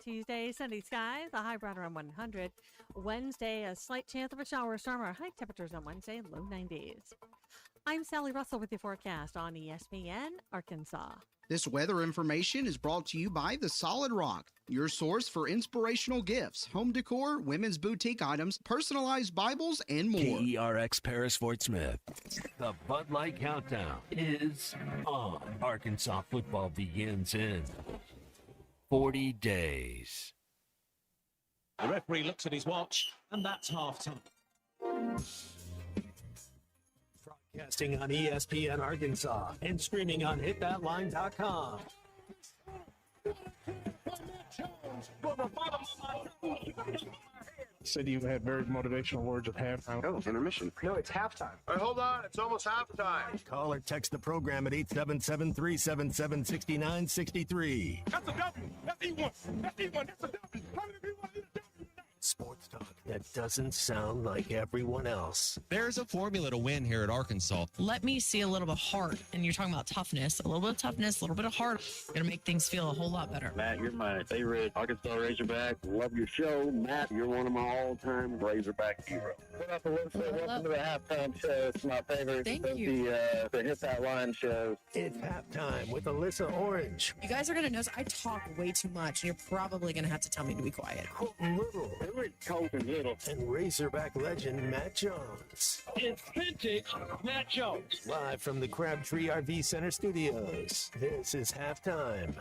Tuesday, sunny skies, a high right around 100. Wednesday, a slight chance of a shower or storm. Our high temperatures on Wednesday, low 90s. I'm Sally Russell with your forecast on ESPN Arkansas. This weather information is brought to you by The Solid Rock, your source for inspirational gifts, home decor, women's boutique items, personalized Bibles, and more. KERX Paris Fort Smith. The Bud Light Countdown is on. Arkansas football begins in 40 days. The referee looks at his watch, and that's half-time. Broadcasting on ESPN Arkansas and streaming on hitthatline.com. Said you had very motivational words at halftime. Oh, intermission. No, it's halftime. All right, hold on. It's almost halftime. Call or text the program at 877-377-6963. That's a W. That's E1. That's E1. That's a W. How many people need a W? Sports talk that doesn't sound like everyone else. There's a formula to win here at Arkansas. Let me see a little bit of heart. And you're talking about toughness. A little bit of toughness, a little bit of heart. Going to make things feel a whole lot better. Matt, you're my favorite Arkansas Razorback. Love your show. Matt, you're one of my all-time Razorback heroes. What up, Alyssa? Welcome to the halftime show. It's my favorite. Thank you. The Hit That Line show. It's halftime with Alyssa Orange. You guys are going to notice I talk way too much, and you're probably going to have to tell me to be quiet. Colton Little. Colton Little. And Razorback legend Matt Jones. It's vintage Matt Jones. Live from the Crabtree RV Center studios. This is halftime.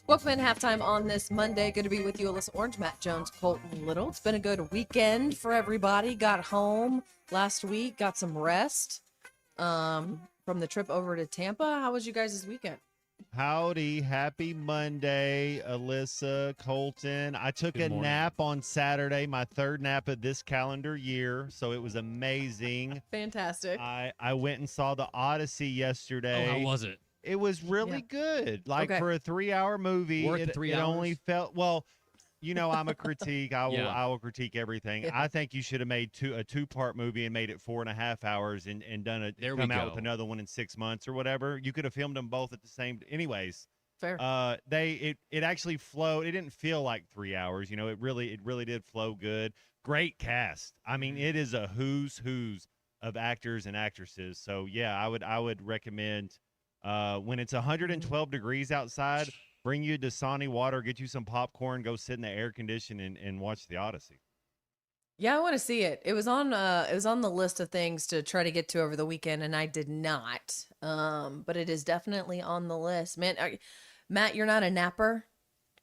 Welcome in halftime on this Monday. Good to be with you, Alyssa Orange, Matt Jones, Colton Little. It's been a good weekend for everybody. Got home last week, got some rest from the trip over to Tampa. How was you guys' weekend? Howdy, happy Monday, Alyssa, Colton. I took a nap on Saturday, my third nap of this calendar year, so it was amazing. Fantastic. I went and saw the Odyssey yesterday. Oh, how was it? It was really good. Like for a 3-hour movie, Worth the 3 it hours? only felt you know, I'm a critique. I will critique everything. Yeah. I think you should have made a two-part movie and made it 4.5 hours and done come out with another one in 6 months or whatever. You could have filmed them both at the same. Anyways, fair. It actually flowed. It didn't feel like 3 hours. You know, it really did flow good. Great cast. I mean, it is a who's of actors and actresses. So yeah, I would recommend when it's 112 degrees outside. Bring you Dasani water, get you some popcorn, go sit in the air condition and watch the Odyssey. Yeah, I want to see it. It was on the list of things to try to get to over the weekend, and I did not. But it is definitely on the list. Man, Matt, you're not a napper?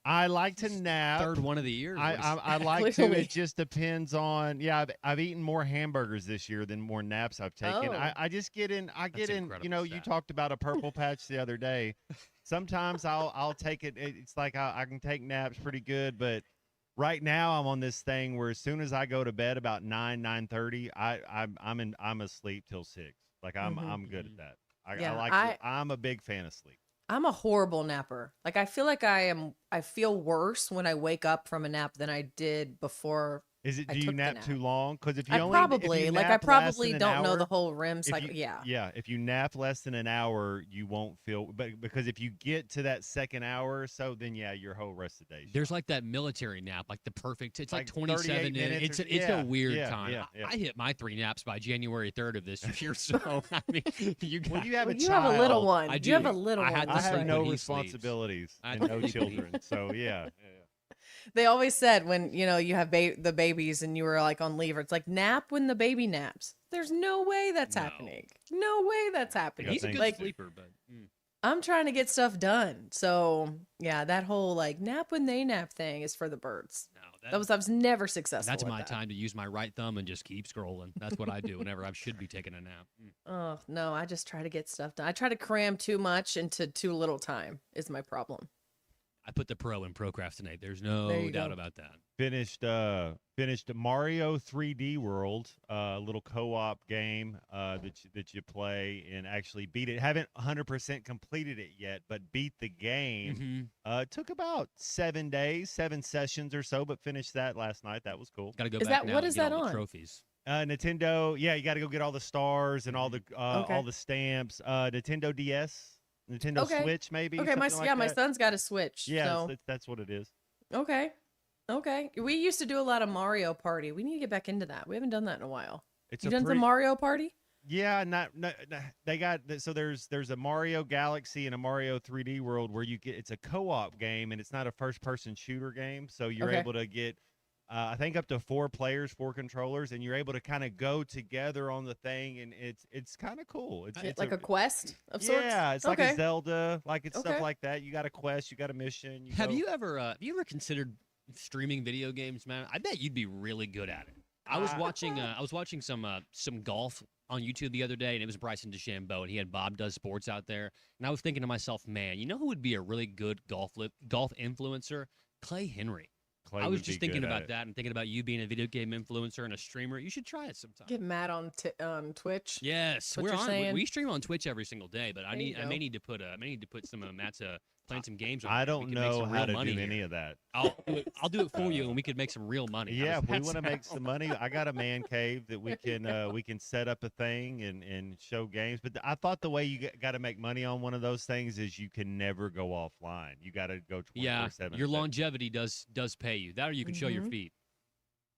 I like to nap. Third one of the year. I like to. It just depends on. Yeah, I've eaten more hamburgers this year than more naps I've taken. Oh. I just get in. You know, you stat. talked about a purple patch the other day. Sometimes I'll take it. It's like I can take naps pretty good, but right now I'm on this thing where as soon as I go to bed about 9:30, I'm asleep till 6. Like I'm good at that. I'm a big fan of sleep. I'm a horrible napper. Like I feel like I feel worse when I wake up from a nap than I did before. Is it? Do you nap too long? Because if you I only probably don't know the whole REM cycle. Yeah. If you nap less than an hour, you won't feel. But because if you get to that second hour or so, then your whole rest of the day. There's like that military nap, like the perfect. It's like 38 27 minutes. It's a weird time. Yeah. I hit my 3 naps by January 3rd of this year. So I mean, you have a you child. have a little one. I do. You have a little I one. I have sleep no when he responsibilities sleeps. and no children. So yeah. They always said when you have the babies and you were like on leave, it's like nap when the baby naps. There's no way that's happening. No way that's happening. He's a good sleeper, but I'm trying to get stuff done. So yeah, that whole like nap when they nap thing is for the birds. No, I was never successful. That's with my that. time to use my right thumb and just keep scrolling. That's what I do whenever I should be taking a nap. Oh no, I just try to get stuff done. I try to cram too much into too little time is my problem. I put the pro in procrastinate. There's no doubt about that. Finished Mario 3D World, a little co-op game that you play and actually beat it. Haven't 100% completed it yet, but beat the game. It took about 7 days, 7 sessions or so, but finished that last night. That was cool. Got to go back now what and is get that all the on? trophies. Nintendo, you got to go get all the stars and all the stamps. Nintendo DS. Nintendo Okay. Switch, maybe. Okay, my something like my that. son's got a Switch. Yeah, So that's what it is. okay. Okay. We used to do a lot of Mario Party. We need to get back into that. We haven't done that in a while. It's You a done pretty- some Mario Party? Yeah, they got so there's a Mario Galaxy and a Mario 3D World where you get it's a co-op game and it's not a first-person shooter game, so you're Okay. able to get I think up to 4 players, 4 controllers, and you're able to kind of go together on the thing, and it's kind of cool. It's Like a quest of sorts? yeah, it's like Okay. a Zelda, like it's Okay. stuff like that. You got a quest, you got a mission. Have you ever considered streaming video games, man? I bet you'd be really good at it. I was watching some golf on YouTube the other day, and it was Bryson DeChambeau, and he had Bob Does Sports out there, and I was thinking to myself, man, you know who would be a really good golf influencer? Clay Henry. Clay I was would just be thinking good at about it. that and thinking about you being a video game influencer and a streamer. You should try it sometime. Get Matt on Twitch. Yes, What we're you're on. saying. We stream on Twitch every single day, but I There you may go. need to put some of Matt's playing some games. over I there. We don't could make know some how real to money do here. any of that. I'll do it for you, and we could make some real money. How Yeah, does if we that want to make sound? some money, I got a man cave that we can set up a thing and show games. But I thought the way you got to make money on one of those things is you can never go offline. You got to go 24/7. Yeah, your longevity does pay you. That, or you can show your Mhm. feet.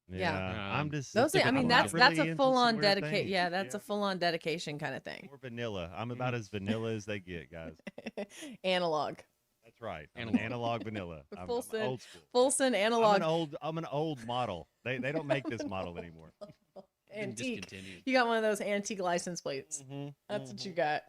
Yeah. I'm just. Those I mean I'm that's not that's really a into full on some weird dedication. things. Yeah, that's a full on dedication kind of thing. More vanilla. I'm about as vanilla as they get, guys. Analog. That's right. I'm an analog vanilla. I'm Full old send, school. full send analog. I'm an old model. They don't make this model anymore. Antique. Discontinued. You got one of those antique license plates. That's what you got.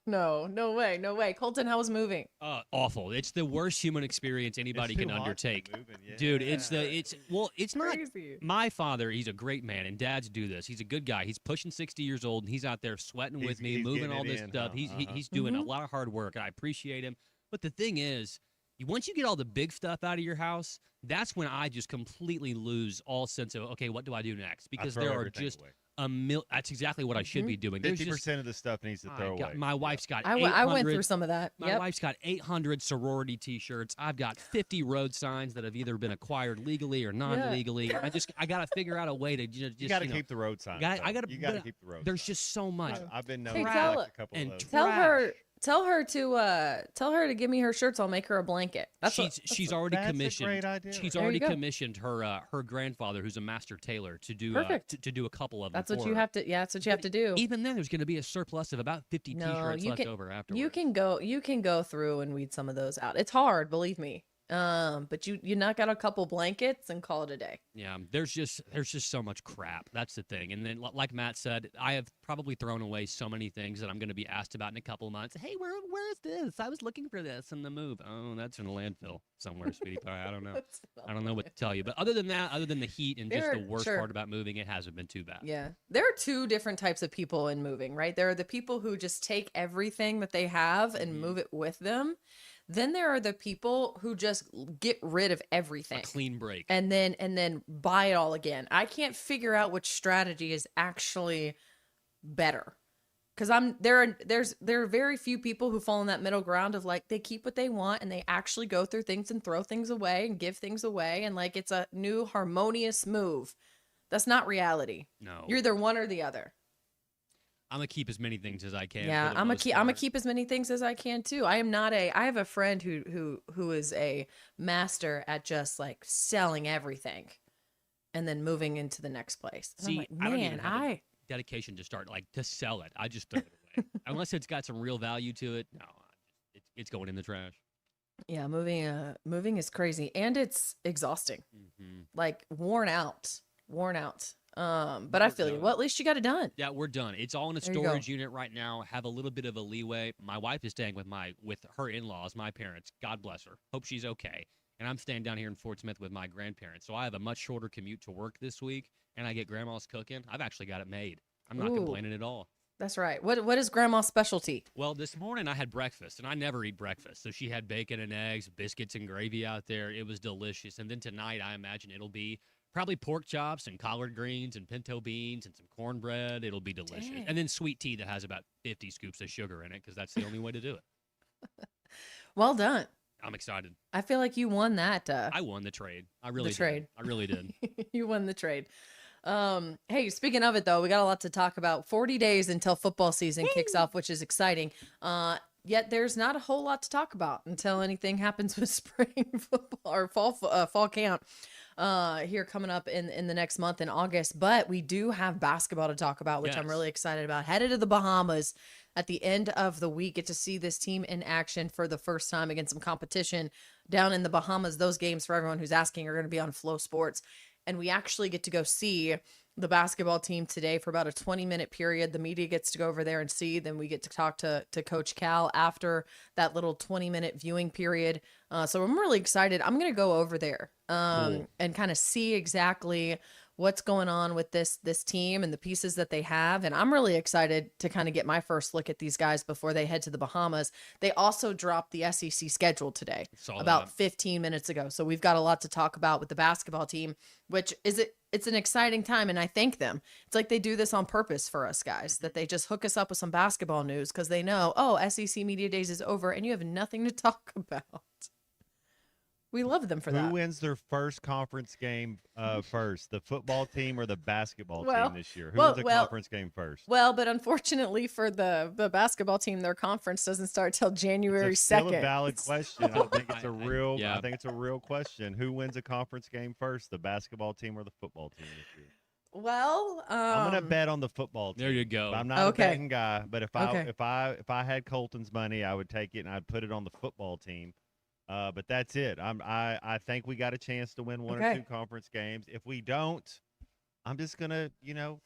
No way. Colton, how was moving? Awful. It's the worst human experience anybody too can hot to undertake. moving, yeah. Dude, it's not Crazy. my father. He's a great man, and dads do this. He's a good guy. He's pushing 60 years old, and he's out there sweating with me, he's moving getting all it this in, stuff. huh? He's doing a Mhm. lot of hard work, and I appreciate him. But the thing is, once you get all the big stuff out of your house, that's when I just completely lose all sense of, okay, what do I do next? Because throw there are everything just away. That's exactly what I should be doing. There's 50% of the stuff needs to just, throw away. my wife's got I 800, went through some of that. my Yep. wife's got 800 sorority T-shirts. I've got 50 road signs that have either been acquired legally or non-legally. I got to figure out a way to just You got to know, keep the road signs. I though. got to. You got to keep the road. There's signs. just so much. I've been known Hey, to tell- collect a couple and of those. Tell her to give me her shirts. I'll make her a blanket. She's already That's a commissioned. great idea. She's There you already go. commissioned her grandfather, who's a master tailor, to do Perfect. to do a couple of them. That's what for you her. have to. Yeah, that's what you have to do. Even then, there's going to be a surplus of about 50 No, T-shirts you left can- over afterwards. You can go through and weed some of those out. It's hard, believe me. But you knock out a couple blankets and call it a day. Yeah, there's just so much crap. That's the thing. And then, like Matt said, I have probably thrown away so many things that I'm going to be asked about in a couple of months. Hey, where is this? I was looking for this in the move. Oh, that's in a landfill somewhere, sweetie pie. I don't know. I don't know what to tell you. But other than that, other than the heat and just the worst Sure. part about moving, it hasn't been too bad. Yeah. There are two different types of people in moving, right? There are the people who just take everything that they have and Mm-hmm. move it with them. Then there are the people who just get rid of everything. A clean break. And then buy it all again. I can't figure out which strategy is actually better. Cuz there are very few people who fall in that middle ground of like they keep what they want and they actually go through things and throw things away and give things away and like it's a new harmonious move. That's not reality. No. You're either one or the other. I'm going to keep as many things as I can. Yeah, for the I'm most gonna part. keep as many things as I can too. I have a friend who is a master at just like selling everything and then moving into the next place. And I'm See, like, I don't even man, have a dedication to start, like, to sell it. I just throw it away. Unless it's got some real value to it, no, it's going in the trash. yeah, moving is crazy and it's exhausting. Mm-hmm. Like worn out. But I feel you. Well, at least you got it done. Yeah, we're done. It's all in a There you go. storage unit right now. Have a little bit of a leeway. My wife is staying with her in-laws, my parents. God bless her. Hope she's okay. And I'm staying down here in Fort Smith with my grandparents. So I have a much shorter commute to work this week, and I get grandma's cooking. I've actually got it made. I'm not Ooh. complaining at all. That's right. What is grandma's specialty? Well, this morning I had breakfast, and I never eat breakfast. So she had bacon and eggs, biscuits and gravy out there. It was delicious. And then tonight, I imagine it'll be probably pork chops and collard greens and pinto beans and some cornbread. It'll be delicious. Dang. And then sweet tea that has about 50 scoops of sugar in it because that's the only way to do it. Well done. I'm excited. I feel like you won that. I won the trade. I really did. trade. I really did. You won the trade. Hey, speaking of it though, we got a lot to talk about. 40 days until football season kicks off, which is exciting. Yet there's not a whole lot to talk about until anything happens with spring football or fall camp here coming up in the next month in August. But we do have basketball to talk about, which I'm really excited about. Headed to the Bahamas at the end of the week. Get to see this team in action for the first time against some competition down in the Bahamas. Those games, for everyone who's asking, are going to be on Flow Sports. And we actually get to go see the basketball team today for about a 20-minute period. The media gets to go over there and see. Then we get to talk to Coach Cal after that little 20-minute viewing period. So I'm really excited. I'm going to go over there and kind of see exactly what's going on with this team and the pieces that they have. And I'm really excited to kind of get my first look at these guys before they head to the Bahamas. They also dropped the SEC schedule today about 15 minutes ago. So we've got a lot to talk about with the basketball team, which it's an exciting time. And I thank them. It's like they do this on purpose for us guys, that they just hook us up with some basketball news because they know, SEC Media Days is over and you have nothing to talk about. We love them for that. Who wins their first conference game first, the football team or the basketball team this year? Who wins the conference game first? Well, but unfortunately for the basketball team, their conference doesn't start till January 2nd. It's still a valid question. I think it's a real. I think it's a real question. Who wins a conference game first, the basketball team or the football team this year? Well, I'm gonna bet on the football team. There you go. I'm not a betting guy, but if I had Colton's money, I would take it and I'd put it on the football team. But that's it. I think we got a chance to win one or two conference games. If we don't, I'm just gonna,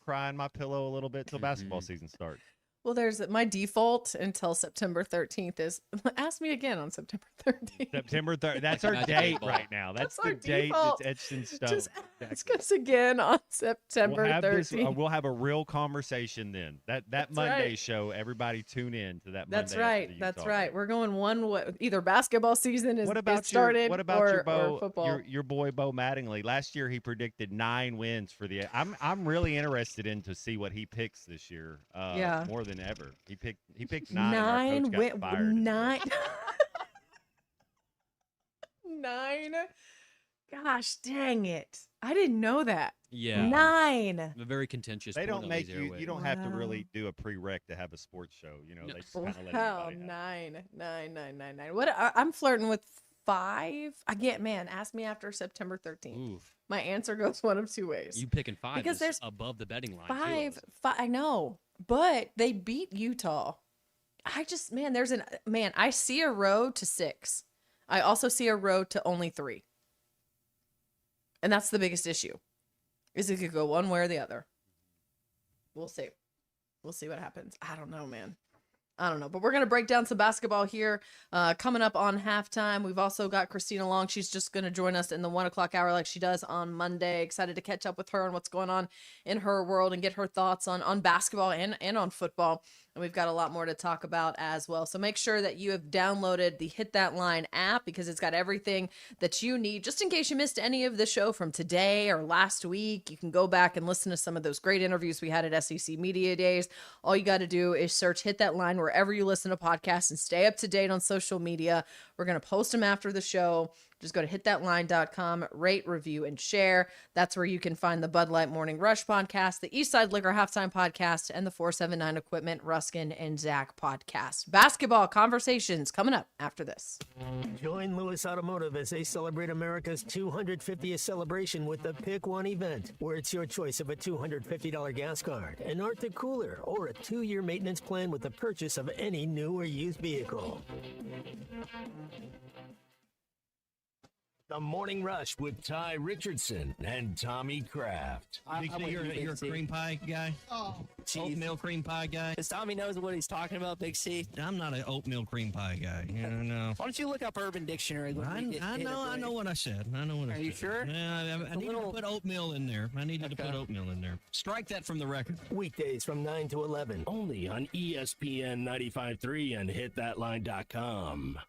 cry in my pillow a little bit till basketball season starts. Well, there's my default until September 13th is ask me again on September 13th. September 3rd. That's our date right now. That's the date that's etched in stone. Just ask us again on September 13th. We'll have a real conversation then. That Monday show, everybody tune in to that Monday. That's right. That's right. We're going one way. Either basketball season is started or football. Your boy Bo Mattingly? Last year he predicted 9 wins for the. I'm really interested in to see what he picks this year. More than ever. He picked 9. 9 got fired. 9. 9. Gosh, dang it. I didn't know that. Yeah. 9. A very contentious. They don't make you. You don't have to really do a prereq to have a sports show. They just kind of let anybody have 9. What? I'm flirting with 5. Ask me after September 13th. Oof. My answer goes one of 2 ways. You picking 5 because there's above the betting line. 5. I know, but they beat Utah. I see a road to 6. I also see a road to only 3. And that's the biggest issue. Is it could go one way or the other. We'll see. We'll see what happens. I don't know, man. I don't know, but we're going to break down some basketball here coming up on halftime. We've also got Christina Long. She's just going to join us in the 1 o'clock hour like she does on Monday. Excited to catch up with her on what's going on in her world and get her thoughts on basketball and on football. And we've got a lot more to talk about as well. So make sure that you have downloaded the Hit That Line app because it's got everything that you need. Just in case you missed any of the show from today or last week, you can go back and listen to some of those great interviews we had at SEC Media Days. All you got to do is search Hit That Line wherever you listen to podcasts and stay up to date on social media. We're going to post them after the show. Just go to hitthatline.com, rate, review, and share. That's where you can find the Bud Light Morning Rush podcast, the Eastside Liquor Halftime podcast, and the 479 Equipment Ruskin and Zach podcast. Basketball conversations coming up after this. Join Lewis Automotive as they celebrate America's 250th celebration with the Pick One event, where it's your choice of a $250 gas card, an Arctic cooler, or a 2-year maintenance plan with the purchase of any new or used vehicle. The Morning Rush with Ty Richardson and Tommy Kraft. You're a cream pie guy? Oh, oatmeal cream pie guy? Because Tommy knows what he's talking about, Big C. I'm not an oatmeal cream pie guy. No. Why don't you look up Urban Dictionary? I know what I said. Are you sure? Yeah, I need to put oatmeal in there. To put oatmeal in there. Strike that from the record. Weekdays from 9 to 11. Only on ESPN 95.3 and hitthatline.com.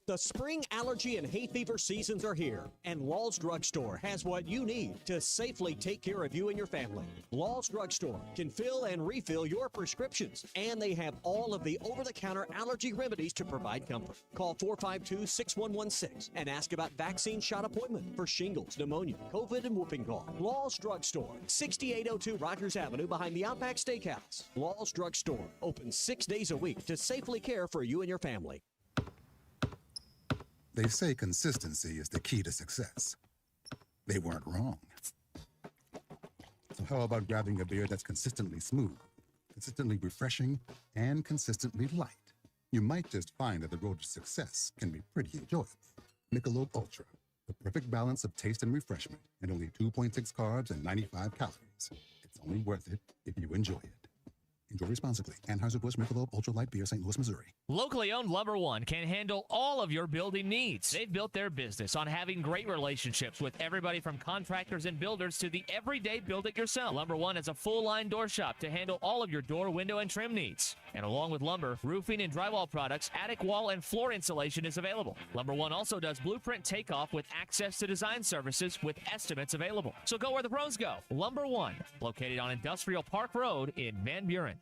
The spring allergy and hay fever seasons are here, and Law's Drugstore has what you need to safely take care of you and your family. Law's Drugstore can fill and refill your prescriptions, and they have all of the over-the-counter allergy remedies to provide comfort. Call 452-6116 and ask about vaccine shot appointment for shingles, pneumonia, COVID, and whooping cough. Law's Drugstore, 6802 Rogers Avenue behind the Outback Steakhouse. Law's Drugstore, open 6 days a week to safely care for you and your family. They say consistency is the key to success. They weren't wrong. So how about grabbing a beer that's consistently smooth, consistently refreshing, and consistently light? You might just find that the road to success can be pretty enjoyable. Michelob Ultra, the perfect balance of taste and refreshment, and only 2.6 carbs and 95 calories. It's only worth it if you enjoy it. Enjoy responsibly. Anheuser-Busch Michelob Ultra Light Beer, St. Louis, Missouri. Locally owned Lumber One can handle all of your building needs. They've built their business on having great relationships with everybody from contractors and builders to the everyday build-it-yourself. Lumber One has a full-line door shop to handle all of your door, window, and trim needs. And along with lumber, roofing and drywall products, attic wall and floor insulation is available. Lumber One also does blueprint takeoff with access to design services with estimates available. So go where the pros go. Lumber One, located on Industrial Park Road in Van Buren.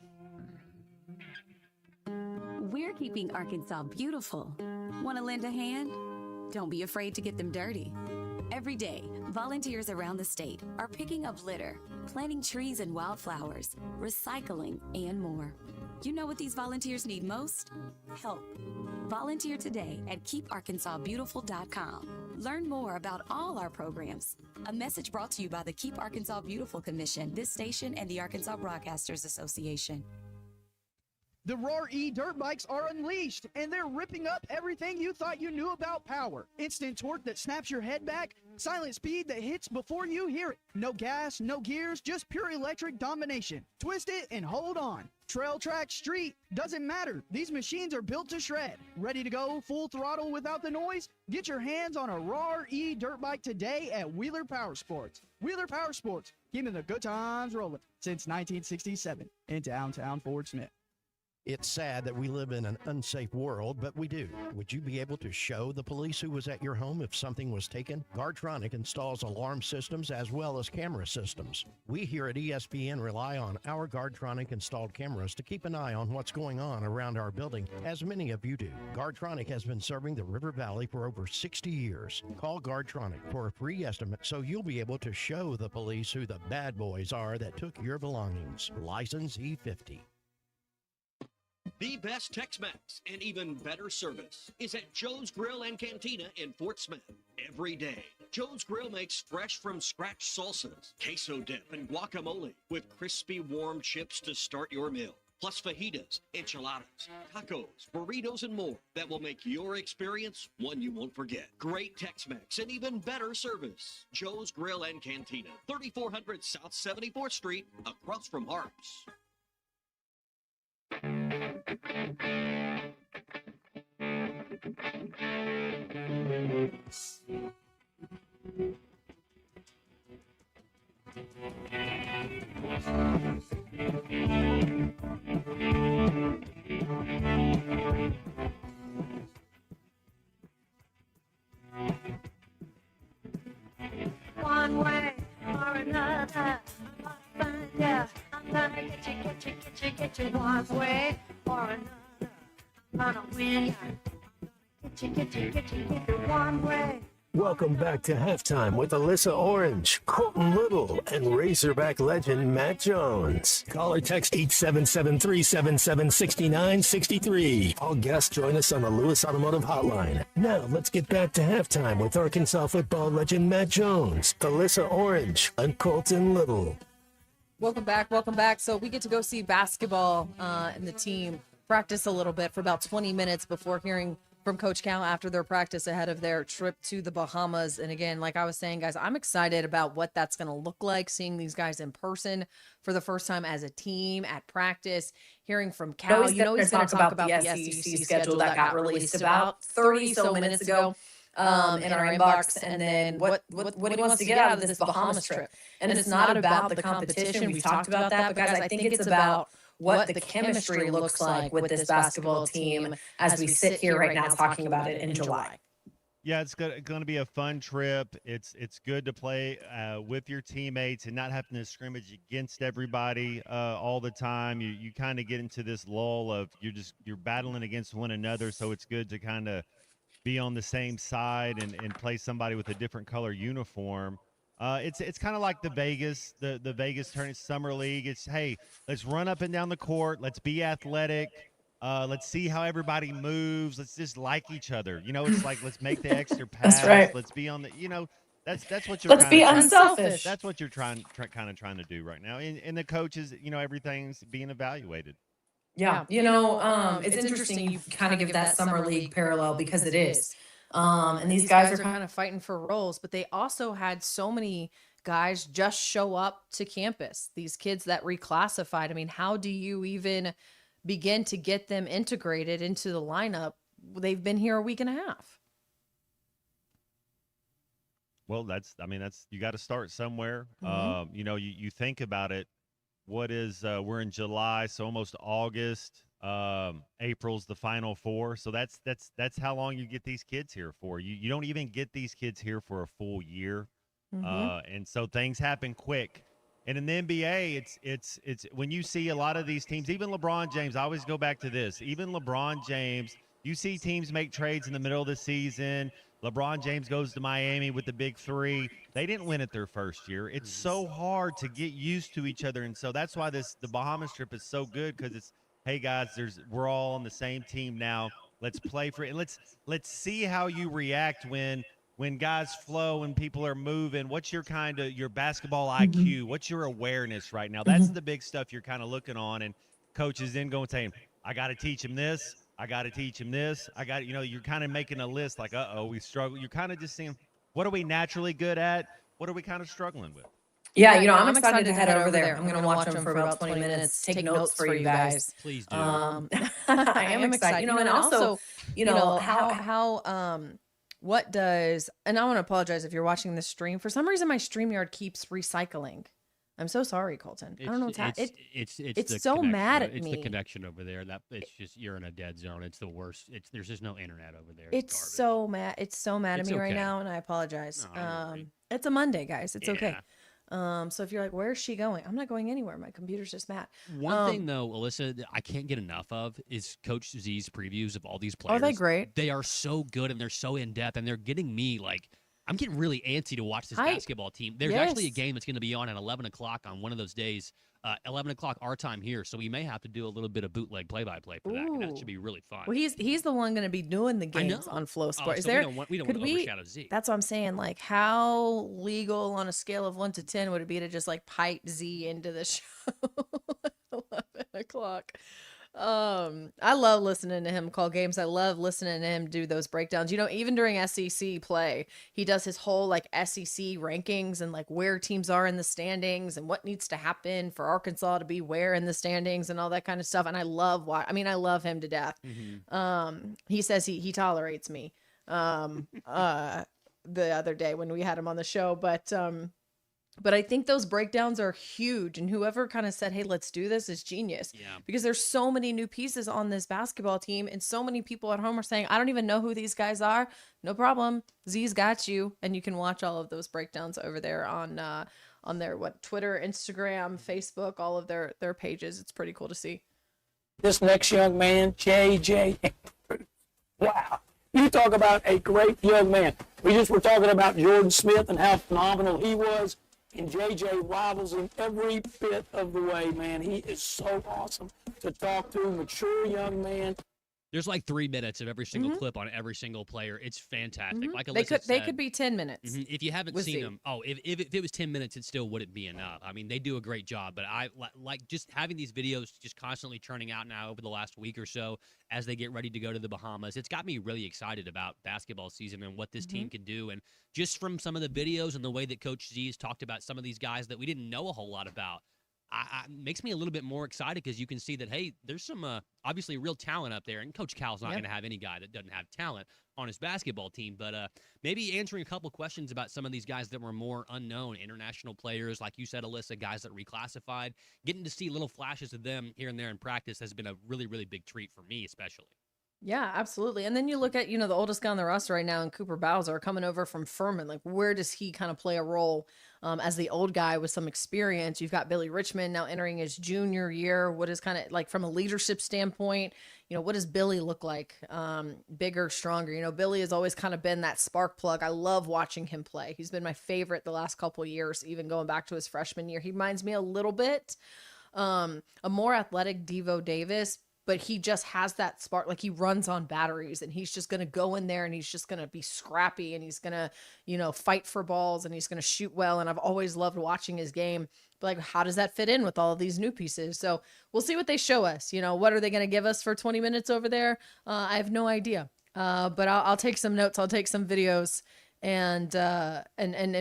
We're keeping Arkansas beautiful. Want to lend a hand? Don't be afraid to get them dirty. Every day, volunteers around the state are picking up litter, planting trees and wildflowers, recycling, and more. You know what these volunteers need most? Help. Volunteer today at keeparkansasbeautiful.com. Learn more about all our programs. A message brought to you by the Keep Arkansas Beautiful Commission, this station, and the Arkansas Broadcasters Association. The Roar E dirt bikes are unleashed, and they're ripping up everything you thought you knew about power. Instant torque that snaps your head back, silent speed that hits before you hear it. No gas, no gears, just pure electric domination. Twist it and hold on. Trail, track, street, doesn't matter. These machines are built to shred. Ready to go full throttle without the noise? Get your hands on a Roar E dirt bike today at Wheeler Power Sports. Wheeler Power Sports, keeping the good times rolling since 1967 in downtown Fort Smith. It's sad that we live in an unsafe world, but we do. Would you be able to show the police who was at your home if something was taken? Guardtronic installs alarm systems as well as camera systems. We here at ESPN rely on our Guardtronic installed cameras to keep an eye on what's going on around our building, as many of you do. Guardtronic has been serving the River Valley for over 60 years. Call Guardtronic for a free estimate so you'll be able to show the police who the bad boys are that took your belongings. License E50. The best Tex-Mex and even better service is at Joe's Grill and Cantina in Fort Smith. Every day, Joe's Grill makes fresh from scratch salsas, queso dip, and guacamole with crispy warm chips to start your meal. Plus fajitas, enchiladas, tacos, burritos, and more that will make your experience one you won't forget. Great Tex-Mex and even better service. Joe's Grill and Cantina, 3400 South 74th Street, across from Harps. One way or another, I'm gonna find ya. I'm gonna get you one way or another. I'm gonna win ya. Get you one way. Welcome back to Halftime with Alyssa Orange, Colton Little, and Razorback legend Matt Jones. Call or text 877-377-6963. All guests join us on the Lewis Automotive Hotline. Now, let's get back to Halftime with Arkansas football legend Matt Jones, Alyssa Orange, and Colton Little. Welcome back. Welcome back. So we get to go see basketball and the team practice a little bit for about 20 minutes before hearing from Coach Cal after their practice ahead of their trip to the Bahamas. And again, like I was saying, guys, I'm excited about what that's going to look like, seeing these guys in person for the first time as a team at practice, hearing from Cal. He's going to talk about the SEC schedule that got released about 30 so minutes ago in our inbox, and then what he wants to get out of this Bahamas trip. And it's not about the competition. We've talked about that, but guys, I think it's about what the chemistry looks like with this basketball team as we sit here right now talking about it in July. Yeah, it's going to be a fun trip. It's good to play with your teammates and not having to scrimmage against everybody all the time. You kind of get into this lull of you're battling against one another, so it's good to kind of be on the same side and play somebody with a different color uniform. It's kind of like the Vegas tournament, Summer League. It's, hey, let's run up and down the court. Let's be athletic. Let's see how everybody moves. Let's just like each other. It's like, let's make the extra pass. That's right. Let's be on the, that's what you're Let's be unselfish. That's what you're kind of trying to do right now. And the coaches, everything's being evaluated. Yeah. It's interesting you kind of give that summer league parallel because it is. And these guys are kind of fighting for roles, but they also had so many guys just show up to campus. These kids that reclassified. I mean, how do you even begin to get them integrated into the lineup? They've been here a week and a half. Well, you got to start somewhere. Mhm. You think about it. What is we're in July, so almost August. April's the Final Four, so that's how long you get these kids here for. You don't even get these kids here for a full year, and so things happen quick. And in the NBA, it's when you see a lot of these teams, even LeBron James. I always go back to this. Even LeBron James, you see teams make trades in the middle of the season. LeBron James goes to Miami with the big three. They didn't win it their first year. It's so hard to get used to each other, and so that's why the Bahamas trip is so good, because it's, hey guys, we're all on the same team now. Let's play for it, and let's see how you react when guys flow and people are moving. What's your basketball IQ? What's your awareness right now? That's the big stuff you're kind of looking on, and coaches then going saying, I got to teach him this. I got to teach him this. You're kind of making a list like, we struggle. You're kind of just seeing, what are we naturally good at? What are we kind of struggling with? Yeah, I'm excited to head over there. I'm going to watch them for about 20 minutes, take notes for you guys. Please do. I am excited. And also, what does, and I want to apologize if you're watching this stream. For some reason, my StreamYard keeps recycling. I'm so sorry, Colton. I don't know what's happening. It's the so mad at it's me. It's the connection over there. It's just, you're in a dead zone. It's the worst. There's just no internet over there. It's garbage. so mad. It's so mad at It's me right okay. now, and I apologize. No, don't worry. It's a Monday, guys. It's okay. Yeah. So if you're like, where's she going? I'm not going anywhere. My computer's just mad. One thing though, Alyssa, that I can't get enough of is Coach Z's previews of all these players. Are they great? They are so good, and they're so in depth, and they're getting me like, I'm getting really antsy to watch this basketball team. There's actually a game that's going to be on at 11 o'clock on one of those days, 11 o'clock our time here. So we may have to do a little bit of bootleg play-by-play for that. And that should be really fun. Well, he's the one going to be doing the games on Flow Sport. Is so there? we don't could want to overshadow Z. That's what I'm saying. Like, how legal on a scale of 1 to 10 would it be to just like pipe Z into the show at 11 o'clock? I love listening to him call games. I love listening to him do those breakdowns. Even during SEC play, he does his whole like SEC rankings and like where teams are in the standings and what needs to happen for Arkansas to be where in the standings and all that kind of stuff. And I love I love him to death. He says he tolerates me. The other day when we had him on the show, but I think those breakdowns are huge, and whoever kind of said, hey, let's do this is genius. Yeah. Because there's so many new pieces on this basketball team, and so many people at home are saying, I don't even know who these guys are. No problem. Z's got you. And you can watch all of those breakdowns over there on their Twitter, Instagram, Facebook, all of their pages. It's pretty cool to see. This next young man, JJ. Wow. You talk about a great young man. We just were talking about Jordan Smith and how phenomenal he was. And JJ rivals him every bit of the way, man. He is so awesome to talk to, mature young man. There's like 3 minutes of every single clip on every single player. It's fantastic. Like They Alyssa could said, be 10 minutes. If you haven't with seen Z. them, if it was 10 minutes, it still wouldn't be enough. I mean, they do a great job, but I like just having these videos just constantly churning out now over the last week or so as they get ready to go to the Bahamas. It's got me really excited about basketball season and what this team can do. And just from some of the videos and the way that Coach Z has talked about some of these guys that we didn't know a whole lot about, makes me a little bit more excited because you can see that, hey, there's some obviously real talent up there. And Coach Cal's not going to have any guy that doesn't have talent on his basketball team. But maybe answering a couple questions about some of these guys that were more unknown, international players, like you said, Alyssa, guys that reclassified, getting to see little flashes of them here and there in practice has been a really, really big treat for me, especially. Yeah, absolutely. And then you look at, the oldest guy on the roster right now, and Cooper Bowser coming over from Furman. Like, where does he kind of play a role as the old guy with some experience? You've got Billy Richmond now entering his junior year. What is kind of like from a leadership standpoint, what does Billy look like? Bigger, stronger. Billy has always kind of been that spark plug. I love watching him play. He's been my favorite the last couple of years, even going back to his freshman year. He reminds me a little bit a more athletic Devo Davis, but he just has that spark. Like, he runs on batteries, and he's just going to go in there and he's just going to be scrappy, and he's going to, fight for balls, and he's going to shoot well. And I've always loved watching his game. But like, how does that fit in with all of these new pieces? So we'll see what they show us. What are they going to give us for 20 minutes over there? I have no idea. But I'll take some notes. I'll take some videos and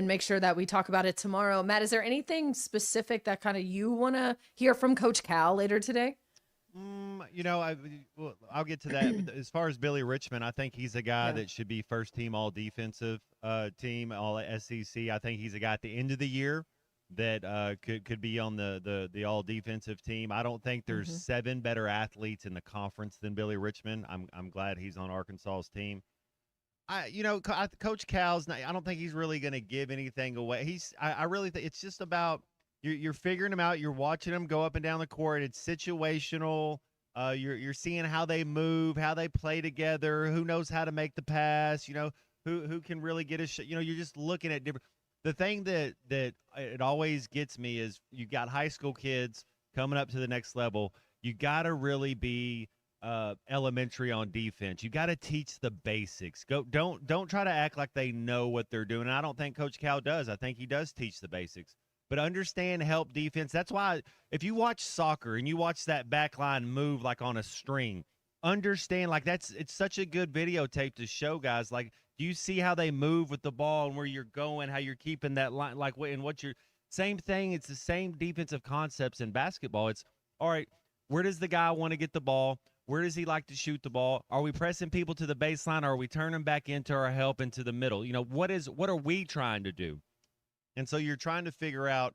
make sure that we talk about it tomorrow. Matt, is there anything specific that kind of you want to hear from Coach Cal later today? I'll get to that. But as far as Billy Richmond, I think he's a guy that should be first team all defensive team, all SEC. I think he's a guy at the end of the year that could be on the all defensive team. I don't think there's 7 better athletes in the conference than Billy Richmond. I'm glad he's on Arkansas's team. Coach Cal's not, I don't think he's really going to give anything away. I really think it's just about you're figuring them out. You're watching them go up and down the court. It's situational. You're seeing how they move, how they play together. Who knows how to make the pass? Who can really get a shot? You're just looking at different. The thing that it always gets me is you got high school kids coming up to the next level. You got to really be elementary on defense. You got to teach the basics. Don't try to act like they know what they're doing. And I don't think Coach Cal does. I think he does teach the basics. But understand help defense. That's why if you watch soccer and you watch that back line move like on a string, understand it's such a good videotape to show guys. Like, do you see how they move with the ball and where you're going, how you're keeping that line, and what you're same thing. It's the same defensive concepts in basketball. It's all right. Where does the guy want to get the ball? Where does he like to shoot the ball? Are we pressing people to the baseline? Or are we turning back into our help into the middle? What are we trying to do? And so you're trying to figure out.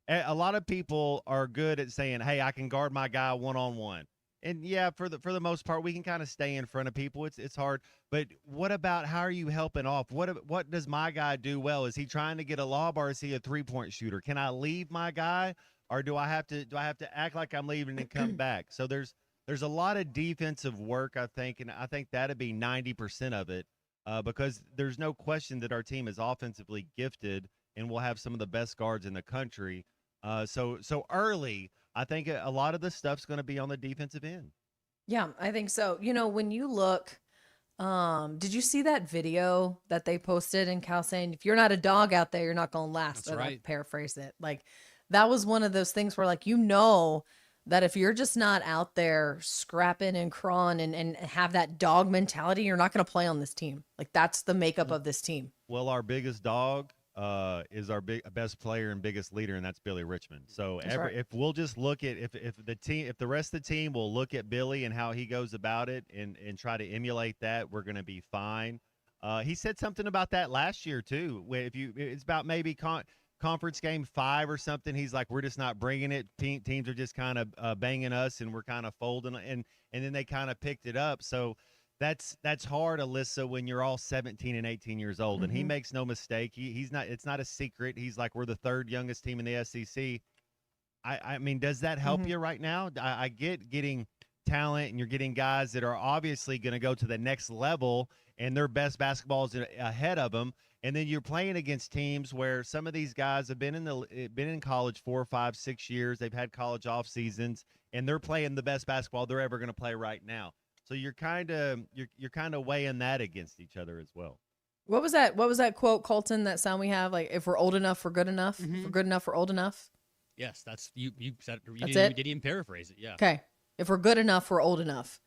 A lot of people are good at saying, "Hey, I can guard my guy one-on-one." And yeah, for the most part, we can kind of stay in front of people. It's hard, but what about how are you helping off? What does my guy do well? Is he trying to get a lob, or is he a 3-point shooter? Can I leave my guy, or do I have to act like I'm leaving and come back? So there's a lot of defensive work, I think, and I think that'd be 90% of it, because there's no question that our team is offensively gifted and we'll have some of the best guards in the country. So early, I think a lot of the stuff's going to be on the defensive end. Yeah, I think so. When you look, did you see that video that they posted in Cal saying, if you're not a dog out there, you're not going to last? That's right. I paraphrased it. Like, that was one of those things where, like, that if you're just not out there scrapping and crawling and have that dog mentality, you're not going to play on this team. Like, that's the makeup of this team. Well, our biggest dog is our best player and biggest leader, and that's Billy Richmond. So if we'll just look at if the rest of the team will look at Billy and how he goes about it and try to emulate that, we're going to be fine. He said something about that last year too. It's about maybe conference game 5 or something. He's like, we're just not bringing it. Teams are just kind of banging us, and we're kind of folding, and then they kind of picked it up. So. That's hard, Alyssa, when you're all 17 and 18 years old, and he makes no mistake. He's not. It's not a secret. He's like, we're the 3rd youngest team in the SEC. I mean, does that help you right now? I get getting talent, and you're getting guys that are obviously going to go to the next level, and their best basketball is ahead of them. And then you're playing against teams where some of these guys have been in college 4, 5, 6 years. They've had college off seasons, and they're playing the best basketball they're ever going to play right now. So you're kind of weighing that against each other as well. What was that quote, Colton? That sound we have, like, if we're old enough, we're good enough. If we're good enough, we're old enough. Yes, that's you said. You didn't even paraphrase it. Yeah. Okay. If we're good enough, we're old enough.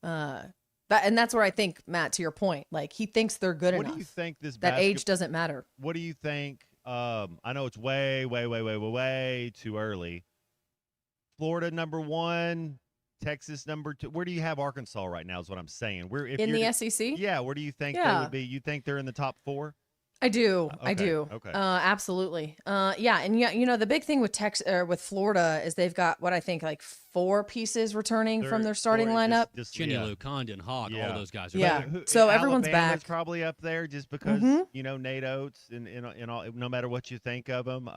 That's where I think, Matt, to your point, like, he thinks they're good enough. What do you think that age doesn't matter? What do you think? I know it's way, way, way, way, way, way too early. Florida #1, Texas #2. Where do you have Arkansas right now? Is what I'm saying. In the SEC? Yeah. Where do you think they Yeah. would be? You think they're in the top 4? I do. I Okay, do. okay. Absolutely. Yeah. And yeah, the big thing with with Florida is they've got what I think like 4 pieces returning from their starting lineup. Chinelu, Condon, Hogg, all those guys. Are Yeah. there. So everyone's Alabama's back. probably up there just because Mhm. Nate Oates and all, no matter what you think of him,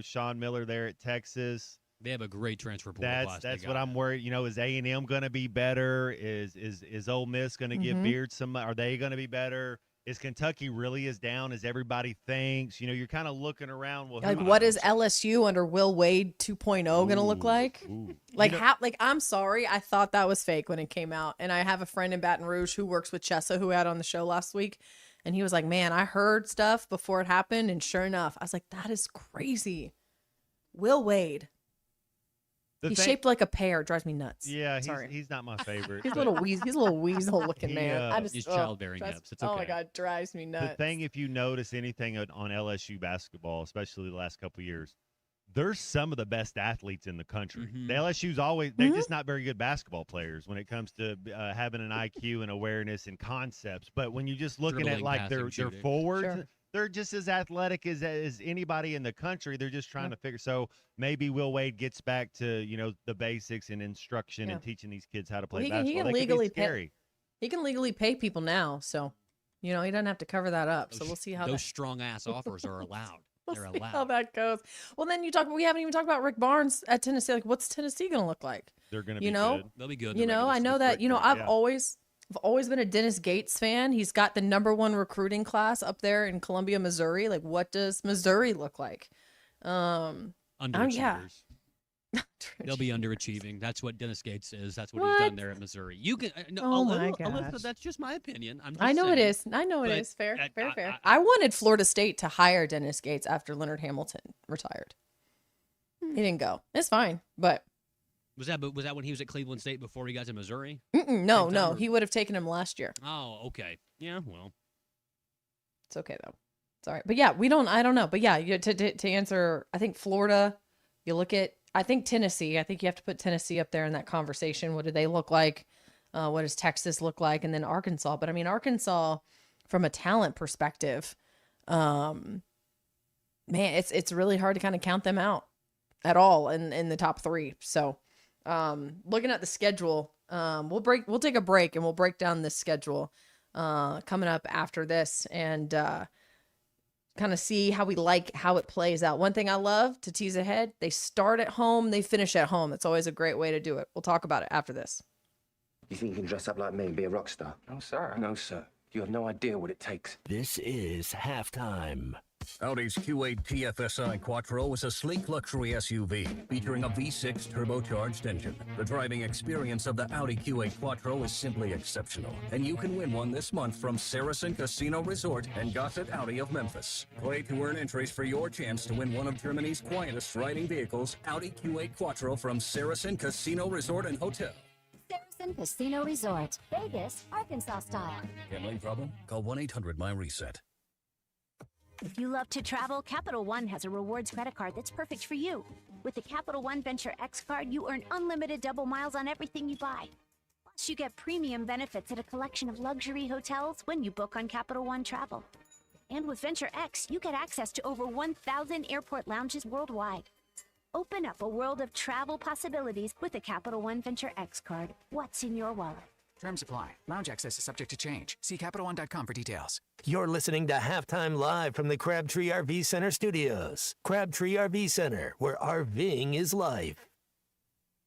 Sean Miller there at Texas. They have a great transfer portal class. That's what I'm worried. Is A&M going to be better? Is Ole Miss going to give Mhm. Beard some? Are they going to be better? Is Kentucky really as down as everybody thinks? You're kind of looking around. Well, Like, what is LSU under Will Wade 2.0 going to look like? Like, how? Like, I'm sorry, I thought that was fake when it came out. And I have a friend in Baton Rouge who works with Chessa, who we had on the show last week, and he was like, "Man, I heard stuff before it happened, and sure enough, I was like, that is crazy." Will Wade. He's shaped like a pear. Drives me nuts. Yeah, Sorry. he's not my favorite. He's a but- little weasel looking He, man. I just He's oh, childbearing drives- hips. It's Oh my okay. god, drives me nuts. The thing, if you notice anything on LSU basketball, especially the last couple of years, there's some of the best athletes in the country. The LSU's they're just not very good basketball players when it comes to having an IQ and awareness and concepts. But when you're just looking at Dribbling, like passing, their shooting. forwards, Sure. they're just as athletic as anybody in the country. They're just trying to figure. So maybe Will Wade gets back to the basics and instruction and teaching these kids how to play Well, basketball. he can They could be legally scary. he can legally pay people now, so he doesn't have to cover that up. So we'll see how Those that, strong ass offers are allowed. we'll They're see how allowed. that goes. Well, then we haven't even talked about Rick Barnes at Tennessee. Like, what's Tennessee going to look like? They're going to You be know? good. They'll be good. You know, I know that. I've yeah. always been a Dennis Gates fan. He's got the #1 recruiting class up there in Columbia, Missouri. Like, what does Missouri look like? Underachievers. Yeah. They'll be underachieving. That's what Dennis Gates is. That's what, What? he's done there at Missouri. You can. No, Oh my Alyssa, gosh. that's just my opinion. I'm just I know it saying. is. I know it But is. Fair, I- fair, I- fair. I- I wanted Florida State to hire Dennis Gates after Leonard Hamilton retired. He didn't go. It's fine, but Was that when he was at Cleveland State before he got to Missouri? no, Same no, time, or- he would have taken him last year. Oh, okay. Yeah, well. It's okay though. It's all right. But yeah, I don't know. But yeah, to answer, I think Florida, you look at, I think Tennessee, I think you have to put Tennessee up there in that conversation. What do they look like? What does Texas look like? And then Arkansas. But I mean, Arkansas, from a talent perspective, man, it's really hard to kind of count them out at all in the top 3. So looking at the schedule, we'll take a break and we'll break down this schedule coming up after this and kind of see how we like how it plays out. One thing I love to tease ahead, they start at home, they finish at home. That's always a great way to do it. We'll talk about it after this. You think you can dress up like me and be a rock star? No, sir. No, sir. You have no idea what it takes. This is halftime. Audi's Q8 TFSI Quattro is a sleek luxury SUV featuring a V6 turbocharged engine. The driving experience of the Audi Q8 Quattro is simply exceptional, and you can win one this month from Saracen Casino Resort and Gossett Audi of Memphis. Play to earn entries for your chance to win one of Germany's quietest riding vehicles, Audi Q8 Quattro from Saracen Casino Resort and Hotel. Saracen Casino Resort, Vegas, Arkansas style. Gambling problem? Call 1-800-MY-RESET. If you love to travel, Capital One has a rewards credit card that's perfect for you. With the Capital One Venture X card, you earn unlimited double miles on everything you buy. Plus, you get premium benefits at a collection of luxury hotels when you book on Capital One Travel. And with Venture X, you get access to over 1,000 airport lounges worldwide. Open up a world of travel possibilities with the Capital One Venture X card. What's in your wallet? Terms apply. Lounge access is subject to change. See CapitalOne.com for details. You're listening to Halftime Live from the Crabtree RV Center studios. Crabtree RV Center, where RVing is life.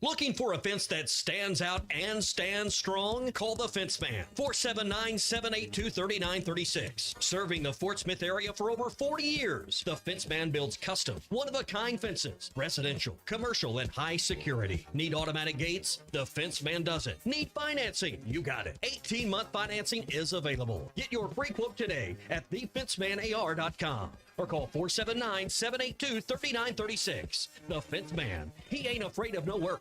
Looking for a fence that stands out and stands strong? Call the Fence Man, 479-782-3936. Serving the Fort Smith area for over 40 years, the Fence Man builds custom, one-of-a-kind fences, residential, commercial, and high security. Need automatic gates? The Fence Man does it. Need financing? You got it. 18-month financing is available. Get your free quote today at thefencemanar.com or call 479-782-3936. The Fence Man. He ain't afraid of no work.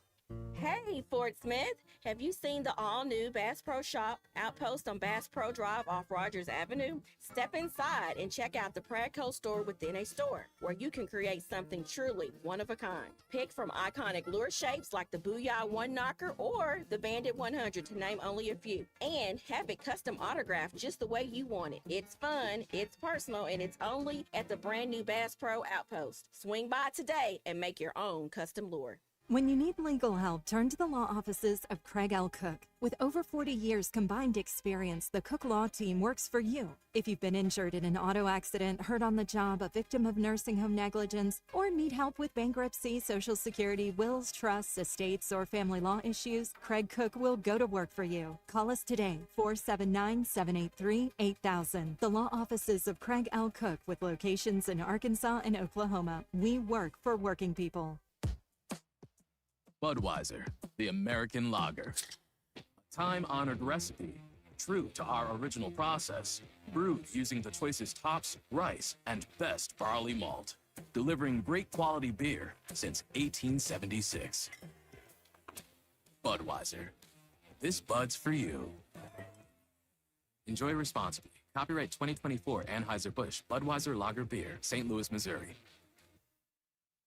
Hey, Fort Smith, have you seen the all-new Bass Pro Shop outpost on Bass Pro Drive off Rogers Avenue? Step inside and check out the Pradco store within a store, where you can create something truly one of a kind. Pick from iconic lure shapes like the Booyah One Knocker or the Bandit 100, to name only a few. And have it custom autographed just the way you want it. It's fun, it's personal, and it's only at the brand new Bass Pro Outpost. Swing by today and make your own custom lure. When you need legal help, turn to the law offices of Craig L. Cook. With over 40 years combined experience, the Cook Law Team works for you. If you've been injured in an auto accident, hurt on the job, a victim of nursing home negligence, or need help with bankruptcy, Social Security, wills, trusts, estates, or family law issues, Craig Cook will go to work for you. Call us today, 479-783-8000. The law offices of Craig L. Cook, with locations in Arkansas and Oklahoma. We work for working people. Budweiser, the American lager. A time-honored recipe, true to our original process, brewed using the choicest hops, rice, and best barley malt, delivering great quality beer since 1876. Budweiser. This Bud's for you. Enjoy responsibly. Copyright 2024 Anheuser-Busch Budweiser Lager Beer, St. Louis, Missouri.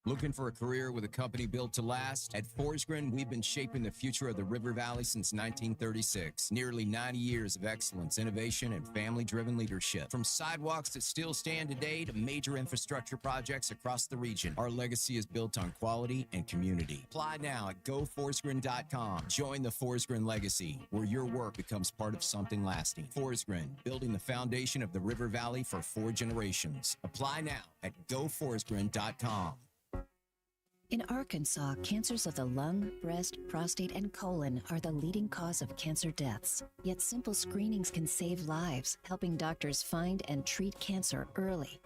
Looking for a career with a company built to last? At Forsgren, we've been shaping the future of the River Valley since 1936. Nearly 90 years of excellence, innovation, and family-driven leadership. From sidewalks that still stand today to major infrastructure projects across the region, our legacy is built on quality and community. Apply now at goforsgren.com. Join the Forsgren legacy, where your work becomes part of something lasting. Forsgren, building the foundation of the River Valley for 4 generations. Apply now at goforsgren.com. In Arkansas, cancers of the lung, breast, prostate, and colon are the leading cause of cancer deaths. Yet simple screenings can save lives, helping doctors find and treat cancer early.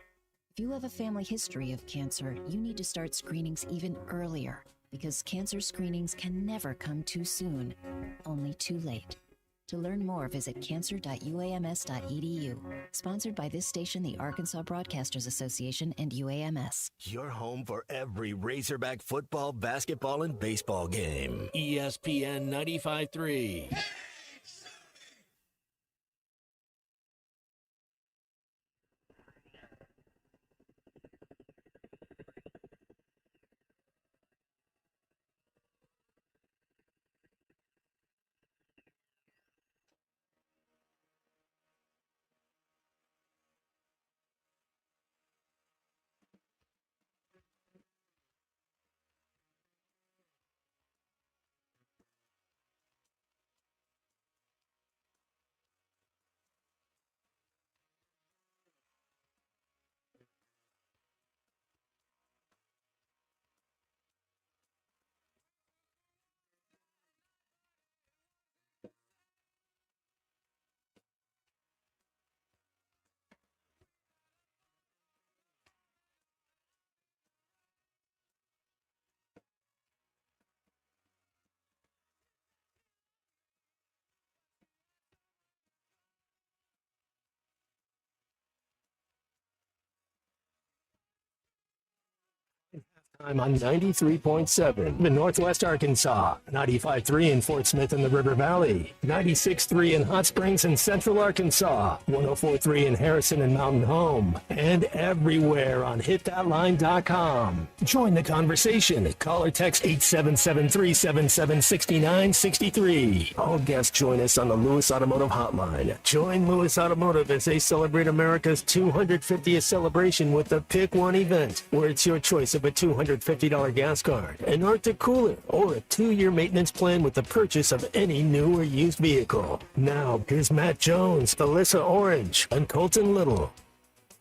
If you have a family history of cancer, you need to start screenings even earlier, because cancer screenings can never come too soon, only too late. To learn more, visit cancer.uams.edu. Sponsored by this station, the Arkansas Broadcasters Association, and UAMS. Your home for every Razorback football, basketball, and baseball game. ESPN 95.3. I'm on 93.7 in Northwest Arkansas, 95.3 in Fort Smith and the River Valley, 96.3 in Hot Springs and Central Arkansas, 104.3 in Harrison and Mountain Home, and everywhere on hitthatline.com. Join the conversation. Call or text 877-377-6963. All guests join us on the Lewis Automotive Hotline. Join Lewis Automotive as they celebrate America's 250th celebration with the Pick One event, where it's your choice of a $250 gas card, an Arctic cooler, or a 2-year maintenance plan with the purchase of any new or used vehicle. Now, here's Matt Jones, Alyssa Orange, and Colton Little.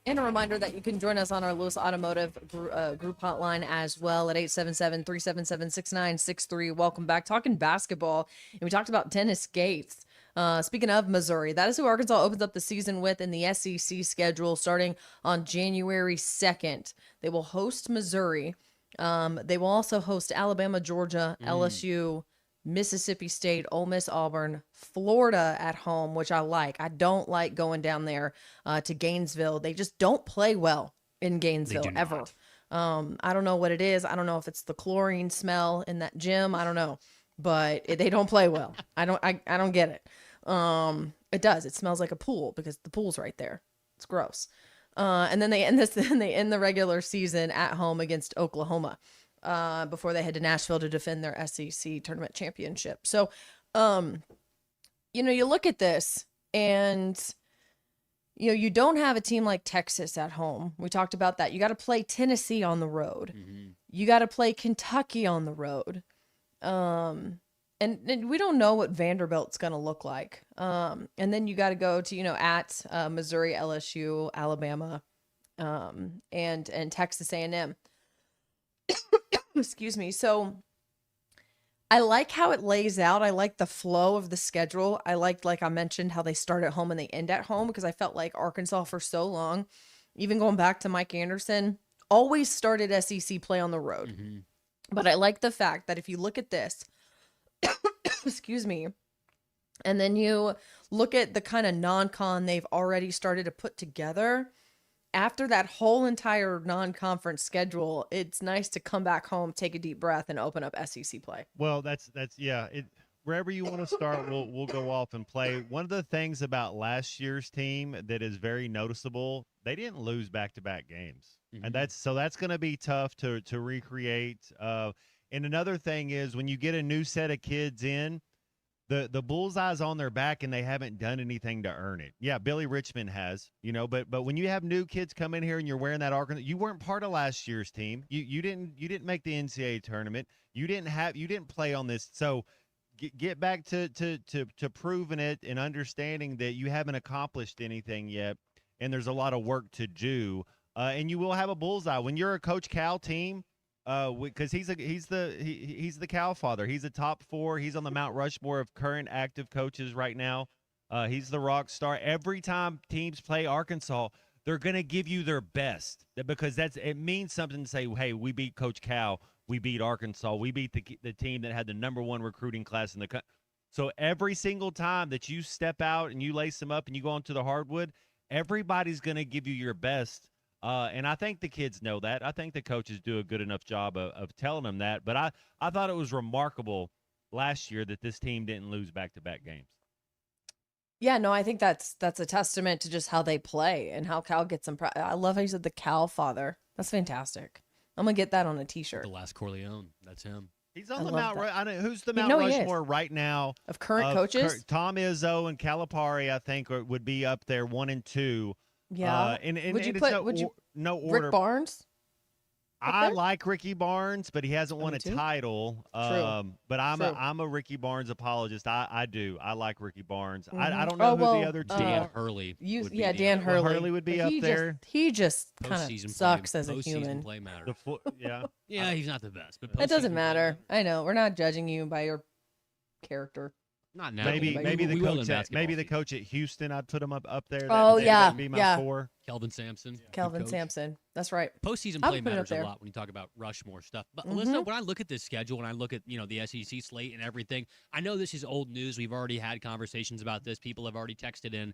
And a reminder that you can join us on our Lewis Automotive group hotline as well at 877-377-6963. Welcome back. Talking basketball, and we talked about Dennis Gates. Speaking of Missouri, that is who Arkansas opens up the season with in the SEC schedule starting on January 2nd. They will host Missouri. They will also host Alabama, Georgia, LSU, Mississippi State, Ole Miss, Auburn, Florida at home, which I like. I don't like going down there to Gainesville. They just don't play well in Gainesville ever. I don't know what it is. I don't know if it's the chlorine smell in that gym. I don't know. but they don't play well. I don't get it. It does. It smells like a pool because the pool's right there. It's gross. And then they end the regular season at home against Oklahoma, before they head to Nashville to defend their SEC tournament championship. So, you look at this and, you don't have a team like Texas at home. We talked about that. You got to play Tennessee on the road. You got to play Kentucky on the road. And we don't know what Vanderbilt's going to look like. And then you got to go to, at Missouri, LSU, Alabama, and Texas A&M. Excuse me. So I like how it lays out. I like the flow of the schedule. I liked, like I mentioned, how they start at home and they end at home, because I felt like Arkansas for so long, even going back to Mike Anderson, always started SEC play on the road. But I like the fact that if you look at this, excuse me, and then you look at the kind of non-con they've already started to put together, after that whole entire non-conference schedule, it's nice to come back home, take a deep breath, and open up SEC play. Well, that's yeah. Wherever you want to start, we'll go off and play. One of the things about last year's team that is very noticeable, they didn't lose back-to-back games, and that's going to be tough to recreate. And another thing is, when you get a new set of kids in, the bullseye's on their back and they haven't done anything to earn it. Yeah, Billy Richmond has, but when you have new kids come in here and you're wearing that Arkansas, you weren't part of last year's team. You didn't make the NCAA tournament. You didn't play on this. So get back to proving it and understanding that you haven't accomplished anything yet, and there's a lot of work to do. And you will have a bullseye when you're a Coach Cal team. Because he's the Cal father. He's a top 4. He's on the Mount Rushmore of current active coaches right now. He's the rock star. Every time teams play Arkansas, they're gonna give you their best, because it means something to say, hey, we beat Coach Cal, we beat Arkansas, we beat the team that had the #1 recruiting class in the country. So every single time that you step out and you lace them up and you go onto the hardwood, everybody's gonna give you your best. And I think the kids know that. I think the coaches do a good enough job of telling them that. But I thought it was remarkable last year that this team didn't lose back-to-back games. Yeah, no, I think that's a testament to just how they play and how Cal gets them. I love how you said the Cal father. That's fantastic. I'm going to get that on a T-shirt. The last Corleone. That's him. He's on the Mount. Who's the Mount Rushmore right now of current coaches? Tom Izzo and Calipari, I think, would be up there 1 and 2. Yeah. Would you put no order? Rick Barnes? I like Ricky Barnes, but he hasn't won a title. True. But I'm a Ricky Barnes apologist. I do. I like Ricky Barnes. I don't know who the other two. Dan Hurley. Dan Hurley. Hurley would be up there. He just kind of sucks as a human. Play matter. Yeah. Yeah, he's not the best. But it doesn't matter. I know. We're not judging you by your character. Not now. Maybe the coach at Houston. I'd put him up there. That'd be my 4. Kelvin Sampson. Kelvin Sampson. That's right. Postseason play matters a lot when you talk about Rushmore stuff. But listen, when I look at this schedule, when I look at the SEC slate and everything, I know this is old news. We've already had conversations about this. People have already texted in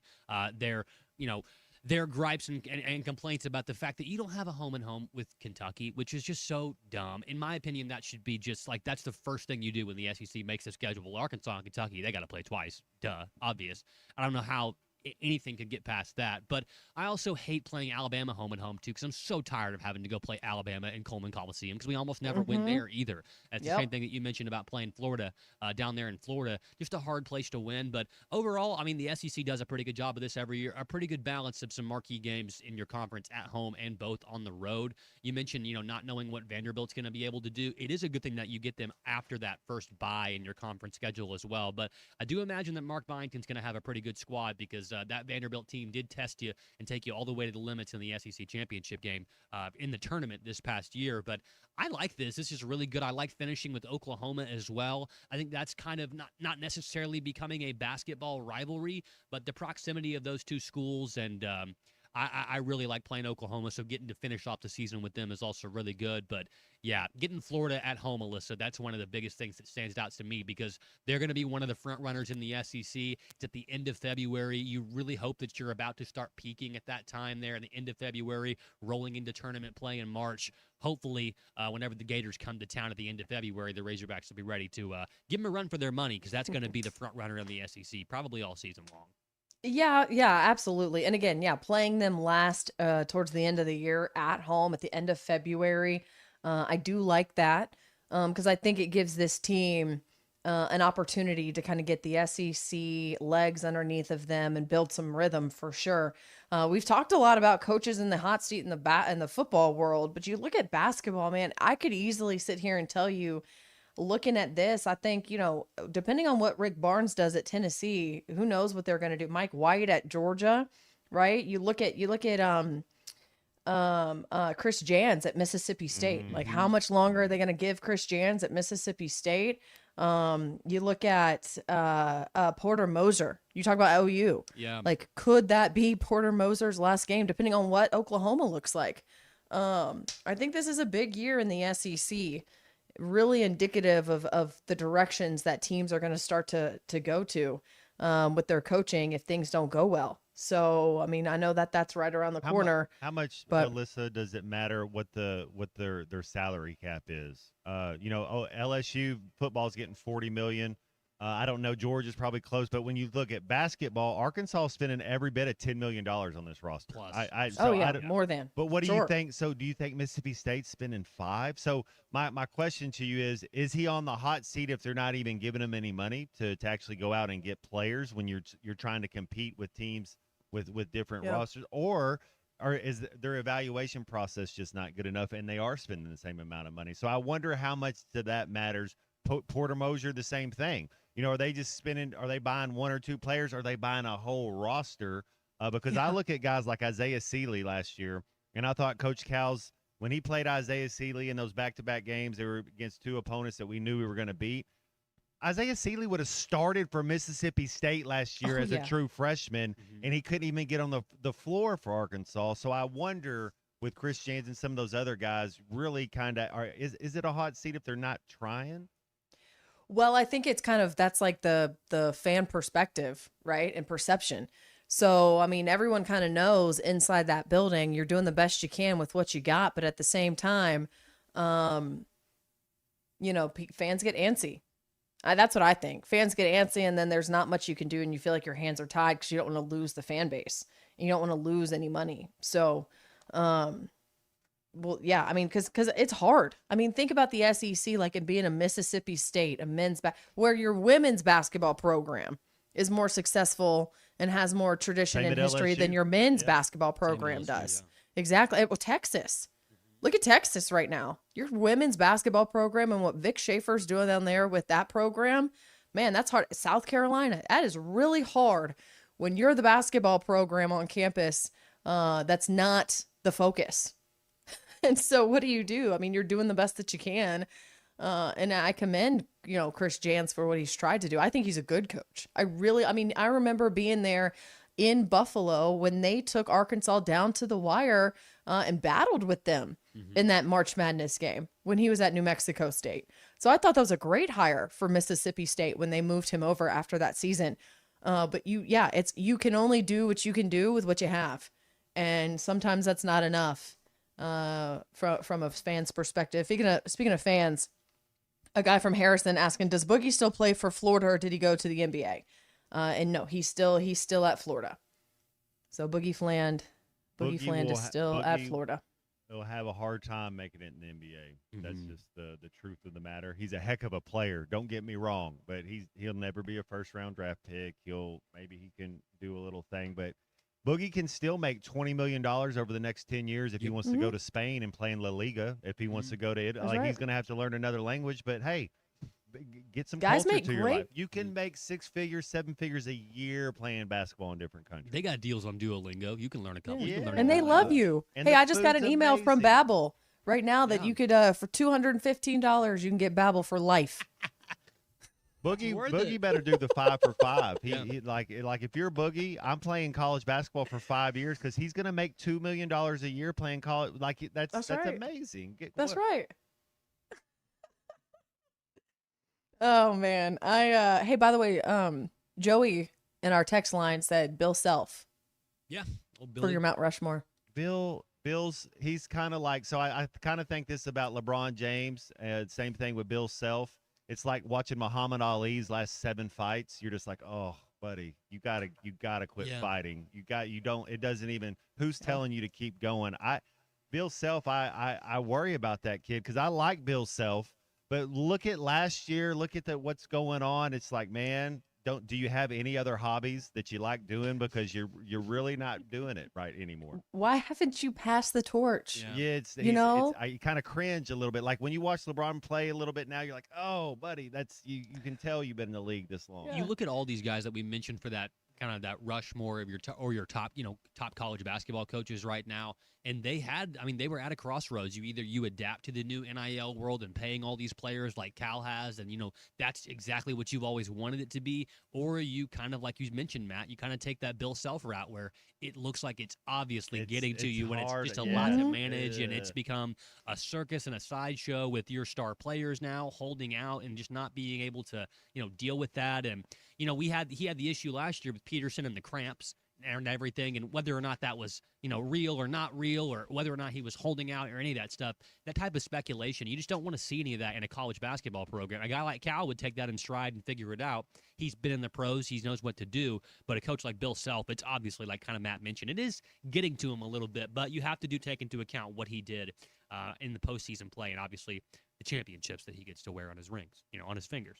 their gripes and complaints about the fact that you don't have a home and home with Kentucky, which is just so dumb. In my opinion, that should be just like, that's the first thing you do when the SEC makes a schedule. Well, Arkansas and Kentucky, they got to play twice. Duh. Obvious. I don't know how anything could get past that. But I also hate playing Alabama home and home, too, because I'm so tired of having to go play Alabama in Coleman Coliseum, because we almost never win there either. That's the same thing that you mentioned about playing Florida, down there in Florida. Just a hard place to win. But overall, I mean, the SEC does a pretty good job of this every year. A pretty good balance of some marquee games in your conference at home and both on the road. You mentioned, not knowing what Vanderbilt's going to be able to do. It is a good thing that you get them after that first bye in your conference schedule as well. But I do imagine that Mark Byington's going to have a pretty good squad, because that Vanderbilt team did test you and take you all the way to the limits in the SEC championship game in the tournament this past year. But I like this. This is really good. I like finishing with Oklahoma as well. I think that's kind of not necessarily becoming a basketball rivalry, but the proximity of those two schools and I really like playing Oklahoma, so getting to finish off the season with them is also really good. But yeah, getting Florida at home, Alyssa, that's one of the biggest things that stands out to me because they're going to be one of the front runners in the SEC. It's at the end of February. You really hope that you're about to start peaking at that time there at the end of February, rolling into tournament play in March. Hopefully, whenever the Gators come to town at the end of February, the Razorbacks will be ready to give them a run for their money because that's going to be the front runner in the SEC probably all season long. Yeah, absolutely. And again, playing them last towards the end of the year at home at the end of February. I do like that because I think it gives this team an opportunity to kind of get the SEC legs underneath of them and build some rhythm for sure. We've talked a lot about coaches in the hot seat in the football world, but you look at basketball, man, I could easily sit here and tell you, looking at this, I think, depending on what Rick Barnes does at Tennessee, who knows what they're going to do. Mike White at Georgia, right? You look at Chris Jans at Mississippi State. Like, how much longer are they going to give Chris Jans at Mississippi State? You look at Porter Moser. You talk about OU. Yeah. Like, could that be Porter Moser's last game, depending on what Oklahoma looks like? I think this is a big year in the SEC. Really indicative of the directions that teams are going to start to go to with their coaching if things don't go well. So, I mean, I know that's right around the corner. How much, but Alyssa, does it matter what their salary cap is? LSU football's getting $40 million. I don't know. Georgia's probably close, but when you look at basketball, Arkansas is spending every bit of $10 million on this roster. Plus. More than. But what do Sure. you think? So do you think Mississippi State's spending $5 million? So my question to you is he on the hot seat if they're not even giving him any money to actually go out and get players when you're trying to compete with teams with different rosters? Or is their evaluation process just not good enough and they are spending the same amount of money? So I wonder how much to that matters. Porter Moser, the same thing. Are they just spending? Are they buying one or two players? Are they buying a whole roster? Because I look at guys like Isaiah Seeley last year, and I thought Coach Cal's, when he played Isaiah Seeley in those back-to-back games, they were against two opponents that we knew we were going to beat. Isaiah Seeley would have started for Mississippi State last year as a true freshman, and he couldn't even get on the floor for Arkansas. So I wonder, with Chris Jans and some of those other guys, really kind of, is it a hot seat if they're not trying? Well, I think it's kind of, that's like the fan perspective, right? And perception. So, I mean, everyone kind of knows inside that building, you're doing the best you can with what you got. But at the same time, fans get antsy. That's what I think. Fans get antsy, and then there's not much you can do, and you feel like your hands are tied because you don't want to lose the fan base. And you don't want to lose any money. So, well, yeah, I mean, because it's hard. I mean, think about the SEC, like it being a Mississippi State, a where your women's basketball program is more successful and has more tradition and history than your men's basketball program does. Exactly. Well, Texas. Look at Texas right now. Your women's basketball program and what Vic Schaefer's doing down there with that program, man, that's hard. South Carolina, that is really hard when you're the basketball program on campus. That's not the focus. And so what do? I mean, you're doing the best that you can. And I commend, Chris Jans for what he's tried to do. I think he's a good coach. I remember being there in Buffalo when they took Arkansas down to the wire and battled with them in that March Madness game when he was at New Mexico State. So I thought that was a great hire for Mississippi State when they moved him over after that season. But you can only do what you can do with what you have. And sometimes that's not enough. From a fan's perspective. Speaking of fans, a guy from Harrison asking, does Boogie still play for Florida or did he go to the NBA? And no, he's still at Florida. So Boogie Fland is still at Florida. He'll have a hard time making it in the NBA. That's just the truth of the matter. He's a heck of a player. Don't get me wrong, but he'll never be a first round draft pick. Maybe he can do a little thing, but Boogie can still make $20 million over the next 10 years if he wants to go to Spain and play in La Liga. If he wants to go to Italy, he's going to have to learn another language. But hey, get some culture to your life. You can make 6 figures, 7 figures a year playing basketball in different countries. They got deals on Duolingo. You can learn a couple. And they love you. Hey, I just got an email from Babbel right now that you could for $215 you can get Babbel for life. Boogie better do the 5 for 5. He like if you're Boogie, I'm playing college basketball for 5 years because he's gonna make $2 million a year playing college. Like that's right. amazing. That's right. Oh man, hey, by the way, Joey in our text line said Bill Self. Yeah, old for Billy. your Mount Rushmore. Bill's he's kind of like, so I kind of think this about LeBron James. Same thing with Bill Self. It's like watching Muhammad Ali's last 7 fights. You're just like, oh, buddy, you gotta quit fighting. It doesn't even. Who's telling you to keep going? Bill Self, I worry about that kid because I like Bill Self. But look at last year. Look at what's going on. It's like, man, do you have any other hobbies that you like doing? Because you're really not doing it right anymore. Why haven't you passed the torch? Yeah, I kind of cringe a little bit. Like when you watch LeBron play a little bit now, you're like, oh, buddy, that's you can tell you've been in the league this long. You look at all these guys that we mentioned for that kind of that Rushmore of your top college basketball coaches right now, and they were at a crossroads. You adapt to the new NIL world and paying all these players like Cal has, and that's exactly what you've always wanted it to be, or you kind of, like you mentioned, Matt, you kind of take that Bill Self route where it looks like it's obviously getting to you when it's just a lot to manage, and it's become a circus and a sideshow with your star players now holding out and just not being able to deal with that. And he had the issue last year with Peterson and the cramps and everything, and whether or not that was real or not real, or whether or not he was holding out or any of that stuff, that type of speculation, you just don't want to see any of that in a college basketball program. A guy like Cal would take that in stride and figure it out. He's been in the pros, he knows what to do. But a coach like Bill Self, it's obviously, like kind of Matt mentioned, it is getting to him a little bit, but you have to take into account what he did in the postseason play, and obviously the championships that he gets to wear on his rings, on his fingers.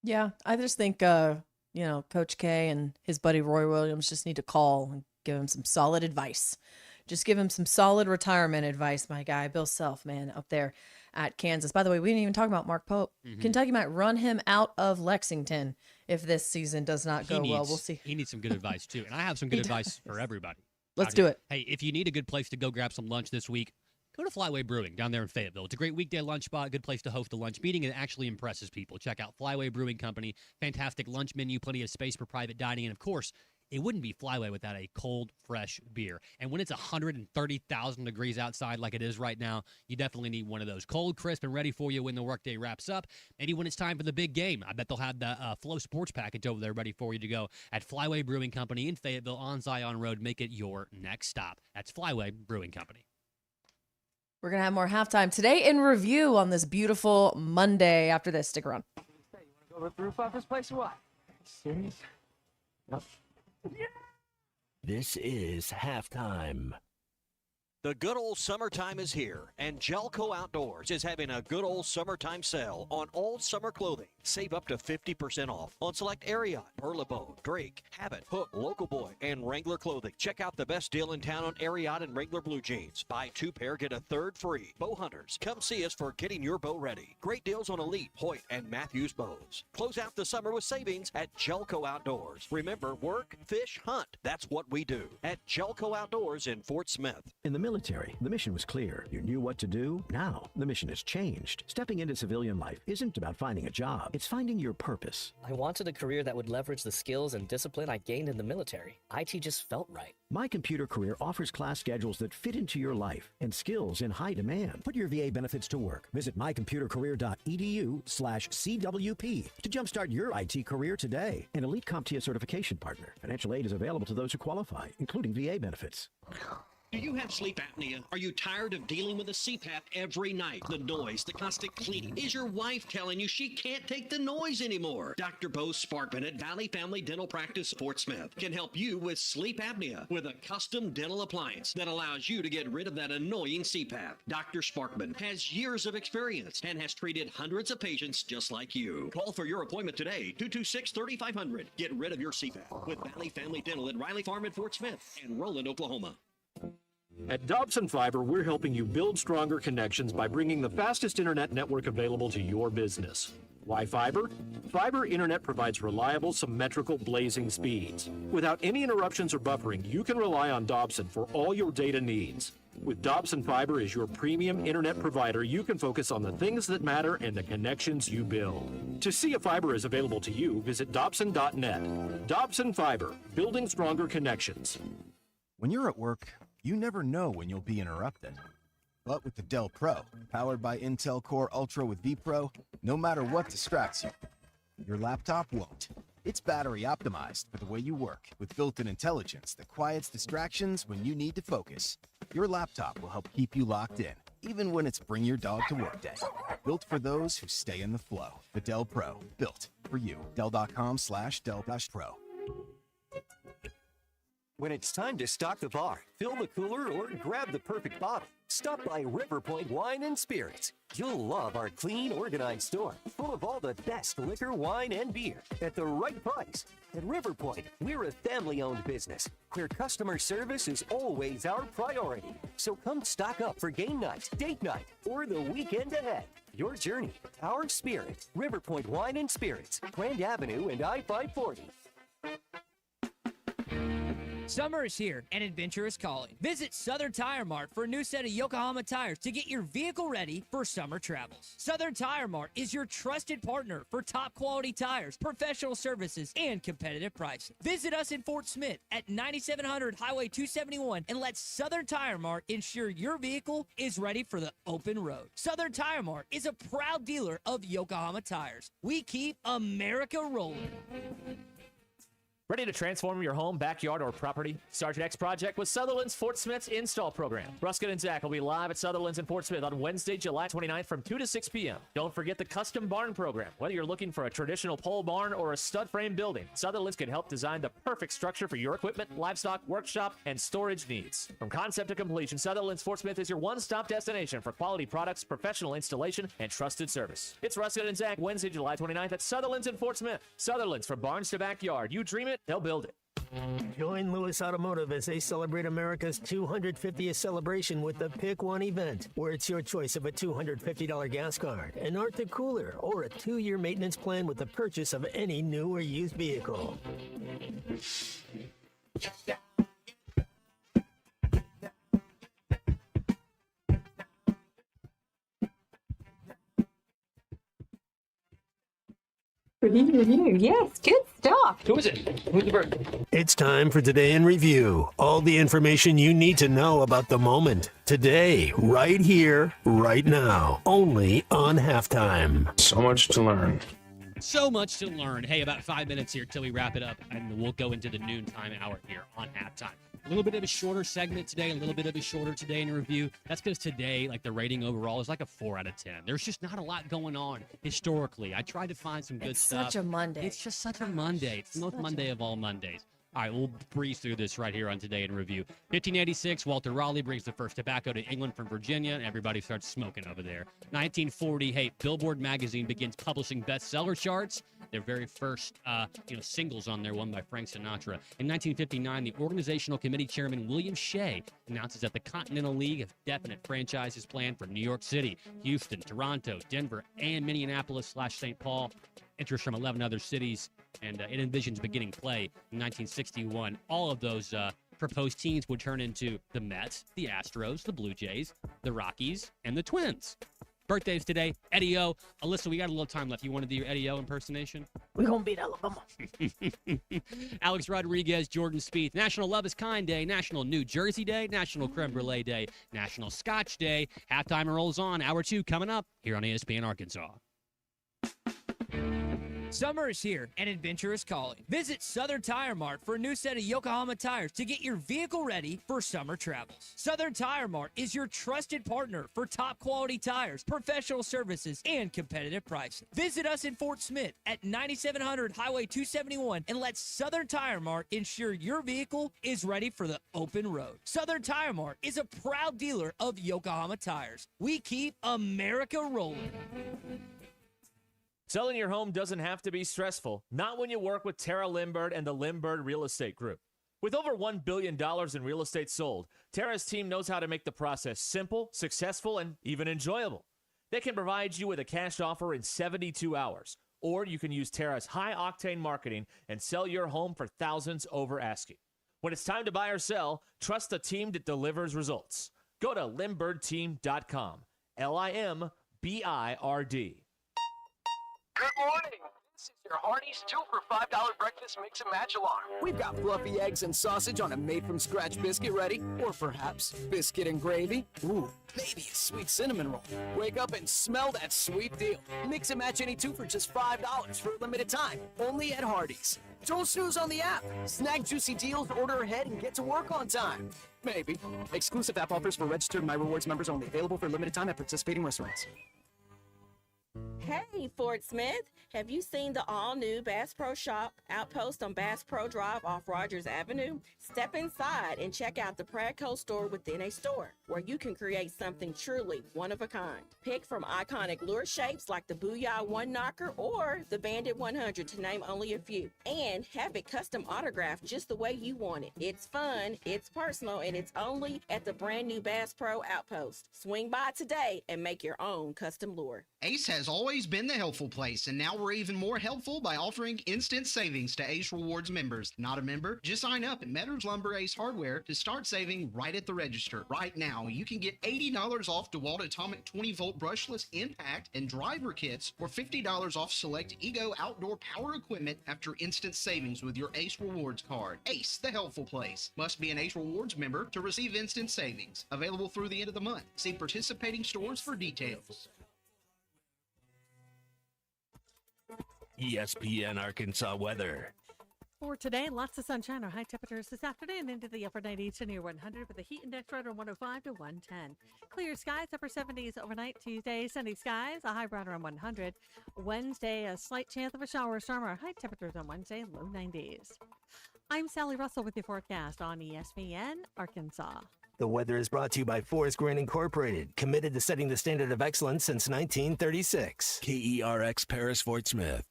Yeah, I just think Coach K and his buddy Roy Williams just need to call and give him some solid advice. Just give him some solid retirement advice, my guy. Bill Self, man, up there at Kansas. By the way, we didn't even talk about Mark Pope. Mm-hmm. Kentucky might run him out of Lexington if this season does not go well. We'll see. He needs some good advice, too. And I have some good advice for everybody. Let's do it. Hey, if you need a good place to go grab some lunch this week, go to Flyway Brewing down there in Fayetteville. It's a great weekday lunch spot, good place to host a lunch meeting, and it actually impresses people. Check out Flyway Brewing Company. Fantastic lunch menu, plenty of space for private dining, and of course, it wouldn't be Flyway without a cold, fresh beer. And when it's 130,000 degrees outside like it is right now, you definitely need one of those. Cold, crisp, and ready for you when the workday wraps up. Maybe when it's time for the big game. I bet they'll have the Flow Sports Package over there ready for you to go at Flyway Brewing Company in Fayetteville on Zion Road. Make it your next stop. That's Flyway Brewing Company. We're going to have more halftime today in review on this beautiful Monday. After this, stick around. Hey, you want to go with the roof off this place or what? Serious? Yep. This is halftime. The good old summertime is here, and Jelco Outdoors is having a good old summertime sale on all summer clothing. Save up to 50% off on select Ariat, Perlebo, Drake, Habit, Hook, Local Boy, and Wrangler clothing. Check out the best deal in town on Ariat and Wrangler blue jeans. Buy 2 pair, get a 3rd free. Bow hunters, come see us for getting your bow ready. Great deals on Elite, Hoyt, and Matthews bows. Close out the summer with savings at Jelco Outdoors. Remember, work, fish, hunt. That's what we do at Jelco Outdoors in Fort Smith. In the military, the mission was clear. You knew what to do. Now, the mission has changed. Stepping into civilian life isn't about finding a job. It's finding your purpose. I wanted a career that would leverage the skills and discipline I gained in the military. IT just felt right. My Computer Career offers class schedules that fit into your life and skills in high demand. Put your VA benefits to work. Visit mycomputercareer.edu/CWP to jumpstart your IT career today. An Elite CompTIA certification partner. Financial aid is available to those who qualify, including VA benefits. Do you have sleep apnea? Are you tired of dealing with the CPAP every night? The noise, the constant cleaning. Is your wife telling you she can't take the noise anymore? Dr. Bo Sparkman at Valley Family Dental Practice, Fort Smith, can help you with sleep apnea with a custom dental appliance that allows you to get rid of that annoying CPAP. Dr. Sparkman has years of experience and has treated hundreds of patients just like you. Call for your appointment today, 226-3500. Get rid of your CPAP with Valley Family Dental at Riley Farm in Fort Smith and Roland, Oklahoma. At Dobson Fiber, we're helping you build stronger connections by bringing the fastest internet network available to your business. Why fiber? Fiber internet provides reliable, symmetrical, blazing speeds. Without any interruptions or buffering, you can rely on Dobson for all your data needs. With Dobson Fiber as your premium internet provider, you can focus on the things that matter and the connections you build. To see if fiber is available to you, visit Dobson.net. Dobson Fiber, building stronger connections. When you're at work, you never know when you'll be interrupted. But with the Dell Pro, powered by Intel Core Ultra with vPro, no matter what distracts you, your laptop won't. It's battery optimized for the way you work, with built-in intelligence that quiets distractions when you need to focus. Your laptop will help keep you locked in, even when it's bring your dog to work day. Built for those who stay in the flow. The Dell Pro, built for you. Dell.com/Dell-Pro. When it's time to stock the bar, fill the cooler, or grab the perfect bottle, stop by River Point Wine and Spirits. You'll love our clean, organized store, full of all the best liquor, wine, and beer at the right price. At River Point, we're a family-owned business where customer service is always our priority. So come stock up for game night, date night, or the weekend ahead. Your journey, our spirit. River Point Wine and Spirits, Grand Avenue and I-540. Summer is here and adventure is calling. Visit Southern Tire Mart for a new set of Yokohama tires to get your vehicle ready for summer travels. Southern Tire Mart is your trusted partner for top quality tires, professional services, and competitive pricing. Visit us in Fort Smith at 9700 Highway 271 and let Southern Tire Mart ensure your vehicle is ready for the open road. Southern Tire Mart is a proud dealer of Yokohama tires. We keep America rolling. Ready to transform your home, backyard, or property? Start your next project with Sutherland's Fort Smith's install program. Ruskin and Zach will be live at Sutherland's in Fort Smith on Wednesday, July 29th from 2 to 6 p.m. Don't forget the custom barn program. Whether you're looking for a traditional pole barn or a stud frame building, Sutherland's can help design the perfect structure for your equipment, livestock, workshop, and storage needs. From concept to completion, Sutherland's Fort Smith is your one-stop destination for quality products, professional installation, and trusted service. It's Ruskin and Zach, Wednesday, July 29th at Sutherland's in Fort Smith. Sutherland's, from barns to backyard. You dream it, they'll build it. Join Lewis Automotive as they celebrate America's 250th celebration with the Pick One event, where it's your choice of a $250 gas card, an Arctic cooler, or a 2-year maintenance plan with the purchase of any new or used vehicle. Review. Yes, good stuff. Who is it? Who's the bird? It's time for Today in Review. All the information you need to know about the moment. Today, right here, right now. Only on Halftime. So much to learn. So much to learn. Hey, about 5 minutes here till we wrap it up, and we'll go into the noontime hour here on Halftime. A little bit of a shorter segment today, a little bit of a shorter Today in Review. That's because today, like the rating overall is like a 4 out of 10. There's just not a lot going on historically. I tried to find some good stuff. It's such a Monday. It's just such a Monday. It's the most Monday of all Mondays. All right, we'll breeze through this right here on Today in Review. 1586, Walter Raleigh brings the first tobacco to England from Virginia, and everybody starts smoking over there. 1940, hey, Billboard magazine begins publishing bestseller charts. Their very first, singles on there, one by Frank Sinatra. In 1959, the organizational committee chairman William Shea announces that the Continental League of Definite franchises planned for New York City, Houston, Toronto, Denver, and Minneapolis/St. Paul. Interest from 11 other cities, and it envisions beginning play in 1961. All of those proposed teams would turn into the Mets, the Astros, the Blue Jays, the Rockies, and the Twins. Birthdays today, Eddie O. Alyssa, we got a little time left. You want to do your Eddie O impersonation? We're going to beat Alabama. Alex Rodriguez, Jordan Spieth. National Love is Kind Day, National New Jersey Day, National Creme Brulee Day, National Scotch Day. Halftime rolls on. Hour 2 coming up here on ESPN Arkansas. Summer is here and adventure is calling. Visit Southern Tire Mart for a new set of Yokohama tires to get your vehicle ready for summer travels. Southern Tire Mart is your trusted partner for top quality tires, professional services, and competitive pricing. Visit us in Fort Smith at 9700 Highway 271 and let Southern Tire Mart ensure your vehicle is ready for the open road. Southern Tire Mart is a proud dealer of Yokohama tires. We keep America rolling. Selling your home doesn't have to be stressful. Not when you work with Tara Lindbergh and the Lindbergh Real Estate Group. With over $1 billion in real estate sold, Tara's team knows how to make the process simple, successful, and even enjoyable. They can provide you with a cash offer in 72 hours. Or you can use Terra's high-octane marketing and sell your home for thousands over asking. When it's time to buy or sell, trust the team that delivers results. Go to LimbirdTeam.com. LIMBIRD. Good morning. This is your Hardee's 2 for $5 breakfast mix and match alarm. We've got fluffy eggs and sausage on a made-from-scratch biscuit ready, or perhaps biscuit and gravy. Ooh, maybe a sweet cinnamon roll. Wake up and smell that sweet deal. Mix and match any 2 for just $5 for a limited time, only at Hardee's. Don't snooze on the app. Snag juicy deals, order ahead, and get to work on time. Maybe. Exclusive app offers for registered My Rewards members only. Available for a limited time at participating restaurants. Hey, Fort Smith, have you seen the all-new Bass Pro Shop outpost on Bass Pro Drive off Rogers Avenue? Step inside and check out the Pradco store within a store, where you can create something truly one of a kind. Pick from iconic lure shapes like the Booyah One Knocker or the Bandit 100, to name only a few, and have it custom autographed just the way you want it. It's fun, it's personal, and it's only at the brand new Bass Pro Outpost. Swing by today and make your own custom lure. Ace has always been the helpful place, and now we're even more helpful by offering instant savings to Ace Rewards members. Not a member? Just sign up at Metters Lumber Ace Hardware to start saving right at the register. Right now, you can get $80 off DeWalt Atomic 20-volt brushless impact and driver kits, or $50 off select Ego outdoor power equipment after instant savings with your Ace Rewards card. Ace, the helpful place. Must be an Ace Rewards member to receive instant savings. Available through the end of the month. See participating stores for details. ESPN Arkansas weather. For today, lots of sunshine. Our high temperatures this afternoon into the upper 90s to near 100, with the heat index right around 105 to 110. Clear skies, upper 70s overnight. Tuesday, sunny skies, a high right around 100. Wednesday, a slight chance of a shower or storm. Our high temperatures on Wednesday, low 90s. I'm Sally Russell with your forecast on ESPN Arkansas. The weather is brought to you by Forest Green Incorporated, committed to setting the standard of excellence since 1936. KERX Paris Fort Smith.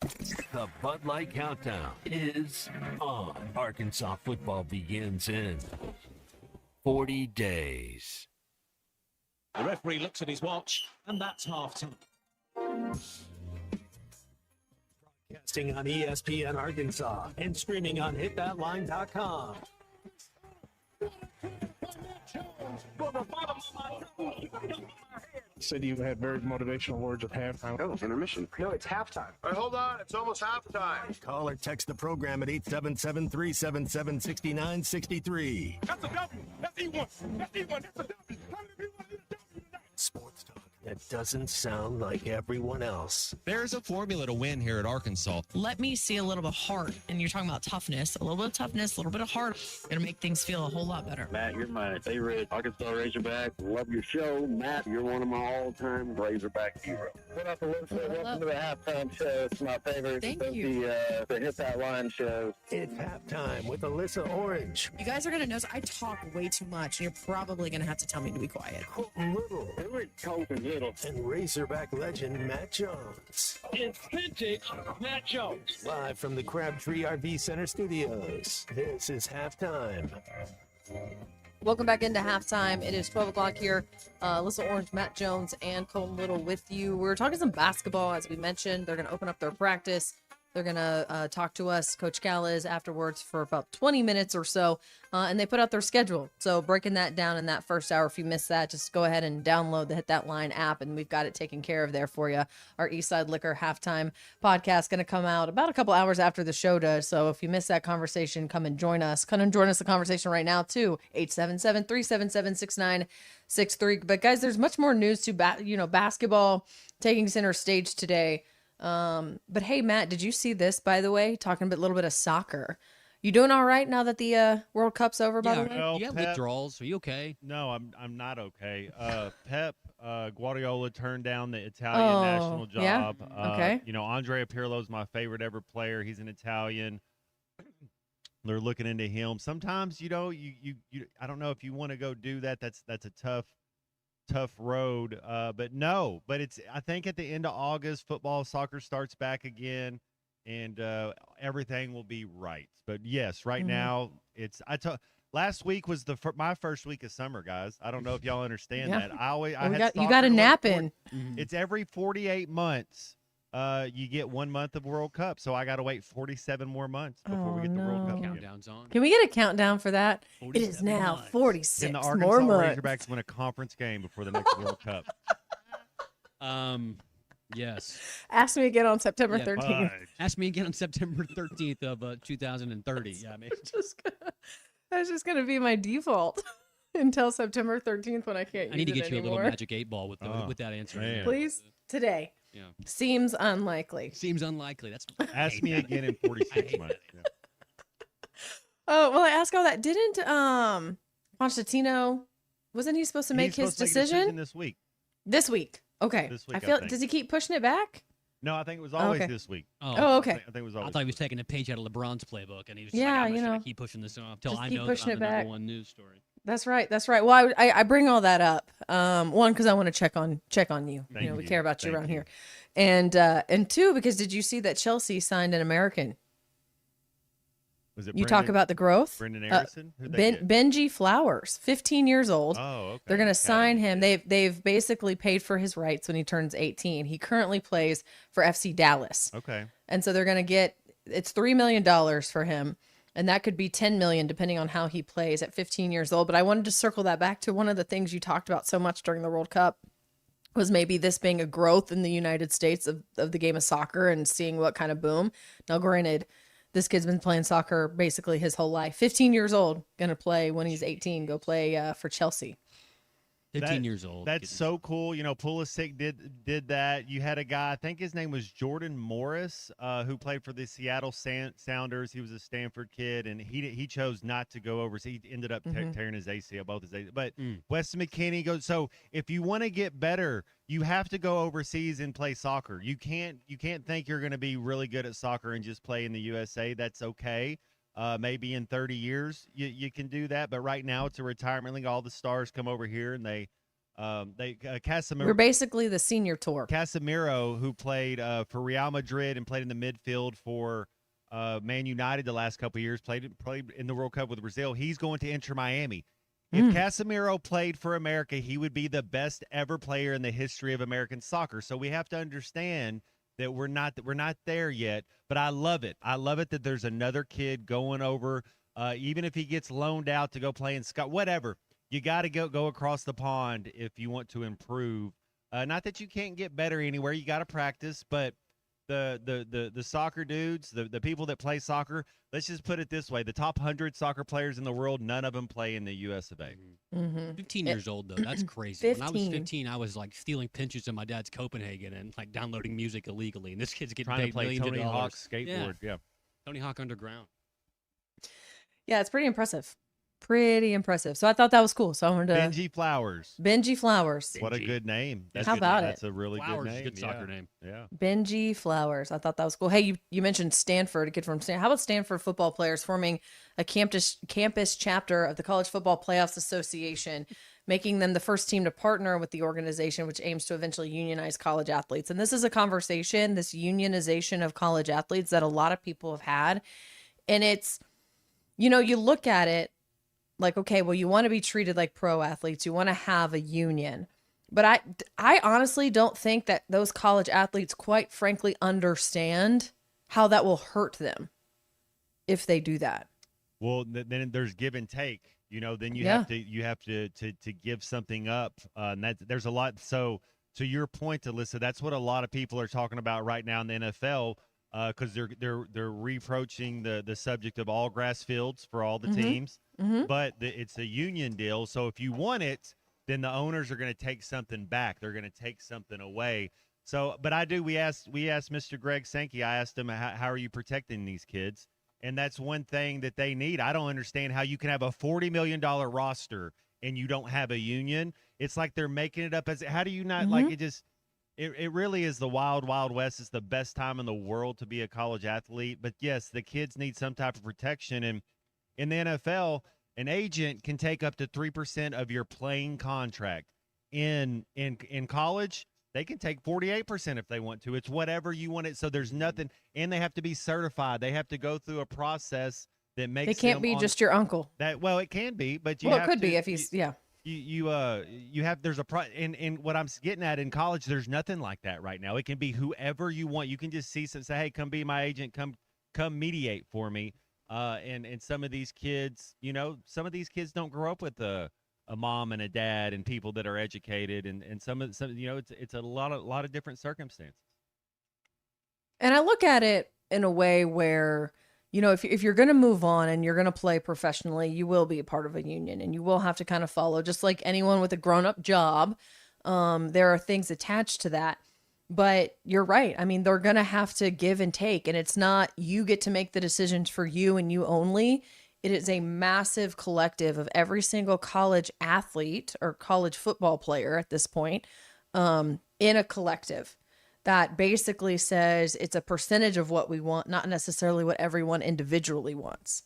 The Bud Light Countdown is on. Arkansas football begins in 40 days. The referee looks at his watch, and that's half-time. Broadcasting on ESPN Arkansas and streaming on hitthatline.com. Said you had very motivational words at halftime. Oh, intermission. No, it's halftime. All right, hold on. It's almost halftime. Call or text the program at 877-377-6963. That's a W. That's E1. That's E1. That's a W. How many people want to do a W tonight? Sports talk that doesn't sound like everyone else. There's a formula to win here at Arkansas. Let me see a little bit of heart. And you're talking about toughness. A little bit of toughness, a little bit of heart. Going to make things feel a whole lot better. Matt, you're my favorite Arkansas Razorback. Love your show. Matt, you're one of my all-time Razorback heroes. What up, Alyssa? Welcome to the halftime show. It's my favorite. Thank you. The Hit That Line show. It's halftime with Alyssa Orange. You guys are going to notice I talk way too much, and you're probably going to have to tell me to be quiet. Colton Little. Little. And Razorback legend Matt Jones. It's vintage Matt Jones. Live from the Crabtree RV Center studios. This is halftime. Welcome back into halftime. It is 12 o'clock here. Alyssa Orange, Matt Jones, and Colton Little with you. We're talking some basketball, as we mentioned. They're going to open up their practice. They're going to talk to us, Coach Cal is, afterwards for about 20 minutes or so. And they put out their schedule. So breaking that down in that first hour, if you missed that, just go ahead and download the Hit That Line app, and we've got it taken care of there for you. Our Eastside Liquor halftime podcast going to come out about a couple hours after the show does. So if you missed that conversation, come and join us. Come and join us the conversation right now, too. 877-377-6963. But, guys, there's much more news to basketball taking center stage today. But hey, Matt, did you see this, by the way? Talking a little bit of soccer. You doing all right now that the World Cup's over, by the way? You got withdrawals. Are you okay? No, I'm not okay. Pep Guardiola turned down the Italian national job. Yeah? Okay. Andrea Pirlo's my favorite ever player. He's an Italian. They're looking into him. Sometimes, you I don't know if you want to go do that. That's a tough road. But I think at the end of August, soccer starts back again, and everything will be right. But yes, right now last week was my first week of summer, guys. I don't know if y'all understand Yeah. that. I Well, had you soccer got a to look nap forward- in. It's every 48 months. You get 1 month of World Cup, so I got to wait 47 more months before we get the World Cup. again. Countdown's on. Can we get a countdown for that? It is 47 now months. 46 Can the more Arkansas months. Razorbacks win a conference game before the next World Cup? Yes. Ask me again on September Yeah, 13th. Ask me again on September 13th of 2030. Yeah, I mean, That's just going to be my default until September 13th when I can't use I need to it get you a anymore. little magic 8 ball with that answer. in there. Please, today. Yeah. Seems unlikely. Seems unlikely. That's Ask me again in 46 months. Yeah. Oh, well, I ask all that. Didn't Pochettino, wasn't he supposed to make He's his supposed to make a decision? this week. This week. Okay. This week, I I feel think. does he keep pushing it back? No, I think it was always okay. this week. Oh, okay. I think it was I always. thought he was taking a page out of LeBron's playbook, and he was just Yeah, like, I'm you just know, going to keep pushing this off till just I keep know that pushing I'm it the back. number one news story. That's right. That's right. Well, I bring all that up. One, because I want to check on you. Thank you know, we you. care about you Thank around you. here. And two, because did you see that Chelsea signed an American? Was it You talk about the growth. Brendan Harrison? Who'd they get? Benji Flowers, 15 years old. Oh, okay. They're going to sign him. Academy. They've basically paid for his rights when he turns 18. He currently plays for FC Dallas. Okay. And so they're going to get it's $3 million for him. And that could be 10 million depending on how he plays at 15 years old. But I wanted to circle that back to one of the things you talked about so much during the World Cup was maybe this being a growth in the United States of the game of soccer and seeing what kind of boom. Now, granted, this kid's been playing soccer basically his whole life. 15 years old, going to play when he's 18, go play for Chelsea. 15 years old. That's so cool. You know, Pulisic did that. You had a guy, I think his name was Jordan Morris, who played for the Seattle Sounders. He was a Stanford kid, and he chose not to go overseas. He ended up tearing his ACL, both his ACL. But Weston McKennie goes. So if you want to get better, you have to go overseas and play soccer. You can't think you're going to be really good at soccer and just play in the USA. That's okay. Maybe in 30 years you can do that, but right now it's a retirement league. All the stars come over here, and they Casemiro. We're basically the senior tour. Casemiro, who played for Real Madrid and played in the midfield for Man United the last couple of years, played in the World Cup with Brazil. He's going to Inter Miami. If Casemiro played for America, he would be the best ever player in the history of American soccer. So we have to understand that we're not there yet, but I love it. I love it that there's another kid going over, even if he gets loaned out to go play in Scott, whatever. You got to go across the pond if you want to improve. Not that you can't get better anywhere. You got to practice, but the soccer dudes, the people that play soccer, let's just put it this way: the top 100 soccer players in the world, none of them play in the U.S. of A. 15 years old though. That's crazy. When I was 15, I was like stealing pinches in my dad's Copenhagen and like downloading music illegally. And this kid's getting Trying to paid play millions Tony of Hawk dollars. skateboard. Yeah. Tony Hawk Underground. Yeah, it's pretty impressive. Pretty impressive. So I thought that was cool. So I wanted to Benji Flowers. Benji Flowers. What a good name. That's How good about name. it? That's a really Flowers good is a name. good soccer yeah. name. Yeah. Benji Flowers. I thought that was cool. Hey, you mentioned Stanford, a kid from Stanford. How about Stanford football players forming a campus chapter of the College Football Playoffs Association, making them the first team to partner with the organization, which aims to eventually unionize college athletes. And this is a conversation, this unionization of college athletes that a lot of people have had. And it's, you know, you look at it like, okay, well, you want to be treated like pro athletes. You want to have a union. But I honestly don't think that those college athletes quite frankly understand how that will hurt them if they do that. Well, then there's give and take. You know, then you have to give something up, and that there's a lot. So to your point, Alyssa, that's what a lot of people are talking about right now in the NFL, because they're reapproaching the subject of all grass fields for all the teams, but it's a union deal. So if you want it, then the owners are going to take something back. They're going to take something away. So, but we asked Mr. Greg Sankey. I asked him, how are you protecting these kids? And that's one thing that they need. I don't understand how you can have a $40 million roster and you don't have a union. It's like they're making it up as, how do you not like it just, it really is the wild, wild west. It's the best time in the world to be a college athlete. But yes, the kids need some type of protection. And in the NFL, an agent can take up to 3% of your playing contract. In college, they can take 48% if they want to. It's whatever you want it. So there's nothing, and they have to be certified. They have to go through a process that makes They can't them be on- just your uncle. That well, it can be, but you Well, it have could to, be if he's yeah. you have there's a in what I'm getting at in college. There's nothing like that right now. It can be whoever you want. You can just see some say, hey, come be my agent, come mediate for me. And some of these kids, some of these kids don't grow up with a mom and a dad and people that are educated, and some it's a lot of different circumstances. And I look at it in a way where, if you're going to move on and you're going to play professionally, you will be a part of a union and you will have to kind of follow, just like anyone with a grown-up job. There are things attached to that. But you're right. I mean, they're going to have to give and take. And it's not you get to make the decisions for you and you only. It is a massive collective of every single college athlete or college football player at this point in a collective that basically says it's a percentage of what we want, not necessarily what everyone individually wants.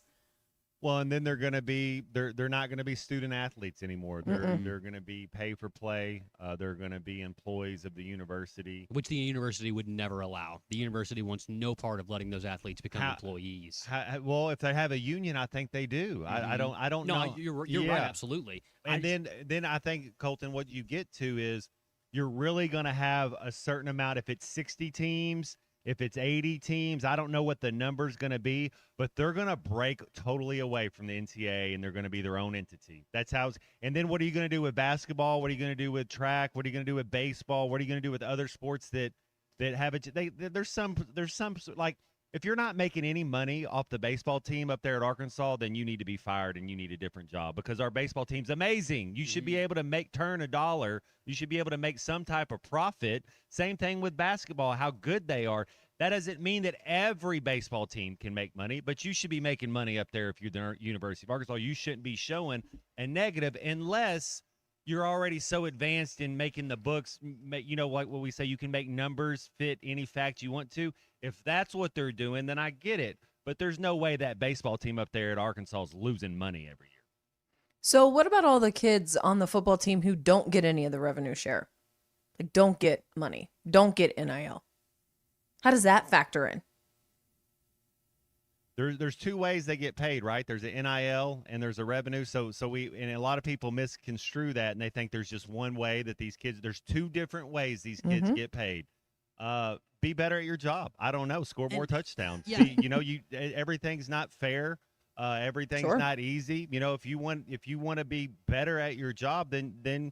Well, and then they're going to be they're not going to be student athletes anymore. They're going to be pay for play. They're going to be employees of the university, which the university would never allow. The university wants no part of letting those athletes become employees. Well, if they have a union, I think they do. I don't know. No, you're right, absolutely. And then I think, Colton, what you get to is you're really going to have a certain amount. If it's 60 teams, if it's 80 teams, I don't know what the number's going to be, but they're going to break totally away from the NCAA and they're going to be their own entity. That's how and then what are you going to do with basketball? What are you going to do with track? What are you going to do with baseball? What are you going to do with other sports that have it? There's some like, if you're not making any money off the baseball team up there at Arkansas, then you need to be fired and you need a different job, because our baseball team's amazing. You should be able to turn a dollar. You should be able to make some type of profit. Same thing with basketball, how good they are. That doesn't mean that every baseball team can make money, but you should be making money up there if you're the University of Arkansas. You shouldn't be showing a negative unless you're already so advanced in making the books, like what we say, you can make numbers fit any fact you want to. If that's what they're doing, then I get it. But there's no way that baseball team up there at Arkansas is losing money every year. So what about all the kids on the football team who don't get any of the revenue share? Like, don't get money, don't get NIL. How does that factor in? There's two ways they get paid, right? There's an NIL and there's a revenue. So a lot of people misconstrue that and they think there's just one way that these kids. There's two different ways these kids get paid. Be better at your job. I don't know. Score more touchdowns. Yeah. Everything's not fair. Everything's not easy. If you want to be better at your job, then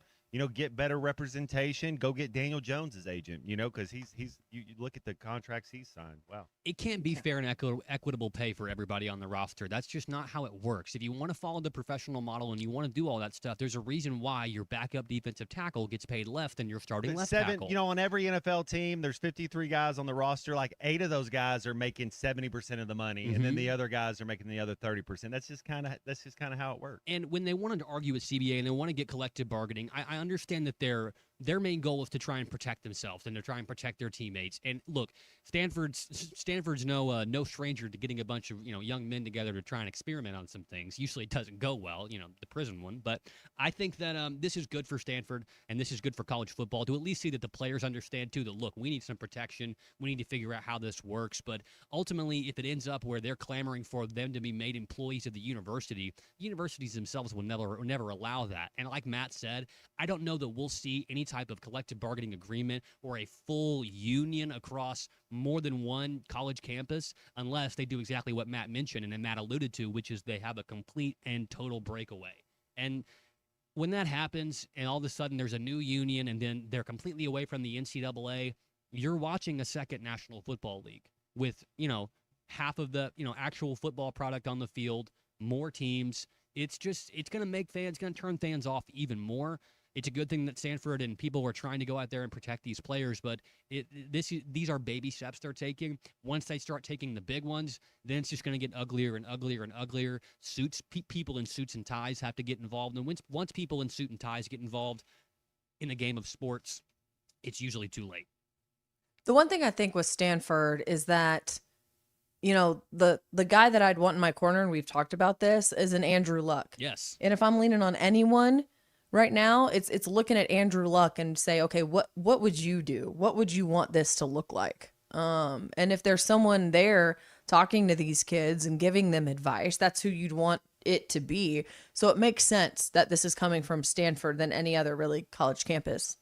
get better representation. Go get Daniel Jones as agent, because you look at the contracts he's signed. Wow. It can't be fair and equitable pay for everybody on the roster. That's just not how it works. If you want to follow the professional model and you want to do all that stuff, there's a reason why your backup defensive tackle gets paid less than your starting left tackle. On every NFL team, there's 53 guys on the roster. Like 8 of those guys are making 70% of the money, and then the other guys are making the other 30%. That's just kind of how it works. And when they wanted to argue with CBA and they want to get collective bargaining, I understand that their main goal is to try and protect themselves and to try and protect their teammates. And look, Stanford's no stranger to getting a bunch of young men together to try and experiment on some things. Usually it doesn't go well, the prison one. But I think that this is good for Stanford and this is good for college football to at least see that the players understand too that look, we need some protection. We need to figure out how this works. But ultimately, if it ends up where they're clamoring for them to be made employees of the universities themselves will never allow that. And like Matt said, I don't know that we'll see any type of collective bargaining agreement or a full union across more than one college campus unless they do exactly what Matt mentioned and then Matt alluded to, which is they have a complete and total breakaway. And when that happens and all of a sudden there's a new union and then they're completely away from the NCAA, you're watching a second National Football League with, half of the, actual football product on the field, more teams. It's going to turn fans off even more. It's a good thing that Stanford and people were trying to go out there and protect these players, but these are baby steps they're taking. Once they start taking the big ones, then it's just going to get uglier and uglier and uglier. People in suits and ties have to get involved, and once people in suit and ties get involved in a game of sports, it's usually too late. The one thing I think with Stanford is that, the guy that I'd want in my corner, and we've talked about this, is an Andrew Luck. Yes. And if I'm leaning on anyone right now, it's looking at Andrew Luck and say, okay, what would you do? What would you want this to look like? And if there's someone there talking to these kids and giving them advice. That's who you'd want it to be. So it makes sense that this is coming from Stanford than any other really college campus.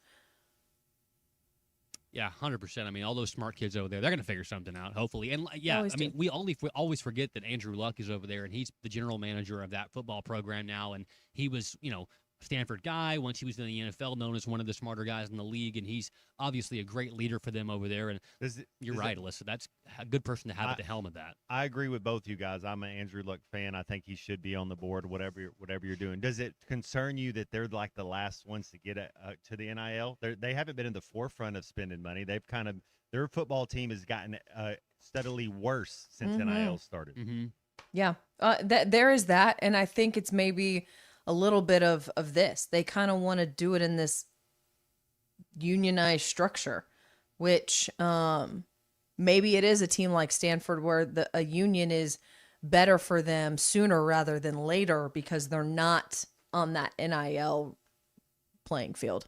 Yeah, 100%. I mean, all those smart kids over there, they're going to figure something out, hopefully. And yeah, Always I mean, do. we always forget that Andrew Luck is over there, and he's the general manager of that football program now. And he was, Stanford guy once he was in the NFL, known as one of the smarter guys in the league, and he's obviously a great leader for them over there. And you're right, Alyssa. That's a good person to have at the helm of that. I agree with both you guys. I'm an Andrew Luck fan. I think he should be on the board, whatever you're doing. Does it concern you that they're like the last ones to get to the NIL? They haven't been in the forefront of spending money. They've their football team has gotten steadily worse since NIL started. Mm-hmm. Yeah, there is that. And I think it's maybe a little bit of this. They kind of want to do it in this unionized structure, which maybe it is a team like Stanford where a union is better for them sooner rather than later because they're not on that NIL playing field.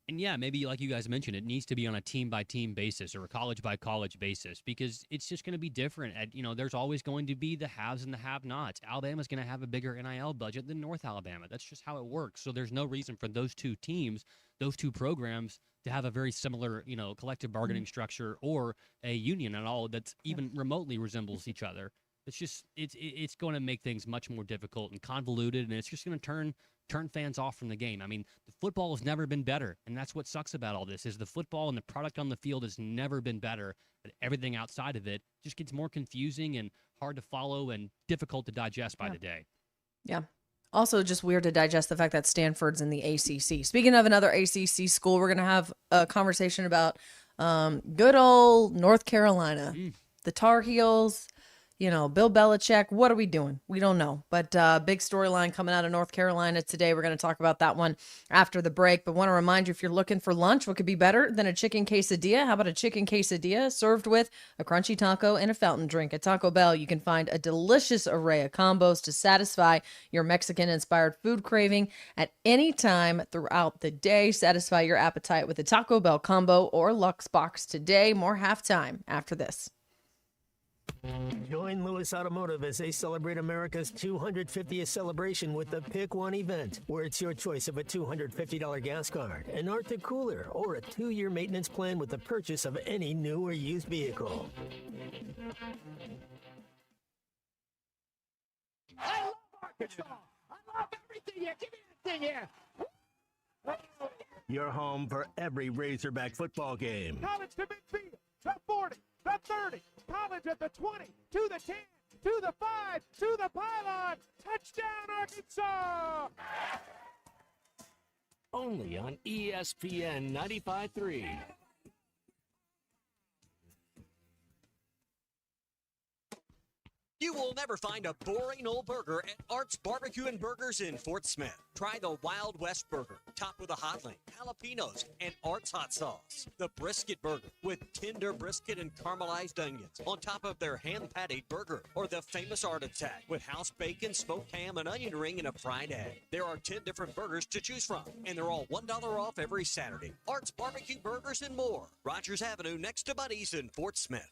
And yeah, maybe like you guys mentioned, it needs to be on a team-by-team basis or a college-by-college basis because it's just going to be different. There's always going to be the haves and the have-nots. Alabama's going to have a bigger NIL budget than North Alabama. That's just how it works. So there's no reason for those two teams, those two programs, to have a very similar, collective bargaining structure or a union at all that's even remotely resembles each other. It's just it's going to make things much more difficult and convoluted, and it's just going to turn fans off from the game. I mean, the football has never been better, and that's what sucks about all this is the football and the product on the field has never been better, but everything outside of it just gets more confusing and hard to follow and difficult to digest by the day. Yeah. Also just weird to digest the fact that Stanford's in the ACC. Speaking of another ACC school, we're going to have a conversation about good old North Carolina. The Tar Heels, Bill Belichick, what are we doing? We don't know. But big storyline coming out of North Carolina today. We're going to talk about that one after the break. But want to remind you, if you're looking for lunch, what could be better than a chicken quesadilla? How about a chicken quesadilla served with a crunchy taco and a fountain drink? At Taco Bell, you can find a delicious array of combos to satisfy your Mexican-inspired food craving at any time throughout the day. Satisfy your appetite with a Taco Bell combo or Lux Box today. More halftime after this. Join Lewis Automotive as they celebrate America's 250th celebration with the Pick One event, where it's your choice of a $250 gas card, an Arctic cooler, or a 2-year maintenance plan with the purchase of any new or used vehicle. I love Arkansas. I love everything here. Give me that thing here. Your home for every Razorback football game. College to midfield, to 40, the 30, college at the 20, to the 10, to the 5, to the pylon. Touchdown, Arkansas! Only on ESPN 95.3. You will never find a boring old burger at Art's Barbecue and Burgers in Fort Smith. Try the Wild West Burger, topped with a hot link, jalapenos, and Art's hot sauce. The Brisket Burger, with tender brisket and caramelized onions on top of their hand-patted burger. Or the famous Art Attack, with house bacon, smoked ham, an onion ring, and a fried egg. There are 10 different burgers to choose from, and they're all $1 off every Saturday. Art's Barbecue Burgers and more. Rogers Avenue, next to Buddy's in Fort Smith.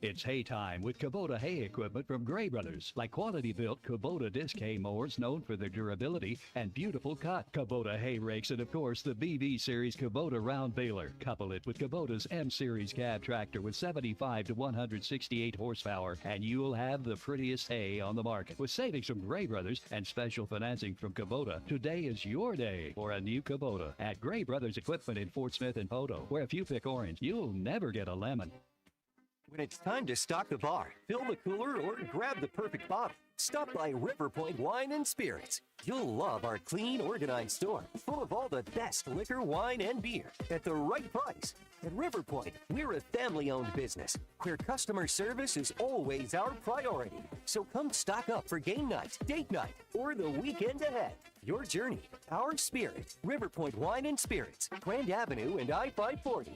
It's hay time with Kubota hay equipment from Gray Brothers, like quality-built Kubota disc hay mowers known for their durability and beautiful cut. Kubota hay rakes and, of course, the BV Series Kubota round baler. Couple it with Kubota's M Series cab tractor with 75 to 168 horsepower, and you'll have the prettiest hay on the market. With savings from Gray Brothers and special financing from Kubota, today is your day for a new Kubota at Gray Brothers Equipment in Fort Smith and Poto, where if you pick orange, you'll never get a lemon. When it's time to stock the bar, fill the cooler, or grab the perfect bottle, stop by River Point Wine and Spirits. You'll love our clean, organized store, full of all the best liquor, wine, and beer at the right price. At River Point, we're a family-owned business where customer service is always our priority. So come stock up for game night, date night, or the weekend ahead. Your journey, our spirit. River Point Wine and Spirits, Grand Avenue and I-540.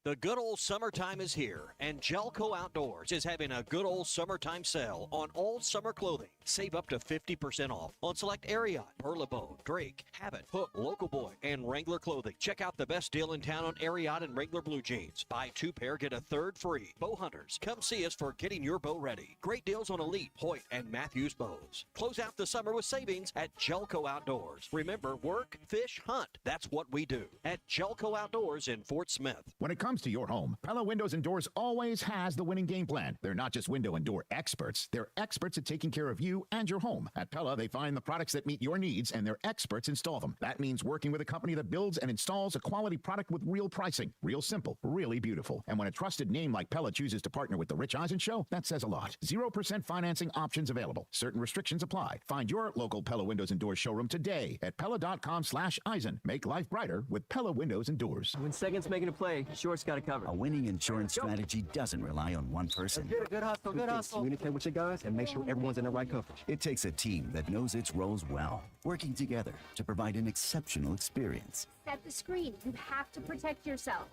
The good old summertime is here, and Gelco Outdoors is having a good old summertime sale on all summer clothing. Save up to 50% off on select Ariat, Perlebo, Drake, Habit, Hook, Local Boy, and Wrangler clothing. Check out the best deal in town on Ariat and Wrangler blue jeans. Buy 2 pair, get a 3rd free. Bow hunters, come see us for getting your bow ready. Great deals on Elite, Hoyt, and Matthews bows. Close out the summer with savings at Gelco Outdoors. Remember, work, fish, hunt. That's what we do at Gelco Outdoors in Fort Smith. When it comes to your home, Pella Windows and Doors always has the winning game plan. They're not just window and door experts. They're experts at taking care of you and your home. At Pella, they find the products that meet your needs, and their experts install them. That means working with a company that builds and installs a quality product with real pricing. Real simple, really beautiful. And when a trusted name like Pella chooses to partner with the Rich Eisen Show, that says a lot. 0% financing options available. Certain restrictions apply. Find your local Pella Windows and Doors showroom today at Pella.com/Eisen. Make life brighter with Pella Windows and Doors. When second's making a play, short's got to cover. A winning insurance strategy doesn't rely on one person. Good hustle, good hustle. Communicate with your guys and make sure everyone's in the right coverage. It takes a team that knows its roles well, working together to provide an exceptional experience. Set the screen. You have to protect yourself.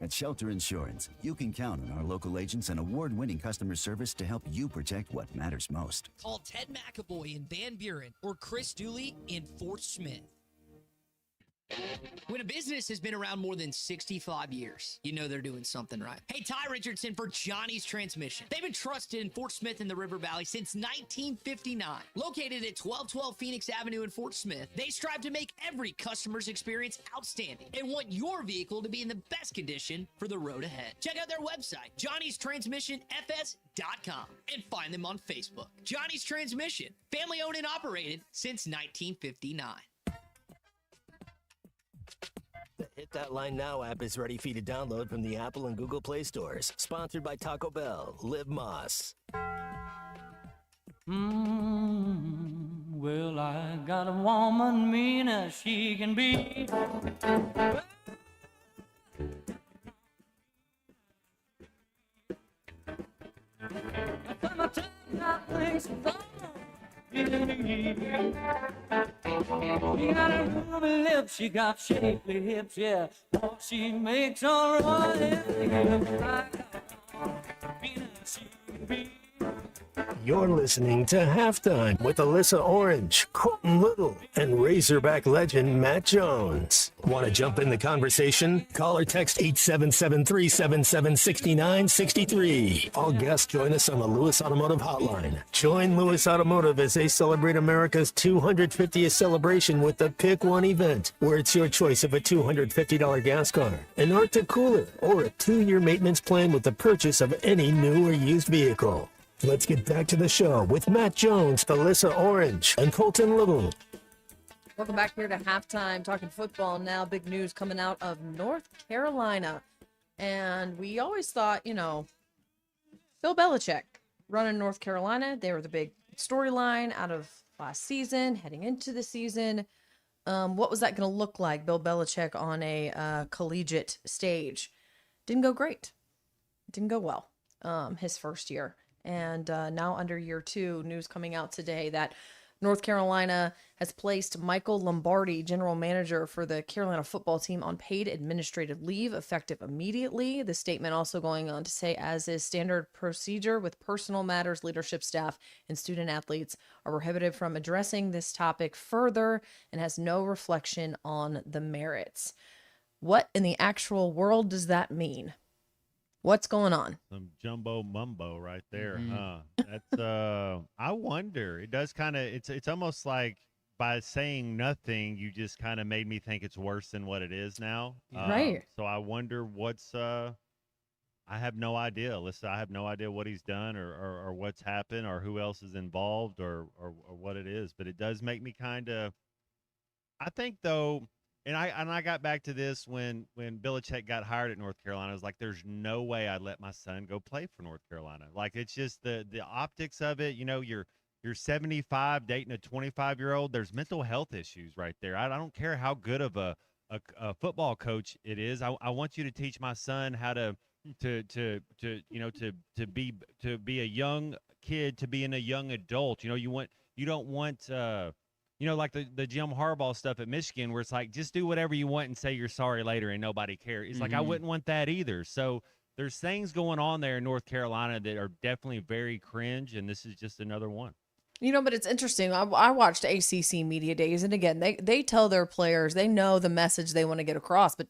At Shelter Insurance, you can count on our local agents and award-winning customer service to help you protect what matters most. Call Ted McAvoy in Van Buren or Chris Dooley in Fort Smith. When a business has been around more than 65 years, you know they're doing something right. Hey, Ty Richardson for Johnny's Transmission. They've been trusted in Fort Smith and the River Valley since 1959. Located at 1212 Phoenix Avenue in Fort Smith, they strive to make every customer's experience outstanding and want your vehicle to be in the best condition for the road ahead. Check out their website, johnnystransmissionfs.com, and find them on Facebook. Johnny's Transmission, family owned and operated since 1959. The Hit That Line Now app is ready for you to download from the Apple and Google Play stores. Sponsored by Taco Bell. Live Moss. Well, I got a woman mean as she can be. She got a ruby lips, she got shapely hips, yeah. Oh, she makes all right. You're listening to Halftime with Alyssa Orange, Colton Little, and Razorback legend Matt Jones. Want to jump in the conversation? Call or text 877-377-6963. All guests join us on the Lewis Automotive Hotline. Join Lewis Automotive as they celebrate America's 250th celebration with the Pick One event, where it's your choice of a $250 gas card, an Arctic cooler, or a 2-year maintenance plan with the purchase of any new or used vehicle. Let's get back to the show with Matt Jones, Alyssa Orange, and Colton Little. Welcome back here to Halftime, talking football now. Big news coming out of North Carolina. And we always thought, Bill Belichick running North Carolina. They were the big storyline out of last season, heading into the season. What was that going to look like, Bill Belichick on a collegiate stage? Didn't go great. Didn't go well his first year. And now under year 2, news coming out today that North Carolina has placed Michael Lombardi, general manager for the Carolina football team, on paid administrative leave effective immediately. The statement also going on to say, as is standard procedure with personal matters, leadership staff and student athletes are prohibited from addressing this topic further and has no reflection on the merits. What in the actual world does that mean? What's going on? Some jumbo mumbo right there, huh? That's I wonder. It does kind of. It's almost like by saying nothing, you just kind of made me think it's worse than what it is now. Right. So I wonder what's. I have no idea, Alyssa. I have no idea what he's done or what's happened or who else is involved or what it is. But it does make me kind of. I think though. And I got back to this when Belichick got hired at North Carolina. I was like, there's no way I'd let my son go play for North Carolina. Like, it's just the optics of it. You're 75 dating a 25-year-old. There's mental health issues right there. I don't care how good of a football coach it is. I want you to teach my son how to be a young kid, to be in a young adult. You don't want like the Jim Harbaugh stuff at Michigan, where it's like, just do whatever you want and say you're sorry later and nobody cares. It's like, I wouldn't want that either. So there's things going on there in North Carolina that are definitely very cringe, and this is just another one. But it's interesting. I watched ACC Media Days, and again, they tell their players, they know the message they want to get across. But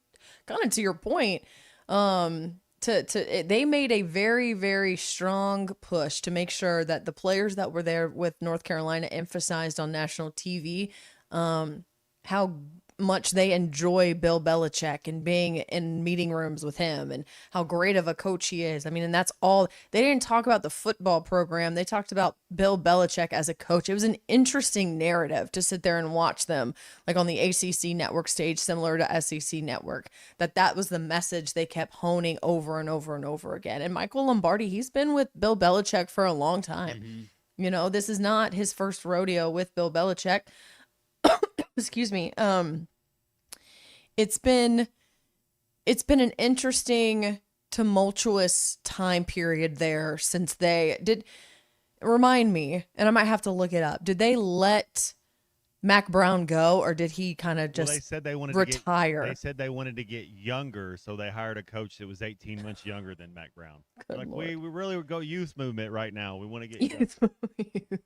kind of to your point, they made a very, very strong push to make sure that the players that were there with North Carolina emphasized on national TV how much they enjoy Bill Belichick and being in meeting rooms with him and how great of a coach he is. I mean, and that's all. They didn't talk about the football program. They talked about Bill Belichick as a coach. It was an interesting narrative to sit there and watch them, like on the ACC network stage, similar to SEC network, that was the message they kept honing over and over and over again. And Michael Lombardi, he's been with Bill Belichick for a long time. This is not his first rodeo with Bill Belichick. Excuse me. It's been an interesting, tumultuous time period there since they did. Remind me, and I might have to look it up. Did they let Mac Brown go, or did he kind of just they said they wanted retire? They said they wanted to get younger, so they hired a coach that was 18 months younger than Mac Brown. Good Like, Lord. we really would go youth movement right now. We want to get Youth movement.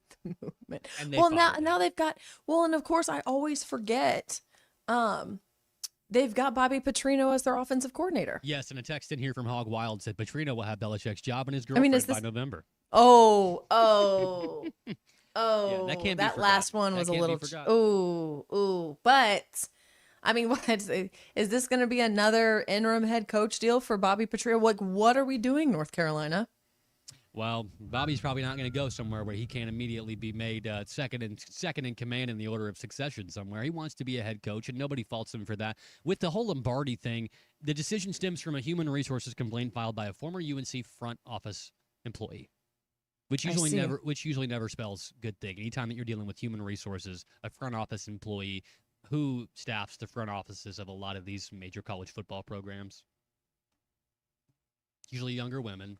And Well, now they've got. Well, and of course, I always forget. They've got Bobby Petrino as their offensive coordinator. Yes, and a text in here from Hog Wild said Petrino will have Belichick's job and his I mean, girlfriend is by this- November. Oh, that can't be that forgotten. last one That was a can't be little. forgotten. Ooh. But I mean, what is this going to be another interim head coach deal for Bobby Petrino? What are we doing, North Carolina? Well, Bobby's probably not going to go somewhere where he can't immediately be made second in command in the order of succession somewhere. He wants to be a head coach, and nobody faults him for that. With the whole Lombardi thing, the decision stems from a human resources complaint filed by a former UNC front office employee, which usually never spells good thing. Anytime that you're dealing with human resources, a front office employee who staffs the front offices of a lot of these major college football programs, usually younger women.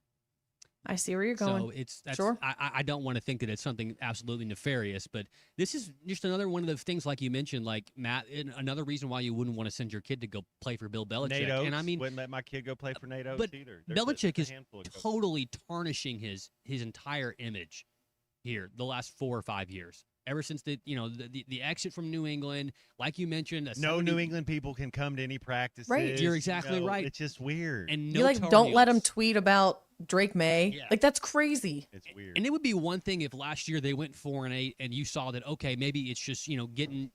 I see where you're going. So that's, sure. I don't want to think that it's something absolutely nefarious, but this is just another one of the things, like you mentioned, like Matt, another reason why you wouldn't want to send your kid to go play for Bill Belichick. Nate Oates, and I mean, wouldn't let my kid go play for Nate Oates but either. Belichick there's is a handful of coaches. totally tarnishing his entire image here the last 4 or 5 years. Ever since the exit from New England, like you mentioned, No New England people can come to any practices. Right. You're exactly You know, right. It's just weird. And You no Tar don't let Heels. him tweet about Drake May. Yeah. Like, that's crazy. It's weird. And it would be one thing if last year they went 4-8 and you saw that, okay, maybe it's just, getting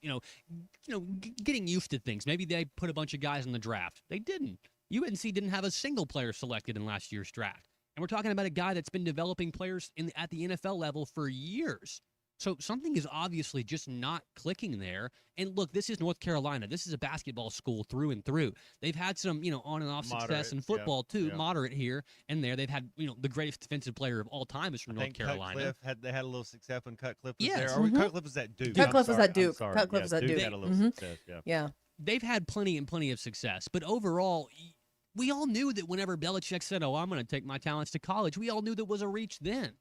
used to things. Maybe they put a bunch of guys in the draft. They didn't. UNC didn't have a single player selected in last year's draft. And we're talking about a guy that's been developing players at the NFL level for years. So something is obviously just not clicking there. And look, this is North Carolina. This is a basketball school through and through. They've had some, on and off success in football too, moderate here and there. They've had, the greatest defensive player of all time is from North Carolina. They had a little success when Cutcliffe was Yes. there. Or Cutcliffe was at Duke. Cutcliffe I'm was at sorry, I'm Duke. sorry. Cutcliffe Yeah, was at Duke. had a little Mhm. success, yeah. Yeah. They've had plenty and plenty of success. But overall, we all knew that whenever Belichick said, I'm going to take my talents to college, we all knew that was a reach then.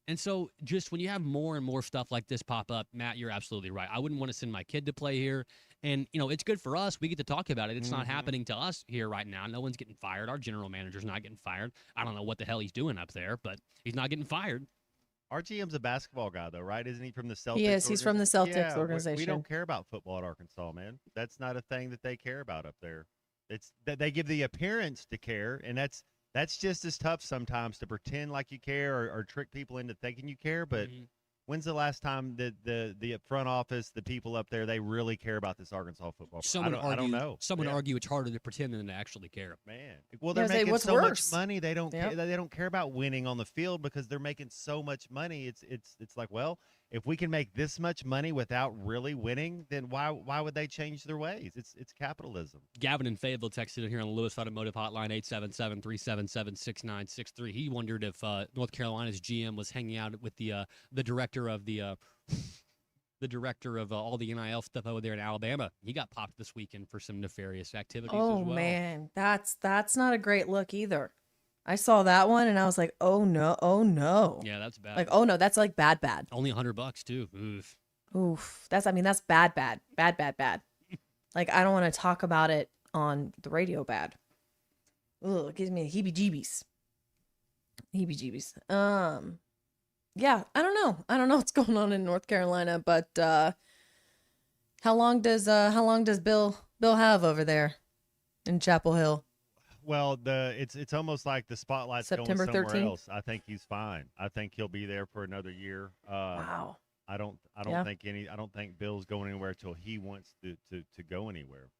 And so just when you have more and more stuff like this pop up, Matt, you're absolutely right. I wouldn't want to send my kid to play here. And, it's good for us. We get to talk about it. It's not happening to us here right now. No one's getting fired. Our general manager's not getting fired. I don't know what the hell he's doing up there, but he's not getting fired. Our GM's a basketball guy, though, right? Isn't he from the Celtics? Yes, he's from the Celtics Yeah, organization. We don't care about football at Arkansas, man. That's not a thing that they care about up there. It's that they give the appearance to care, and that's just as tough sometimes to pretend like you care or trick people into thinking you care. But when's the last time that the front office, the people up there, they really care about this Arkansas football? I don't know. Some would argue it's harder to pretend than to actually care. Man, well, they're making so much money. They don't care about winning on the field because they're making so much money. It's like, well, if we can make this much money without really winning, then why would they change their ways? It's capitalism. Gavin in Fayetteville texted in here on the Lewis Automotive Hotline, 877-377-6963. He wondered if North Carolina's GM was hanging out with the director of the director of all the NIL stuff over there in Alabama. He got popped this weekend for some nefarious activities as well. Man, that's not a great look either. I saw that one and I was like, oh no. Yeah, that's bad. Like, oh no, that's like bad. Only $100 too. Oof. Oof. That's bad. Like, I don't want to talk about it on the radio bad. Ugh, it gives me heebie-jeebies. Yeah, I don't know what's going on in North Carolina, but how long does Bill have over there in Chapel Hill? Well, it's almost like the spotlight's September going somewhere 13th? else. I think he's fine. I think he'll be there for another year. Wow. I don't Yeah. think Bill's going anywhere till he wants to go anywhere.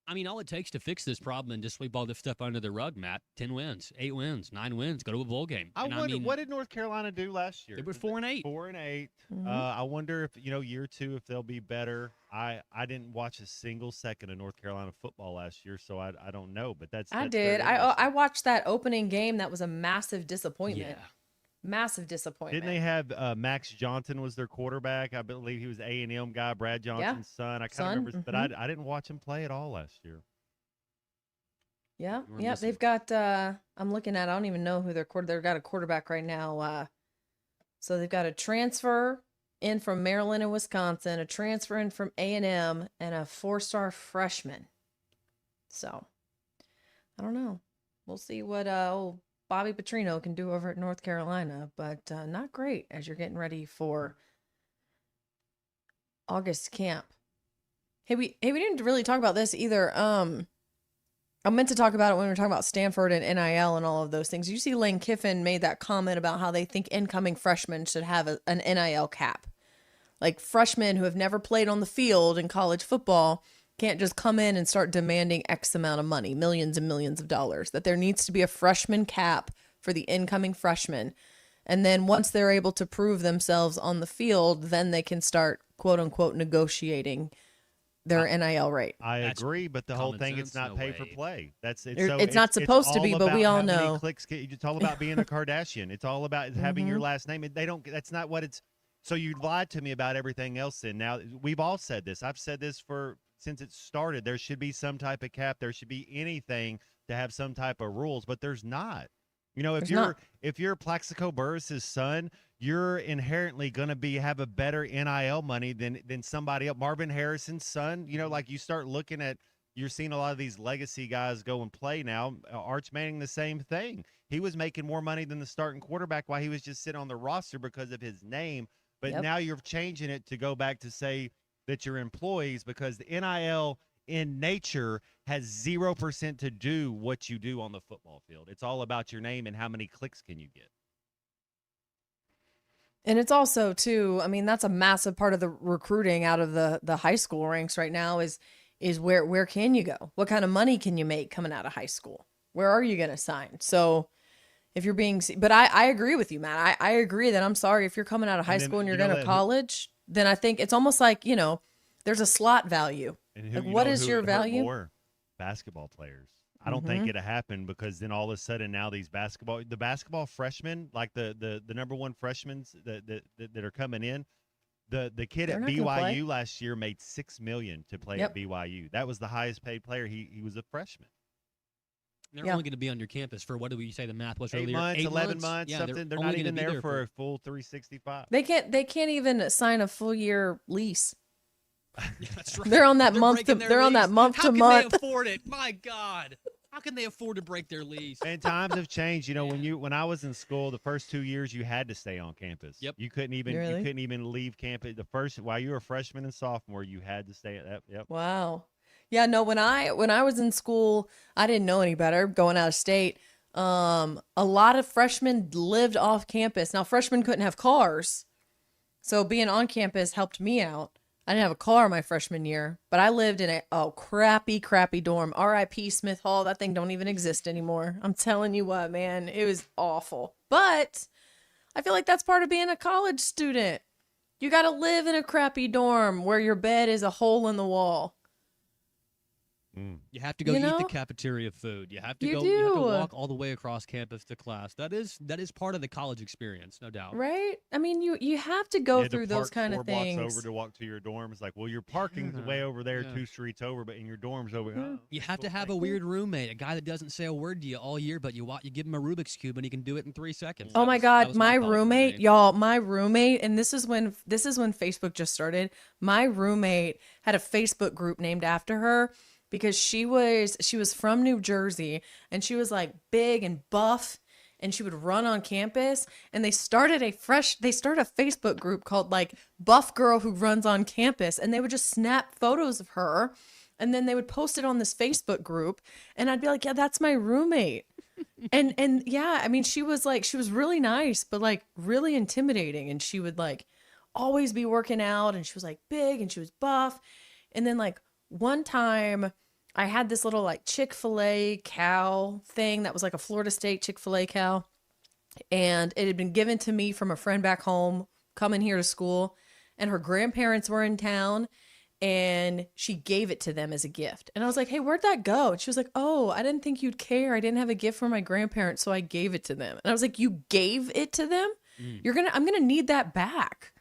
I mean, all it takes to fix this problem and just sweep all this stuff under the rug, Matt, 10 wins, 8 wins, 9 wins, go to a bowl game. I And wonder, what did North Carolina do last year? They were 4-8. 4-8. Mhm. I wonder if, year 2, if they'll be better. I didn't watch a single second of North Carolina football last year, so I don't know. But that's I very did. interesting. I watched that opening game. That was a massive disappointment. Yeah. Massive disappointment. Didn't they have Max Johnson was their quarterback? I believe he was A&M guy, Brad Johnson's son. I kind of remember, but I didn't watch him play at all last year. Yeah, You were yeah. missing. They've got. I'm looking at. I don't even know who their quarter. They've got a quarterback right now. So they've got a transfer in from Maryland and Wisconsin, a transfer in from A&M, and a 4-star freshman. So, I don't know. We'll see what old Bobby Petrino can do over at North Carolina, but not great as you're getting ready for August camp. Hey, we didn't really talk about this either. I meant to talk about it when we were talking about Stanford and NIL and all of those things. You see Lane Kiffin made that comment about how they think incoming freshmen should have an NIL cap. Like, freshmen who have never played on the field in college football can't just come in and start demanding X amount of money, millions and millions of dollars, that there needs to be a freshman cap for the incoming freshmen. And then once they're able to prove themselves on the field, then they can start, quote unquote, negotiating their NIL rate. I agree, but the whole common thing, it's sense, not no pay for way. play. It's not supposed to be, but we all know. It's all about being a Kardashian. It's all about having your last name. They don't. That's not what it's. So you lied to me about everything else. And now we've all said this. I've said this since it started. There should be some type of cap. There should be anything to have some type of rules, but there's not. If you're Plaxico Burress's son, you're inherently going to have a better NIL money than somebody else. Marvin Harrison's son, like you start looking at, you're seeing a lot of these legacy guys go and play now. Arch Manning, the same thing. He was making more money than the starting quarterback while he was just sitting on the roster because of his name. But now you're changing it to go back to say that you're employees, because the NIL in nature has 0% to do what you do on the football field. It's all about your name and how many clicks can you get. And it's also, too, I mean, that's a massive part of the recruiting out of the high school ranks right now is where can you go? What kind of money can you make coming out of high school? Where are you going to sign? So if you're but I agree with you, Matt. I agree that I'm sorry if you're coming out of high school and you're going to college, then I think it's almost like, there's a slot value. And like, what is your value? More? Basketball players. I don't think it'll happen, because then all of a sudden now the basketball freshmen, like the number one freshmen that are coming in, the kid They're at not gonna play. BYU last year made $6 million to play at BYU. That was the highest paid player. He was a freshman. They're only going to be on your campus for, what did we say the math was 8 earlier? months, 8 11 months, Yeah, something. They're only not even gonna be there for a full 365. They can't even sign a full year lease. That's right. They're on that month breaking to their they're on that lease. month How to can month. they afford it? My God. How can they afford to break their lease? And times have changed. When I was in school, the first 2 years you had to stay on campus. Yep. You couldn't even Really? you couldn't even leave campus. While you were a freshman and sophomore, you had to stay at that. Yep. Wow. Yeah, no, when I was in school, I didn't know any better going out of state. A lot of freshmen lived off campus. Now, freshmen couldn't have cars, so being on campus helped me out. I didn't have a car my freshman year, but I lived in a crappy dorm. R.I.P. Smith Hall. That thing don't even exist anymore. I'm telling you what, man, it was awful. But I feel like that's part of being a college student. You got to live in a crappy dorm where your bed is a hole in the wall. You have to go You eat know? the cafeteria food. You have to You go. You have to do. walk all the way across campus to class. That is part of the college experience, no doubt. Right? I mean, you have to go You had to through those park kind 4 of things. blocks over to walk to your dorm. It's like, well, your parking's way over there, 2 streets over, but in your dorm's over. Oh, You have to have a weird roommate, a guy that doesn't say a word to you all year, but you give him a Rubik's cube and he can do it in 3 seconds. Oh my That God, was my college roommate, y'all, my roommate, and this is when Facebook just started. My roommate had a Facebook group named after her because she was from New Jersey and she was like big and buff and she would run on campus, and they started a Facebook group called like Buff Girl Who Runs on Campus, and they would just snap photos of her and then they would post it on this Facebook group, and I'd be like, yeah, that's my roommate. And yeah, I mean, she was really nice, but like really intimidating. And she would like always be working out, and she was like big and she was buff. And then like one time I had this little like Chick-fil-A cow thing that was like a Florida State Chick-fil-A cow. And it had been given to me from a friend back home coming here to school, and her grandparents were in town. And she gave it to them as a gift. And I was like, hey, where'd that go? And she was like, oh, I didn't think you'd care. I didn't have a gift for my grandparents, so I gave it to them. And I was like, you gave it to them? I'm going to need that back.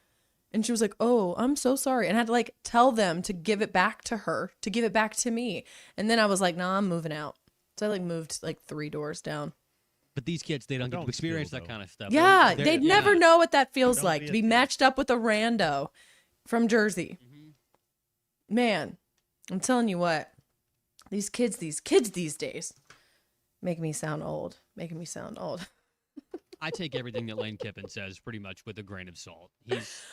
And she was like, oh, I'm so sorry. And I had to like tell them to give it back to her, to give it back to me. And then I was like, nah, I'm moving out. So I like moved like 3 doors down. But these kids, they don't get to experience that kind of stuff. Yeah, They're- they'd never know what that feels Don't like be to a be matched up with a rando from Jersey. Man, I'm telling you what, these kids these days making me sound old. I take everything that Lane Kiffin says pretty much with a grain of salt.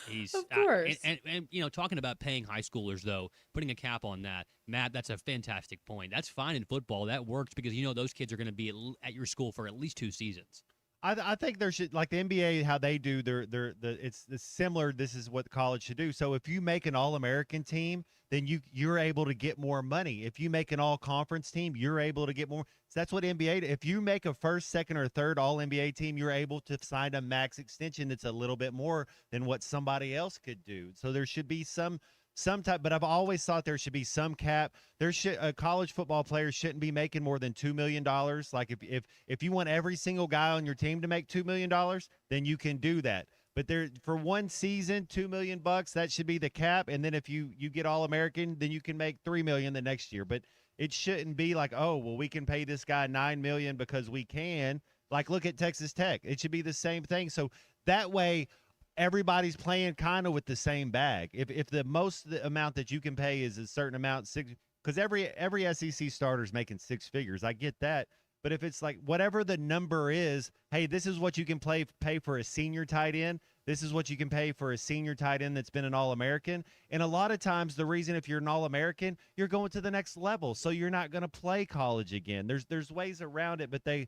He's Of course. and you know, talking about paying high schoolers though, putting a cap on that, Matt, that's a fantastic point. That's fine in football. That works because you know those kids are going to be at your school for at least 2 seasons. I think there should, like the NBA, how they do it's similar. This is what college should do. So if you make an All-American team, then you're able to get more money. If you make an All-Conference team, you're able to get more. So that's what NBA. If you make a first, second, or third All-NBA team, you're able to sign a max extension that's a little bit more than what somebody else could do. So there should be some type, but I've always thought there should be some cap. A college football player shouldn't be making more than $2 million. Like if you want every single guy on your team to make $2 million, then you can do that. But for one season, $2 million, that should be the cap. And then if you get All-American, then you can make $3 million the next year. But it shouldn't be like, oh, well, we can pay this guy $9 million because we can. Like, look at Texas Tech. It should be the same thing. So that way, everybody's playing kind of with the same bag. If the amount that you can pay is a certain amount, because every SEC starter is making 6 figures. I get that. But if it's like whatever the number is, hey, this is what you can pay for a senior tight end. This is what you can pay for a senior tight end that's been an All-American. And a lot of times the reason if you're an All-American, you're going to the next level. So you're not going to play college again. There's ways around it, but I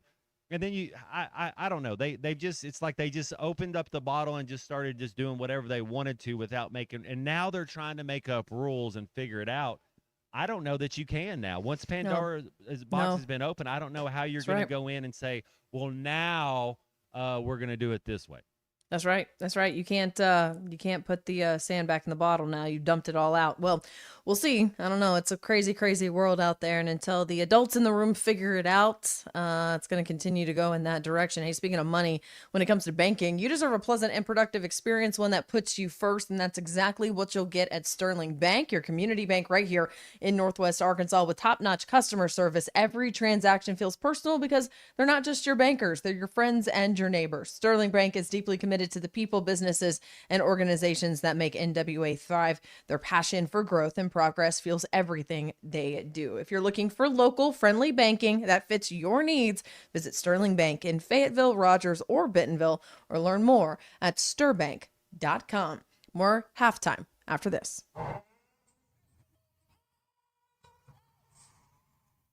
don't know. It's like they just opened up the bottle and just started just doing whatever they wanted to without making, and now they're trying to make up rules and figure it out. I don't know that you can now. Once Pandora's box has been open, I don't know how you're going to go in and say, well, now we're going to do it this way. That's right. You can't put the sand back in the bottle now. You dumped it all out. Well, we'll see. I don't know. It's a crazy, crazy world out there. And until the adults in the room figure it out, it's going to continue to go in that direction. Hey, speaking of money, when it comes to banking, you deserve a pleasant and productive experience, one that puts you first. And that's exactly what you'll get at Sterling Bank, your community bank right here in Northwest Arkansas with top-notch customer service. Every transaction feels personal because they're not just your bankers. They're your friends and your neighbors. Sterling Bank is deeply committed to the people, businesses, and organizations that make NWA thrive. Their passion for growth and progress fuels everything they do. If you're looking for local, friendly banking that fits your needs, visit Sterling Bank in Fayetteville, Rogers, or Bentonville, or learn more at stirbank.com. More halftime after this.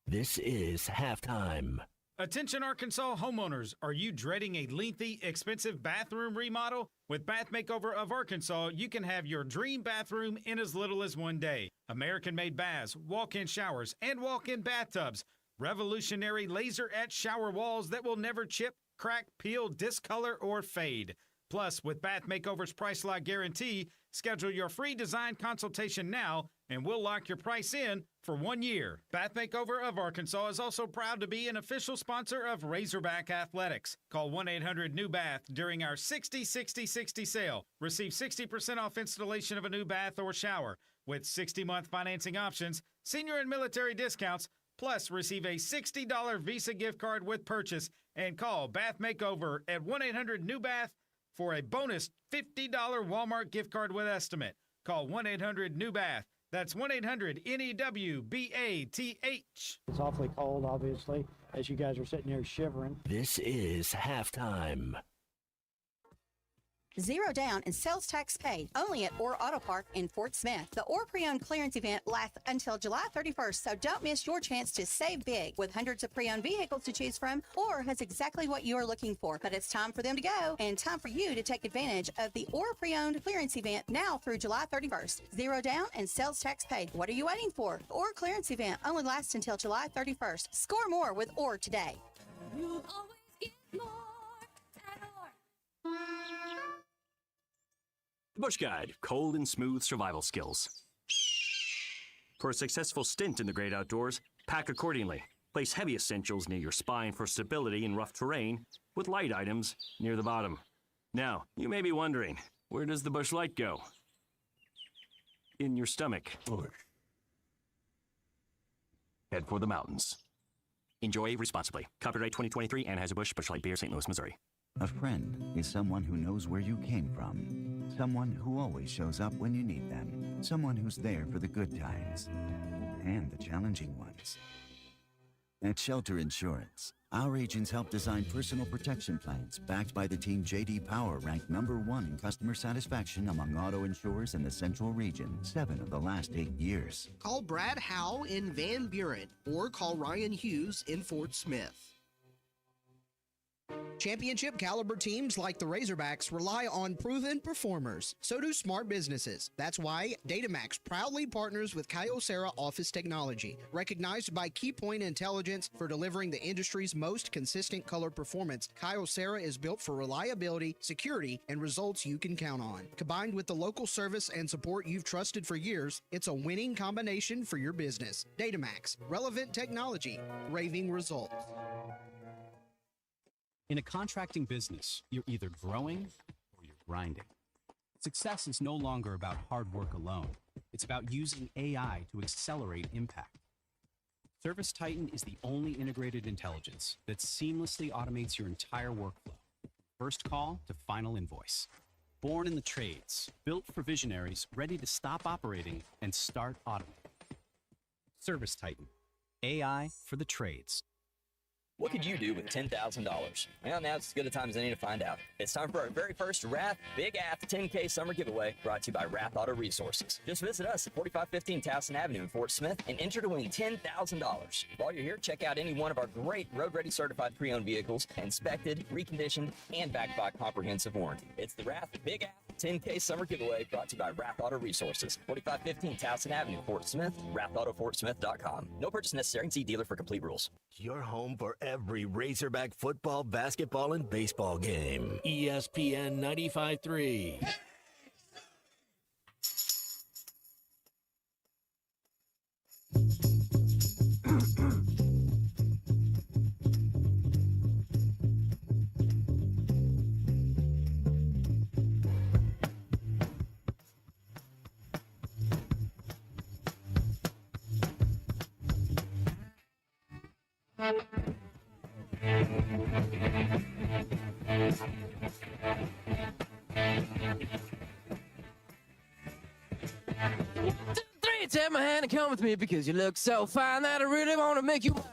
This is halftime. Attention Arkansas homeowners, are you dreading a lengthy, expensive bathroom remodel? With Bath Makeover of Arkansas, you can have your dream bathroom in as little as 1 day. American-made baths, walk-in showers, and walk-in bathtubs. Revolutionary laser-etched shower walls that will never chip, crack, peel, discolor, or fade. Plus, with Bath Makeover's Price Lock Guarantee, schedule your free design consultation now and we'll lock your price in for 1 year. Bath Makeover of Arkansas is also proud to be an official sponsor of Razorback Athletics. Call 1-800-NEW-BATH during our 60-60-60 sale. Receive 60% off installation of a new bath or shower with 60-month financing options, senior and military discounts, plus receive a $60 Visa gift card with purchase, and call Bath Makeover at 1-800-NEW-BATH for a bonus $50 Walmart gift card with estimate. Call 1-800-NEW-BATH. That's 1-800-NEWBATH. It's awfully cold, obviously, as you guys are sitting there shivering. This is halftime. Zero down and sales tax paid only at Orr Auto Park in Fort Smith. The Orr Pre-Owned Clearance Event lasts until July 31st, so don't miss your chance to save big. With hundreds of pre-owned vehicles to choose from, Orr has exactly what you're looking for. But it's time for them to go and time for you to take advantage of the Orr Pre-Owned Clearance Event now through July 31st. Zero down and sales tax paid. What are you waiting for? The Orr Clearance Event only lasts until July 31st. Score more with Orr today. You always get more at Orr. Bush Guide, cold and smooth survival skills. For a successful stint in the great outdoors, pack accordingly. Place heavy essentials near your spine for stability in rough terrain, with light items near the bottom. Now, you may be wondering, where does the Bush Light go? In your stomach. Head for the mountains. Enjoy responsibly. Copyright 2023, Anheuser-Busch, Bush Light Beer, St. Louis, Missouri. A friend is someone who knows where you came from. Someone who always shows up when you need them. Someone who's there for the good times and the challenging ones. At Shelter Insurance, our agents help design personal protection plans backed by the team J.D. Power ranked #1 in customer satisfaction among auto insurers in the Central Region 7 of the last 8 years. Call Brad Howe in Van Buren or call Ryan Hughes in Fort Smith. Championship caliber teams like the Razorbacks rely on proven performers. So do smart businesses. That's why Datamax proudly partners with Kyocera Office Technology, recognized by Keypoint Intelligence for delivering the industry's most consistent color performance. Kyocera is built for reliability, security, and results you can count on. Combined with the local service and support you've trusted for years, it's a winning combination for your business. Datamax, relevant technology, raving results. In a contracting business, you're either growing or you're grinding. Success is no longer about hard work alone. It's about using AI to accelerate impact. ServiceTitan is the only integrated intelligence that seamlessly automates your entire workflow, first call to final invoice. Born in the trades, built for visionaries ready to stop operating and start automating. ServiceTitan, AI for the trades. What could you do with $10,000? Well, now it's as good a time as any to find out. It's time for our very first Wrath Big Ath 10K Summer Giveaway, brought to you by Wrath Auto Resources. Just visit us at 4515 Towson Avenue in Fort Smith and enter to win $10,000. While you're here, check out any one of our great road-ready certified pre-owned vehicles, inspected, reconditioned, and backed by a comprehensive warranty. It's the Wrath Big Ath 10K Summer Giveaway, brought to you by Wrath Auto Resources, 4515 Towson Avenue, Fort Smith, WrathAutoFortSmith.com. No purchase necessary. See dealer for complete rules. Your home for every Razorback football, basketball, and baseball game. ESPN 95.3. Take my hand and come with me because you look so fine that I really want to make you mine.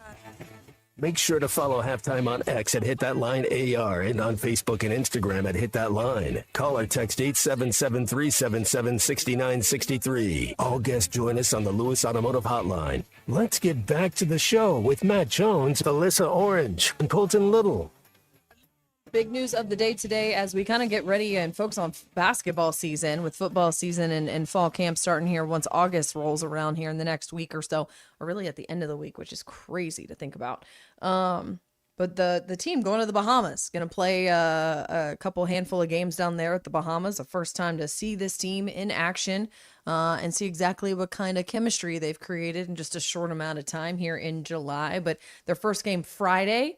Make sure to follow Halftime on X at Hit That Line AR and on Facebook and Instagram at Hit That Line. Call or text 877-377-6963. All guests join us on the Lewis Automotive Hotline. Let's get back to the show with Matt Jones, Alyssa Orange, and Colton Little. Big news of the day today as we kind of get ready and focus on basketball season, with football season and fall camp starting here once August rolls around here in the next week or so, or really at the end of the week, which is crazy to think about. But the team going to the Bahamas, going to play a couple handful of games down there at the Bahamas. The first time to see this team in action and see exactly what kind of chemistry they've created in just a short amount of time here in July. But their first game Friday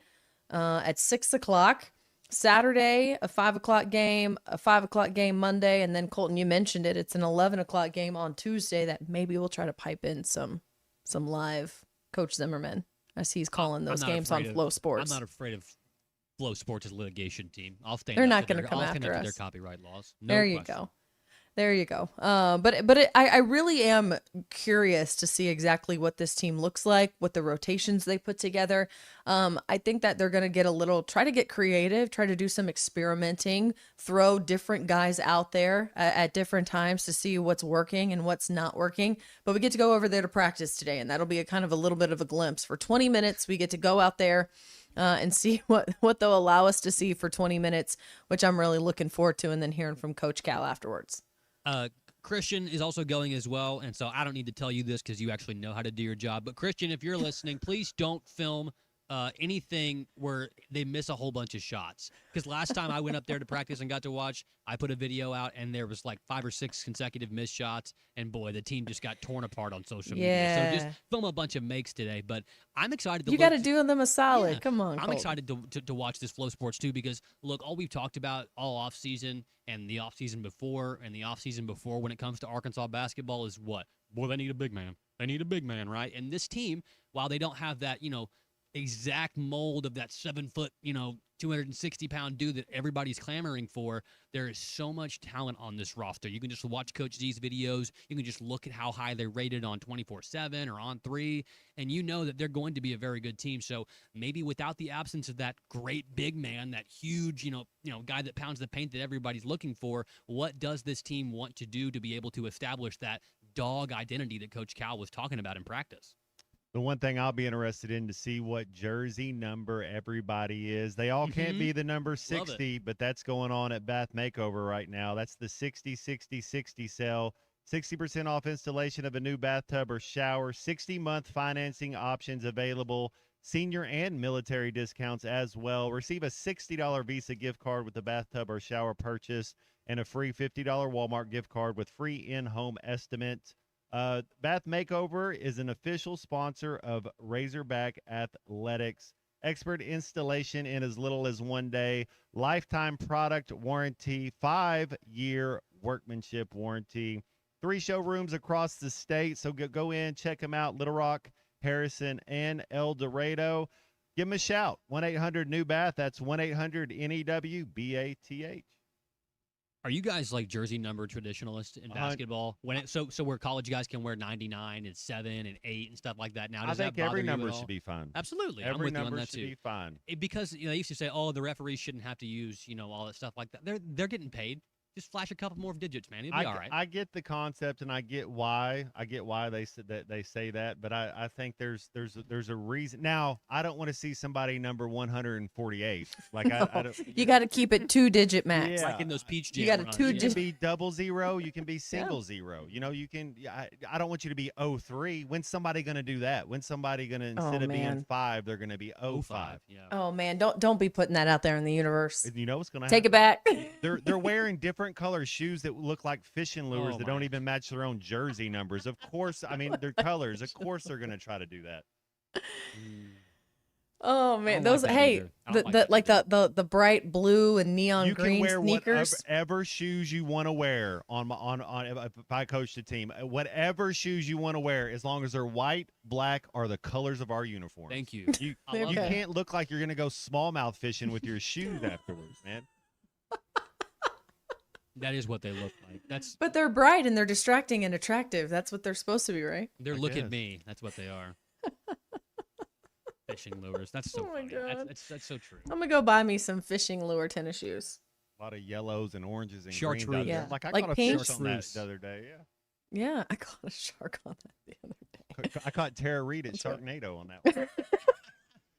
at 6 o'clock. Saturday, a 5 o'clock game, a 5 o'clock game Monday, and then Colton, you mentioned it. It's an 11 o'clock game on Tuesday that maybe we'll try to pipe in some live Coach Zimmerman as he's calling those games on Flow Sports. I'm not afraid of Flow Sports' litigation team. I'll stand. They're up not to going to their- come I'll stand after up to us. their copyright laws. No There you question. go. There you go. I really am curious to see exactly what this team looks like, what the rotations they put together. I think that they're going to try to get creative, try to do some experimenting, throw different guys out there at different times to see what's working and what's not working. But we get to go over there to practice today, and that'll be a kind of a little bit of a glimpse. For 20 minutes, we get to go out there and see what they'll allow us to see for 20 minutes, which I'm really looking forward to, and then hearing from Coach Cal afterwards. Christian is also going as well, and so I don't need to tell you this because you actually know how to do your job. But Christian, if you're listening, please don't film anything where they miss a whole bunch of shots. Because last time I went up there to practice and got to watch, I put a video out, and there was like 5 or 6 consecutive missed shots, and boy, the team just got torn apart on social media. So just film a bunch of makes today. But I'm excited to You got to do them a solid. Yeah. Come on, I'm Colton. excited to watch this Flow Sports too because look, all we've talked about all off season and the off season before and the off season before when it comes to Arkansas basketball is what? Boy, they need a big man. They need a big man, right? And this team, while they don't have that, exact mold of that 7 foot, 260-pound dude that everybody's clamoring for, there is so much talent on this roster. You can just watch Coach Z's videos. You can just look at how high they're rated on 24/7 or on 3, and you know that they're going to be a very good team. So maybe without the absence of that great big man, that huge, guy that pounds the paint that everybody's looking for, what does this team want to do to be able to establish that dog identity that Coach Cal was talking about in practice? The one thing I'll be interested in to see what jersey number everybody is. They all can't be the number 60, but that's going on at Bath Makeover right now. That's the 60-60-60 sale. 60% off installation of a new bathtub or shower. 60-month financing options available. Senior and military discounts as well. Receive a $60 Visa gift card with the bathtub or shower purchase and a free $50 Walmart gift card with free in-home estimate. Bath Makeover is an official sponsor of Razorback Athletics. Expert installation in as little as 1 day. Lifetime product warranty. 5-year workmanship warranty. 3 showrooms across the state. So go in, check them out. Little Rock, Harrison, and El Dorado. Give them a shout. 1-800-NEW-BATH. That's 1-800-NEW-BATH. Are you guys like jersey number traditionalists in basketball? So where college guys can wear 99 and 7 and 8 and stuff like that now? Does I think that bother every you at number all? should be fine. Absolutely, I'm Every with you on number that should too. be fine. Because they used to say, "Oh, the referees shouldn't have to use all that stuff like that." They're getting paid. Just flash a couple more digits, man. It'll be all right. I get the concept and I get why they said that they say that, but I think there's a reason. Now I don't want to see somebody number 148. Like I don't. You got to keep it 2-digit max. Yeah. Like in those Peach Jam You got a runs, You two-digit. can be 00. You can be single 0. You can. I don't want you to be 03. When's somebody going to do that? When's somebody going to instead of being man. 5, they're going to be 05? Yeah. Oh man, don't be putting that out there in the universe. You know what's going to Take happen? it back. They're wearing different color shoes that look like fishing lures Oh, that my don't even match their own jersey numbers. Of course, I mean their colors. Of course, they're going to try to do that. Oh man, I don't those like that hey, either. I don't the like that the bright blue and neon You can green wear sneakers. whatever shoes you want to wear on if I coach the team. Whatever shoes you want to wear, as long as they're white, black, or the colors of our uniform. Thank you. You I love that. can't look like you're going to go smallmouth fishing with your shoes afterwards, man. That is what they look like. But they're bright and they're distracting and attractive. That's what they're supposed to be, right? They're I look at guess. me. That's what they are. Fishing lures. That's so Oh my funny. God. That's so true. I'm gonna go buy me some fishing lure tennis shoes. A lot of yellows and oranges and Chartreuse. greens out there. Yeah. Like I Like caught a pink. fish on that Chartreuse. the other day. Yeah. Yeah, I caught a shark on that the other day. I caught Tara Reid at That's right. Sharknado on that one.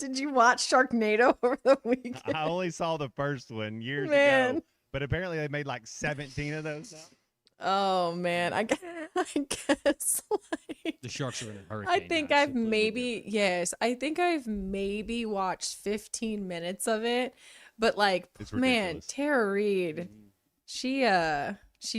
Did you watch Sharknado over the weekend? I only saw the first one years Man. ago, but apparently they made like 17 of those now. Oh man, I guess The The sharks are in a hurricane. I think I've maybe watched 15 minutes of it, but like, It's man, ridiculous. Tara Reid, she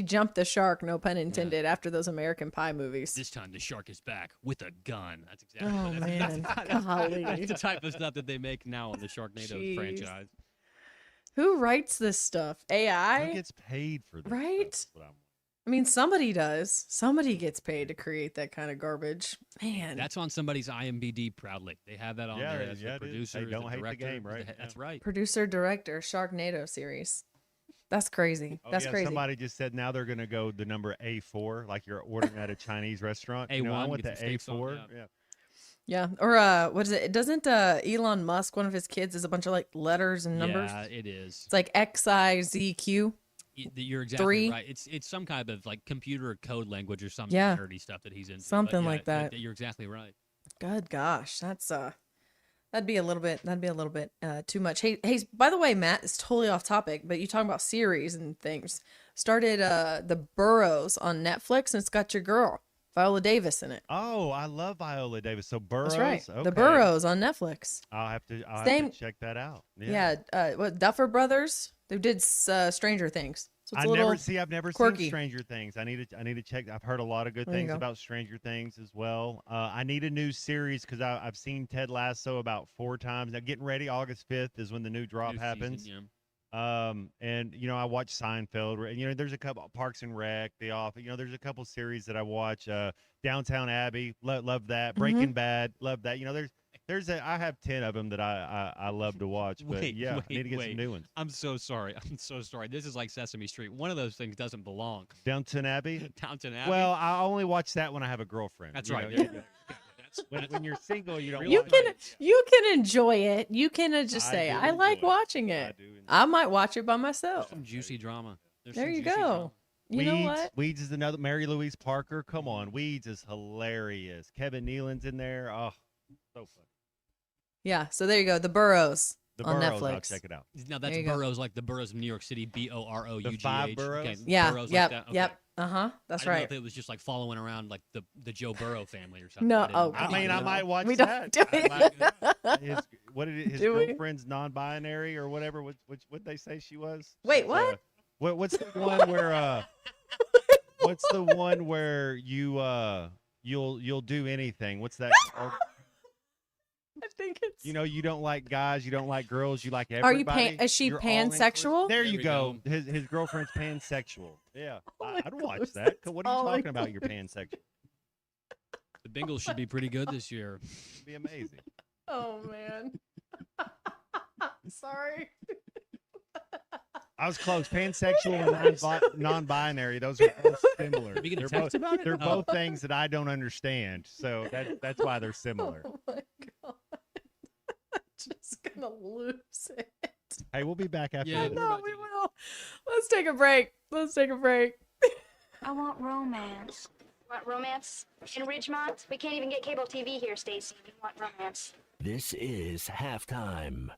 jumped the shark, no pun intended, after those American Pie movies. This time the shark is back with a gun. That's exactly. Oh, man. Golly. That's the type of stuff that they make now on the Sharknado Jeez. franchise. Who writes this stuff? AI? Who gets paid for this? Right? I mean, somebody does. Somebody gets paid to create that kind of garbage. Man. That's on somebody's IMDb proudly. They have that on Yeah, there. That's yeah, the it is. producer, Hey, don't the hate the director. game, right? That's right. Producer, director, Sharknado series. That's crazy. Oh, That's yeah, crazy. Somebody just said now they're going to go the number A4, like you're ordering at a Chinese restaurant. You know, I A1, went get to the steaks on, A4. yeah. Yeah. Or what is it? Doesn't Elon Musk, one of his kids, is a bunch of like letters and numbers? Yeah, it is. It's like XIZQ. You're exactly 3. right. It's some kind of like computer code language or some Yeah. nerdy stuff that he's into. Something But yeah, like that. You're exactly right. Good gosh, that's that'd be a little bit too much. Hey, by the way, Matt, it's totally off topic, but you talking about series and things. Started The Burrows on Netflix, and it's got your girl Viola Davis in it. Oh, I love Viola Davis. So Burrows. That's right. Okay. The Burrows on Netflix. I'll have to Same- check that out. Yeah. What Duffer Brothers? They did Stranger Things. So it's a little I've never quirky. seen Stranger Things. I need to check. I've heard a lot of good There you things go. about Stranger Things as well. I need a new series because I've seen Ted Lasso about 4 times. Now getting ready, August 5th is when the new drop New happens. season, yeah. And I watch Seinfeld. And there's a couple Parks and Rec, The Office. There's a couple series that I watch. Downtown Abbey, love that. Mm-hmm. Breaking Bad, love that. I have 10 of them that I love to watch. But I need to get some new ones. I'm so sorry. This is like Sesame Street. One of those things doesn't belong. Downton Abbey. Downton Abbey. Well, I only watch that when I have a girlfriend. That's You right. know, Yeah, you- yeah. when you're single, you don't. You watch can it. you can enjoy it. You can just I say do I like enjoy it. watching it. I might watch it by myself. Some juicy drama. There's There some you juicy go. drama. You know what? Weeds is another. Mary Louise Parker. Come on, Weeds is hilarious. Kevin Nealon's in there. Oh, so fun. Yeah. So there you go. The Burrows The on Burrows, Netflix. I'll check it out. Now that's There you go. boroughs like the boroughs of New York City, BOROUGH. The 5 boroughs? Okay, Yeah. boroughs Yep. like that. Yep. Okay. That's I didn't know right. if it was just like following around like the Joe Burrow family or something. No, I didn't- oh, I come mean, on, I no. might watch We that. don't do it. His Do we? girlfriend's non-binary or whatever. What they say she was? Wait, She's, what? What's the one where? What's the one where you'll do anything? What's that? called? I think it's. You don't like guys, you don't like girls, you like Are you everybody. is she You're all inclusive. pansexual? There There you we go. go. His girlfriend's pansexual. Yeah, I'd watch goodness, that. What are you all talking about? You're inclusive. pansexual. The Bengals should be pretty good this year. It'd be amazing. Oh man. Sorry. I was close. Pansexual and non-binary. Those are both similar. Did we get a They're text both, about it? they're Oh. both things that I don't understand. So that's why they're similar. Oh my god. I'm just gonna lose it. Hey, we'll be back after Yeah, this. No, we will. Let's take a break. I want romance. Want romance? In Ridgemont, we can't even get cable TV here, Stacy. We want romance. This is halftime.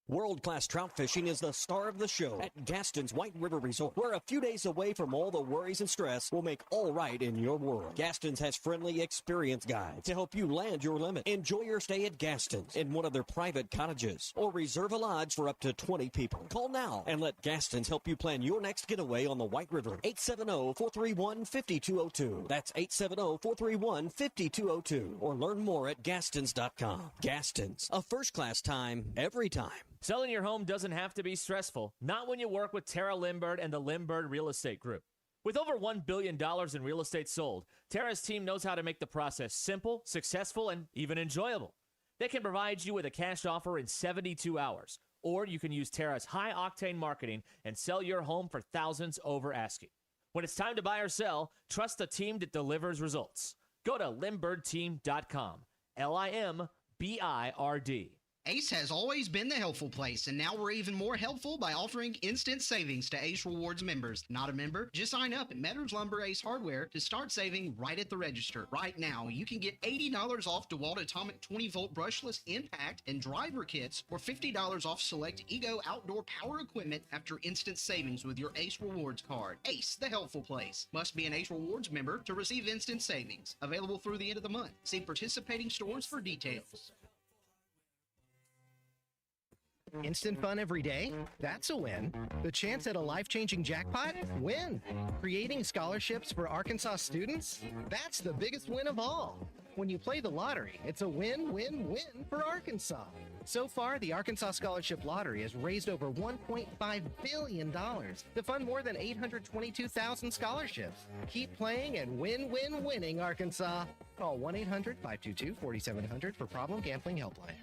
World-class trout fishing is the star of the show at Gaston's White River Resort, where a few days away from all the worries and stress will make all right in your world. Gaston's has friendly, experienced guides to help you land your limit. Enjoy your stay at Gaston's in one of their private cottages, or reserve a lodge for up to 20 people. Call now and let Gaston's help you plan your next getaway on the White River. 870-431-5202. That's 870-431-5202. Or learn more at Gastons.com. Gaston's, a first-class time, every time. Selling your home doesn't have to be stressful, not when you work with Tara Limbird and the Limbird Real Estate Group. With over $1 billion in real estate sold, Tara's team knows how to make the process simple, successful, and even enjoyable. They can provide you with a cash offer in 72 hours, or you can use Tara's high-octane marketing and sell your home for thousands over asking. When it's time to buy or sell, trust the team that delivers results. Go to LimbirdTeam.com, LIMBIRD. Ace has always been the helpful place, and now we're even more helpful by offering instant savings to Ace Rewards members. Not a member? Just sign up at Metters Lumber Ace Hardware to start saving right at the register. Right now, you can get $80 off DeWalt Atomic 20-volt brushless impact and driver kits, or $50 off select Ego outdoor power equipment after instant savings with your Ace Rewards card. Ace, the helpful place. Must be an Ace Rewards member to receive instant savings. Available through the end of the month. See participating stores for details. Instant fun every day? That's a win. The chance at a life-changing jackpot? Win. Creating scholarships for Arkansas students? That's the biggest win of all. When you play the lottery, it's a win-win-win for Arkansas. So far, the Arkansas Scholarship Lottery has raised over $1.5 billion to fund more than 822,000 scholarships. Keep playing and win-win-winning, Arkansas. Call 1-800-522-4700 for Problem Gambling Helpline.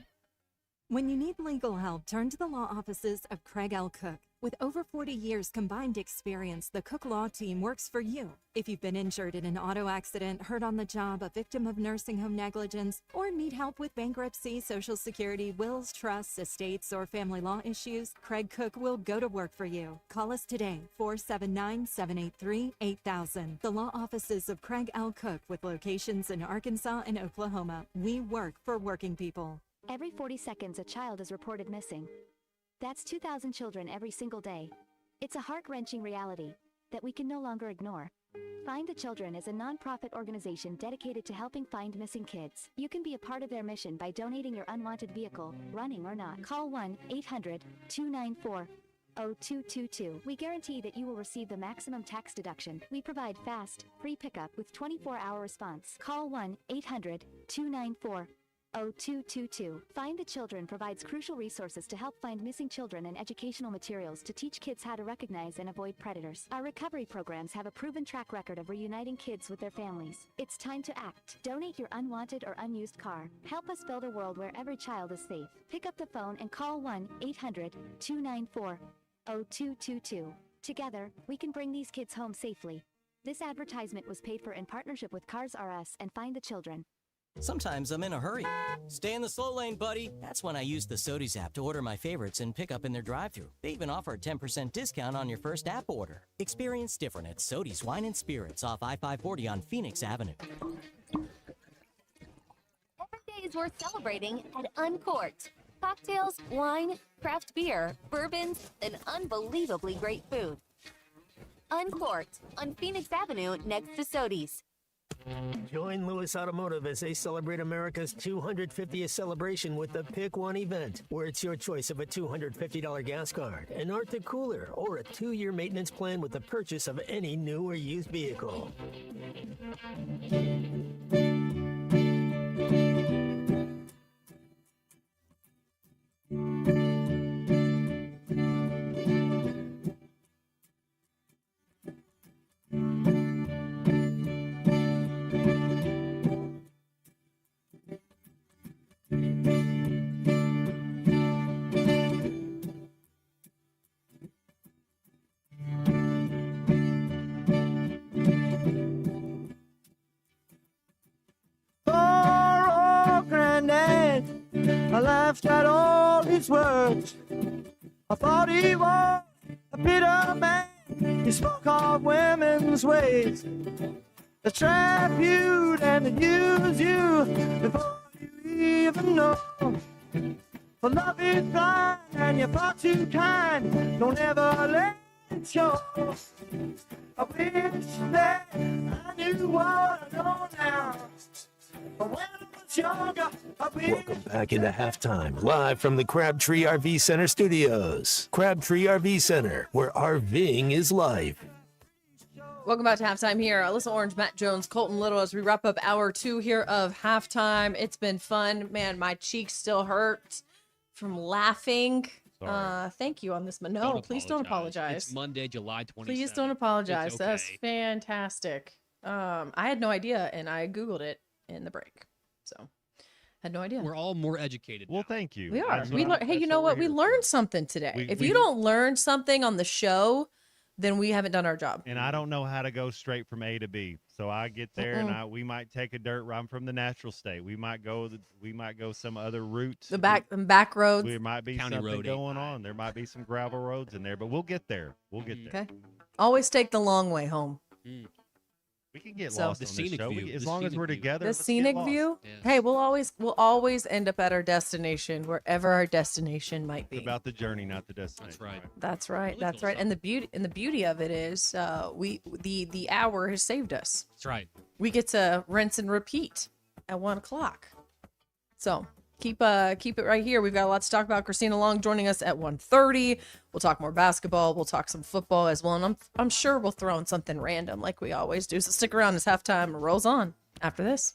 When you need legal help, turn to the law offices of Craig L. Cook. With over 40 years combined experience, the Cook Law Team works for you. If you've been injured in an auto accident, hurt on the job, a victim of nursing home negligence, or need help with bankruptcy, Social Security, wills, trusts, estates, or family law issues, Craig Cook will go to work for you. Call us today, 479-783-8000. The law offices of Craig L. Cook with locations in Arkansas and Oklahoma. We work for working people. Every 40 seconds, a child is reported missing. That's 2,000 children every single day. It's a heart-wrenching reality that we can no longer ignore. Find the Children is a non-profit organization dedicated to helping find missing kids. You can be a part of their mission by donating your unwanted vehicle, running or not. Call 1-800-294-0222. We guarantee that you will receive the maximum tax deduction. We provide fast, free pickup with 24-hour response. Call 1-800-294-0222. Find the Children provides crucial resources to help find missing children and educational materials to teach kids how to recognize and avoid predators. Our recovery programs have a proven track record of reuniting kids with their families. It's time to act. Donate your unwanted or unused car. Help us build a world where every child is safe. Pick up the phone and call 1-800-294-0222. Together, we can bring these kids home safely. This advertisement was paid for in partnership with Cars R Us and Find the Children. Sometimes I'm in a hurry. Stay in the slow lane, buddy. That's when I use the Sodies app to order my favorites and pick up in their drive-thru. They even offer a 10% discount on your first app order. Experience different at Sodies Wine and Spirits off I-540 on Phoenix Avenue. Every day is worth celebrating at Uncorked. Cocktails, wine, craft beer, bourbons, and unbelievably great food. Uncorked on Phoenix Avenue next to Sodies. Join Lewis Automotive as they celebrate America's 250th celebration with the Pick One event, where it's your choice of a $250 gas card, an Arctic cooler, or a 2-year maintenance plan with the purchase of any new or used vehicle. I laughed at all his words. I thought he was a bitter man. He spoke of women's ways, to trap you and to use you before you even know. For love is blind and you're far too kind. Don't ever let it show. I wish that I knew what I know now. But when I was younger, I wish. Welcome back into halftime, live from the Crabtree RV Center studios. Crabtree RV Center, where RVing is life. Welcome back to halftime here. Alyssa Orange, Matt Jones, Colton Little as we wrap up hour 2 here of halftime. It's been fun. Man, my cheeks still hurt from laughing. Thank you on this. No, please don't apologize. It's Monday, July 27th. Please don't apologize. It's okay. That's fantastic. I had no idea, and I Googled it in the break. So, had no idea. We're all more educated. Well, thank you. We are. Hey, you know what? We learned something today. If you don't learn something on the show, then we haven't done our job. And I don't know how to go straight from A to B. So I get there and we might take a dirt ride. I'm from the natural state. We might go some other route. The back roads. There might be County something Road going on. There might be some gravel roads in there, but we'll get there. We'll get there. Okay. Always take the long way home. We can get So- lost The on this scenic show. view. As The long as scenic we're view. together. The let's get scenic lost. view. Hey, we'll always end up at our destination, wherever our destination might be. It's about the journey, not the destination. That's right. That's right. And the beauty of it is, the hour has saved us. That's right. We get to rinse and repeat at 1:00. So keep it right here. We've got a lot to talk about. Christina Long joining us at 1:30. We'll talk more basketball. We'll talk some football as well. And I'm sure we'll throw in something random like we always do. So stick around as halftime rolls on after this.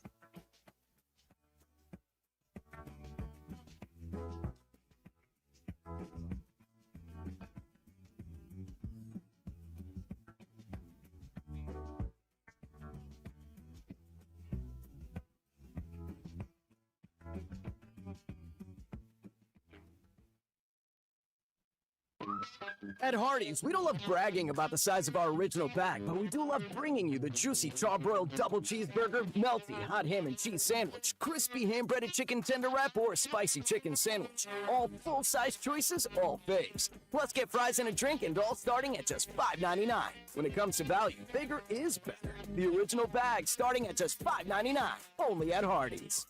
At Hardee's, we don't love bragging about the size of our original bag, but we do love bringing you the juicy charbroiled double cheeseburger, melty hot ham and cheese sandwich, crispy ham-breaded chicken tender wrap, or spicy chicken sandwich. All full-size choices, all faves. Plus, get fries and a drink, and all starting at just $5.99. When it comes to value, bigger is better. The original bag starting at just $5.99, only at Hardee's.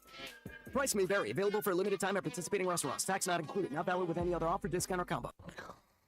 Price may vary. Available for a limited time at participating restaurants. Tax not included. Not valid with any other offer, discount, or combo.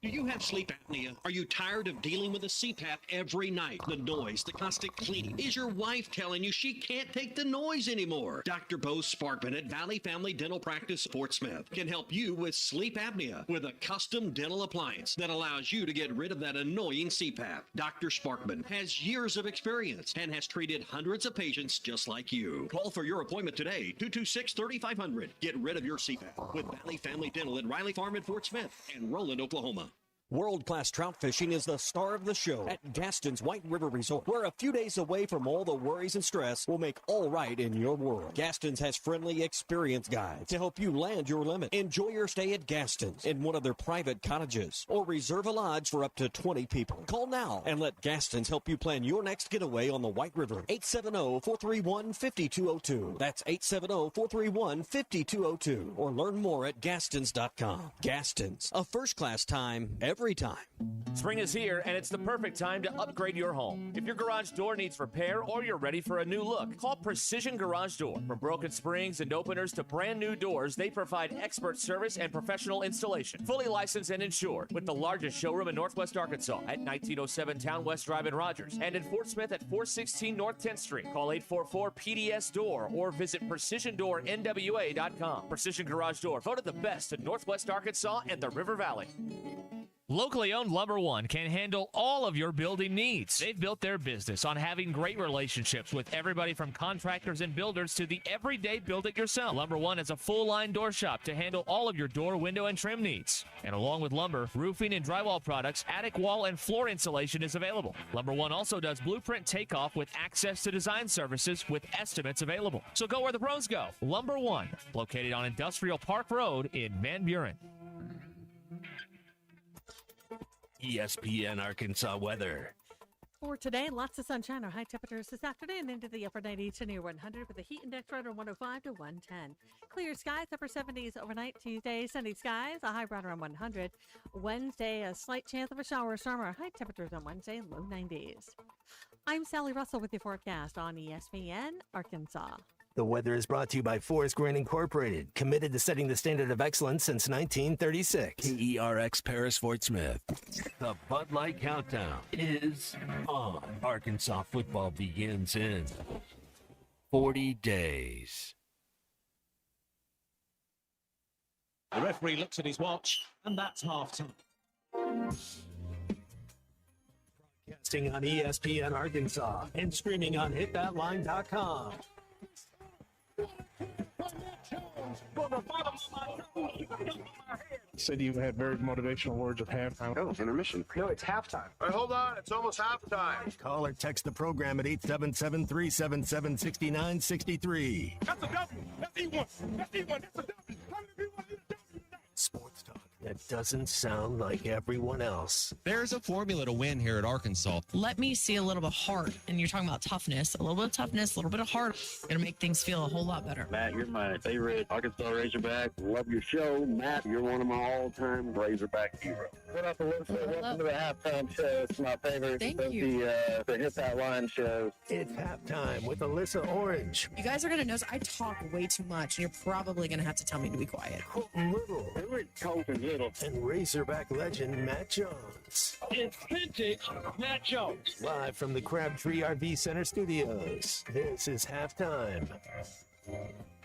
Do you have sleep apnea? Are you tired of dealing with a CPAP every night? The noise, the constant cleaning. Is your wife telling you she can't take the noise anymore? Dr. Bo Sparkman at Valley Family Dental Practice, Fort Smith, can help you with sleep apnea with a custom dental appliance that allows you to get rid of that annoying CPAP. Dr. Sparkman has years of experience and has treated hundreds of patients just like you. Call for your appointment today, 226-3500. Get rid of your CPAP with Valley Family Dental at Riley Farm in Fort Smith and Roland, Oklahoma. World-class trout fishing is the star of the show at Gaston's White River Resort, where a few days away from all the worries and stress will make all right in your world. Gaston's has friendly, experienced guides to help you land your limit. Enjoy your stay at Gaston's in one of their private cottages, or reserve a lodge for up to 20 people. Call now and let Gaston's help you plan your next getaway on the White River. 870-431-5202. That's 870-431-5202. Or learn more at Gastons.com. Gaston's, a first-class time every time. Spring is here, and it's the perfect time to upgrade your home. If your garage door needs repair or you're ready for a new look, call Precision Garage Door. From broken springs and openers to brand new doors, they provide expert service and professional installation. Fully licensed and insured, with the largest showroom in Northwest Arkansas at 1907 Town West Drive in Rogers, and in Fort Smith at 416 North 10th Street. Call 844-PDS-DOOR or visit PrecisionDoorNWA.com. Precision Garage Door, voted the best in Northwest Arkansas and the River Valley. Locally owned Lumber One can handle all of your building needs. They've built their business on having great relationships with everybody from contractors and builders to the everyday build-it-yourself. Lumber One is a full-line door shop to handle all of your door, window, and trim needs. And along with lumber, roofing and drywall products, attic wall and floor insulation is available. Lumber One also does blueprint takeoff with access to design services with estimates available. So go where the pros go. Lumber One, located on Industrial Park Road in Van Buren. ESPN Arkansas weather. For today, lots of sunshine. Our high temperatures this afternoon into the upper 90s to near 100 with a heat index right around 105 to 110. Clear skies, upper 70s overnight. Tuesday, sunny skies, a high right around 100. Wednesday, a slight chance of a shower or storm. Our high temperatures on Wednesday, low 90s. I'm Sally Russell with your forecast on ESPN Arkansas. The weather is brought to you by Forest Grain Incorporated, committed to setting the standard of excellence since 1936. KERX Paris Fort Smith. The Bud Light Countdown is on. Arkansas football begins in 40 days. The referee looks at his watch, and that's half-time. Broadcasting on ESPN Arkansas and streaming on hitthatline.com. Said you had very motivational words at halftime. No, intermission. No, it's halftime. All right, hold on. It's almost halftime. Call or text the program at 877-377-6963. That's a W. That's E1. That's E1. That's a W. Sports Talk that doesn't sound like everyone else. There's a formula to win here at Arkansas. Let me see a little bit of heart. And you're talking about toughness. A little bit of toughness, a little bit of heart. Going to make things feel a whole lot better. Matt, you're my favorite Arkansas Razorback. Love your show. Matt, you're one of my all-time Razorback heroes. What up, Alyssa? Welcome to the halftime show. It's my favorite. Thank you. The Hit That Line show. It's halftime with Alyssa Orange. You guys are going to notice I talk way too much, and you're probably going to have to tell me to be quiet. Colton Little. Colton Little. And Razorback legend Matt Jones. It's vintage Matt Jones. Live from the Crabtree RV Center studios. This is halftime.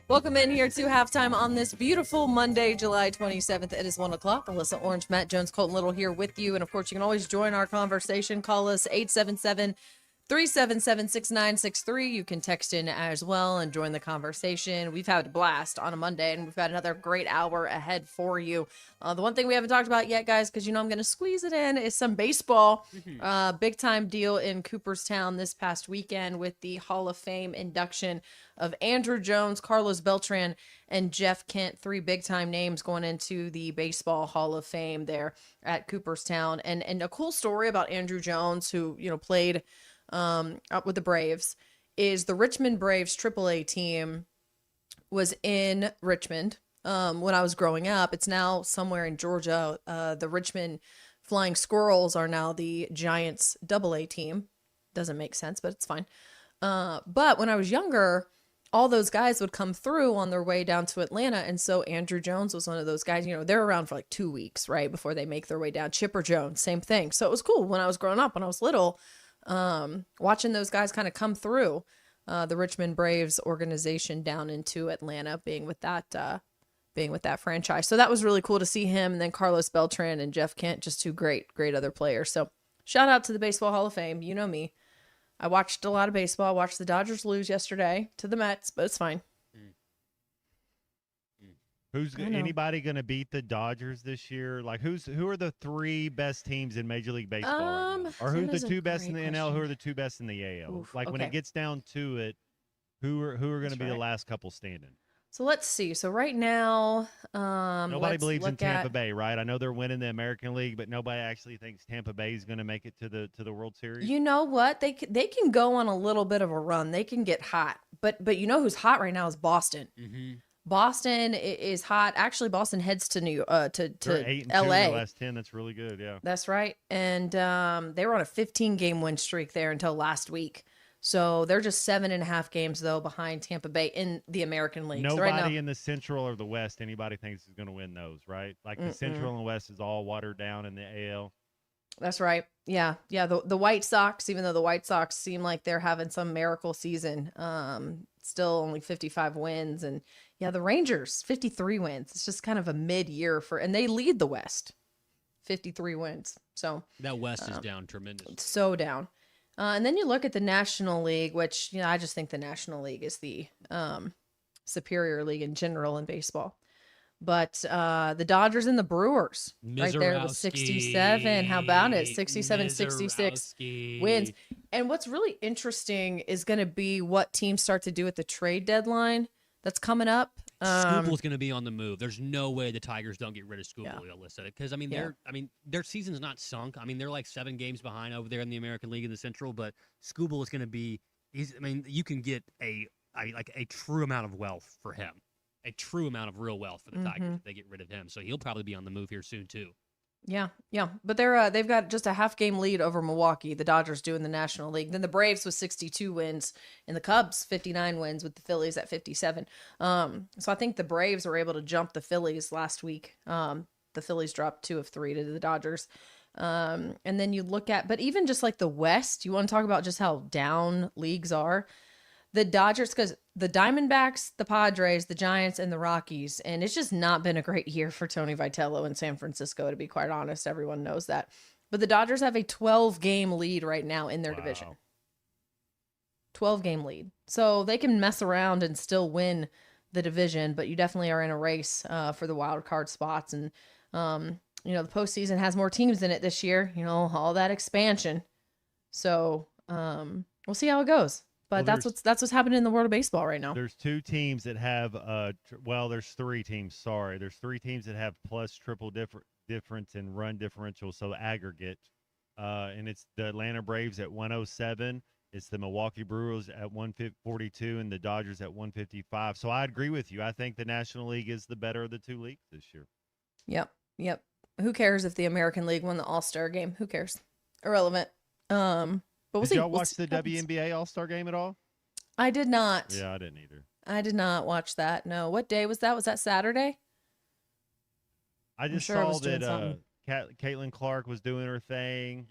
Welcome in here to halftime on this beautiful Monday, July 27th. It is 1 o'clock. Alyssa Orange, Matt Jones, Colton Little here with you. And of course, you can always join our conversation. Call us 877-377-6963. You can text in as well and join the conversation. We've had a blast on a Monday, and we've got another great hour ahead for you. The one thing we haven't talked about yet, guys, because you know I'm going to squeeze it in, is some baseball. Big time deal in Cooperstown this past weekend with the Hall of Fame induction of Andrew Jones, Carlos Beltran, and Jeff Kent. 3 big time names going into the Baseball Hall of Fame there at Cooperstown. And a cool story about Andrew Jones, who, you know, played up with the Braves, is the Richmond Braves AAA team was in Richmond when I was growing up. It's now somewhere in Georgia. The Richmond Flying Squirrels are now the Giants AA team. Doesn't make sense, but it's fine. But when I was younger, all those guys would come through on their way down to Atlanta. And so Andrew Jones was one of those guys. You know, they're around for like 2 weeks, right, before they make their way down. Chipper Jones, same thing. So it was cool when I was growing up, when I was little, watching those guys kind of come through the Richmond Braves organization down into Atlanta, being with that franchise. So that was really cool to see him. And then Carlos Beltran and Jeff Kent, just 2 great other players. So shout out to the Baseball Hall of Fame. You know me. I watched a lot of baseball. I watched the Dodgers lose yesterday to the Mets, but it's fine. Who's anybody going to beat the Dodgers this year? Like, who are the 3 best teams in Major League Baseball right now? Or who's the 2 best in the NL? Who are the 2 best in the AL? Oof, when it gets down to it, who are going to be the last couple standing? So let's see. So right now, nobody believes in Tampa Bay, right? I know they're winning the American League, but nobody actually thinks Tampa Bay is going to make it to the World Series. You know what? They can go on a little bit of a run. They can get hot. But you know who's hot right now is Boston. Mm-hmm. Boston is hot. Actually, Boston heads to They're 8-2 LA. in the last 10. That's really good. Yeah, that's right. And they were on a 15-game win streak there until last week. So they're just 7.5 games though behind Tampa Bay in the American League. Nobody so right now, in the Central or the West, anybody thinks is going to win those, right? Like the Central and the West is all watered down in the AL. That's right. Yeah. The White Sox, even though the White Sox seem like they're having some miracle season, still only 55 wins. And yeah, the Rangers, 53 wins. It's just kind of a mid-year and they lead the West, 53 wins. So that West is down tremendously. So down. And then you look at the National League, which, you know, I just think the National League is the superior league in general in baseball. But the Dodgers and the Brewers right there with 67. How about it? 67, 66 wins. And what's really interesting is going to be what teams start to do at the trade deadline that's coming up. Skubal's going to be on the move. There's no way the Tigers don't get rid of Skubal, Alyssa, because their season's not sunk. I mean, they're like 7 games behind over there in the American League in the Central, but Skubal is going to be. You can get a true amount of wealth for him, a true amount of real wealth for the Tigers if they get rid of him. So he'll probably be on the move here soon too. Yeah. But they've got just a half-game lead over Milwaukee. The Dodgers do in the National League. Then the Braves with 62 wins, and the Cubs 59 wins with the Phillies at 57. So I think the Braves were able to jump the Phillies last week. The Phillies dropped 2 of 3 to the Dodgers. And then you look at, but even just like the West, you want to talk about just how down leagues are. The Dodgers, because the Diamondbacks, the Padres, the Giants, and the Rockies, and it's just not been a great year for Tony Vitello in San Francisco, to be quite honest. Everyone knows that. But the Dodgers have a 12-game lead right now in their division. 12-game lead. So they can mess around and still win the division, but you definitely are in a race for the wild card spots. And, you know, the postseason has more teams in it this year, you know, all that expansion. So we'll see how it goes. But Well, that's what's happening in the world of baseball right now. There's two teams that have there's three teams. Sorry, there's three teams that have plus triple difference in run differential, so aggregate. And it's the Atlanta Braves at 107. It's the Milwaukee Brewers at 142 and the Dodgers at 155. So I agree with you. I think the National League is the better of the two leagues this year. Yep. Who cares if the American League won the All-Star game? Who cares? Irrelevant. But we'll Did see. y'all We'll watch see the what happens. WNBA All-Star game at all? I did not. Yeah, I didn't either. I did not watch that. No. What day was that? Was that Saturday? I just sure I saw was doing that something. Caitlin Clark was doing her thing.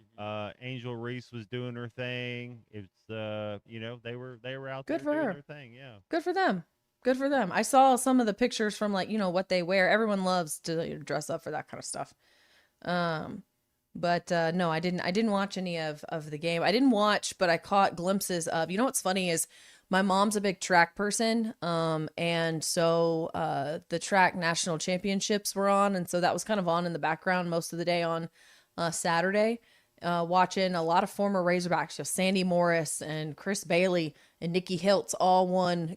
Angel Reese was doing her thing. It's they were out Good there for doing her. their thing. Yeah. Good for them. Good for them. I saw some of the pictures from what they wear. Everyone loves to dress up for that kind of stuff. But no, I didn't watch any of the game. I didn't watch, but I caught glimpses of. You know what's funny is my mom's a big track person. And so the track national championships were on, and so that was kind of on in the background most of the day on Saturday. Watching a lot of former Razorbacks, Sandy Morris and Chris Bailey and Nikki Hiltz all won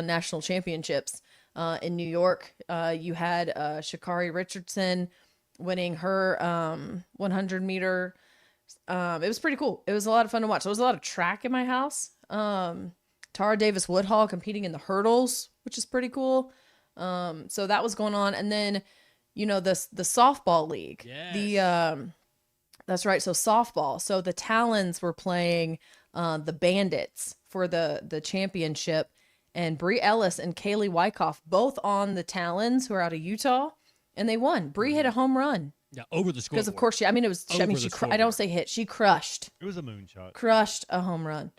national championships in New York. You had Sha'Carri Richardson winning her 100 meter. It was pretty cool. It was a lot of fun to watch. There was a lot of track in my house. Tara Davis Woodhull competing in the hurdles, which is pretty cool. So that was going on. And then, the softball league. Yes. That's right. So softball. So the Talons were playing the Bandits for the championship, and Brie Ellis and Kaylee Wyckoff both on the Talons, who are out of Utah, and they won. Brie hit a home run. Yeah, over the scoreboard. Because of course I don't say hit. She crushed. It was a moonshot. Crushed a home run.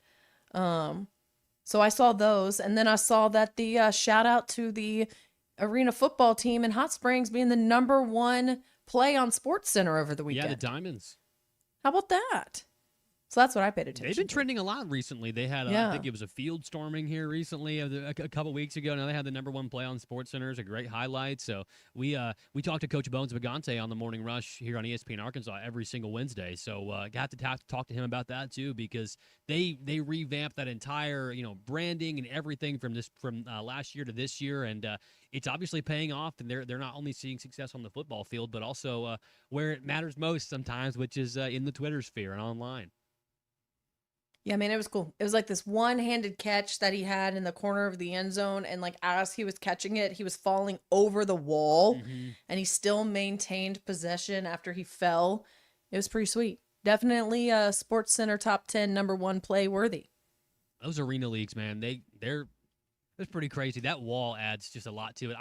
So I saw those, and then I saw that the shout out to the arena football team in Hot Springs being the #1 play on Sports Center over the weekend. Yeah, the Diamonds. How about that? So that's what I paid attention They've been to. trending a lot recently. They had, Yeah. I think it was a field storming here recently a couple weeks ago. Now they had the #1 play on Sports Center. It's a great highlight. So we talked to Coach Bones Bagante on the Morning Rush here on ESPN Arkansas every single Wednesday. So got to talk to him about that too, because they revamped that entire branding and everything from last year to this year, and it's obviously paying off. And they're not only seeing success on the football field, but also where it matters most sometimes, which is in the Twitter sphere and online. Yeah, man, it was cool. It was like this one-handed catch that he had in the corner of the end zone, and as he was catching it, he was falling over the wall, and he still maintained possession after he fell. It was pretty sweet. Definitely a Sports Center top 10 #1 play worthy. Those arena leagues, man, it's pretty crazy. That wall adds just a lot to it.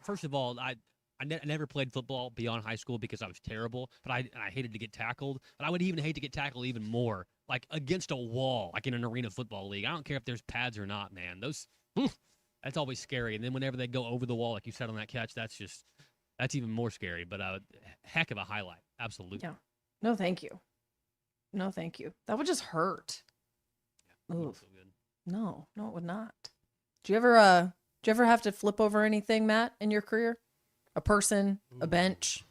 First of all, I never played football beyond high school because I was terrible, but I hated to get tackled. But I would even hate to get tackled even more, like against a wall, like in an arena football league. I don't care if there's pads or not, man. That's always scary. And then whenever they go over the wall, like you said on that catch, that's even more scary. But heck of a highlight, absolutely. Yeah. No, thank you. No, thank you. That would just hurt. Ooh. So good. No, it would not. Do you ever have to flip over anything, Matt, in your career? A person, a bench?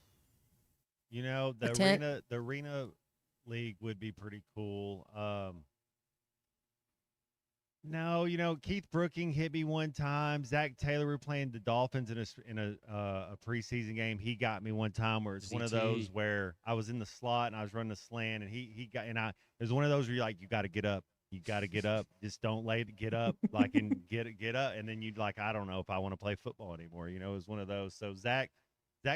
The arena league would be pretty cool. No, Keith Brooking hit me one time. Zach Taylor, were playing the Dolphins in a preseason game. He got me one time where it's one of those where I was in the slot and I was running a slant, and he got, and it was one of those where you're like, you got to get up. You got to get up. Just don't get up, and get up. And then you'd I don't know if I want to play football anymore. It was one of those. So Zach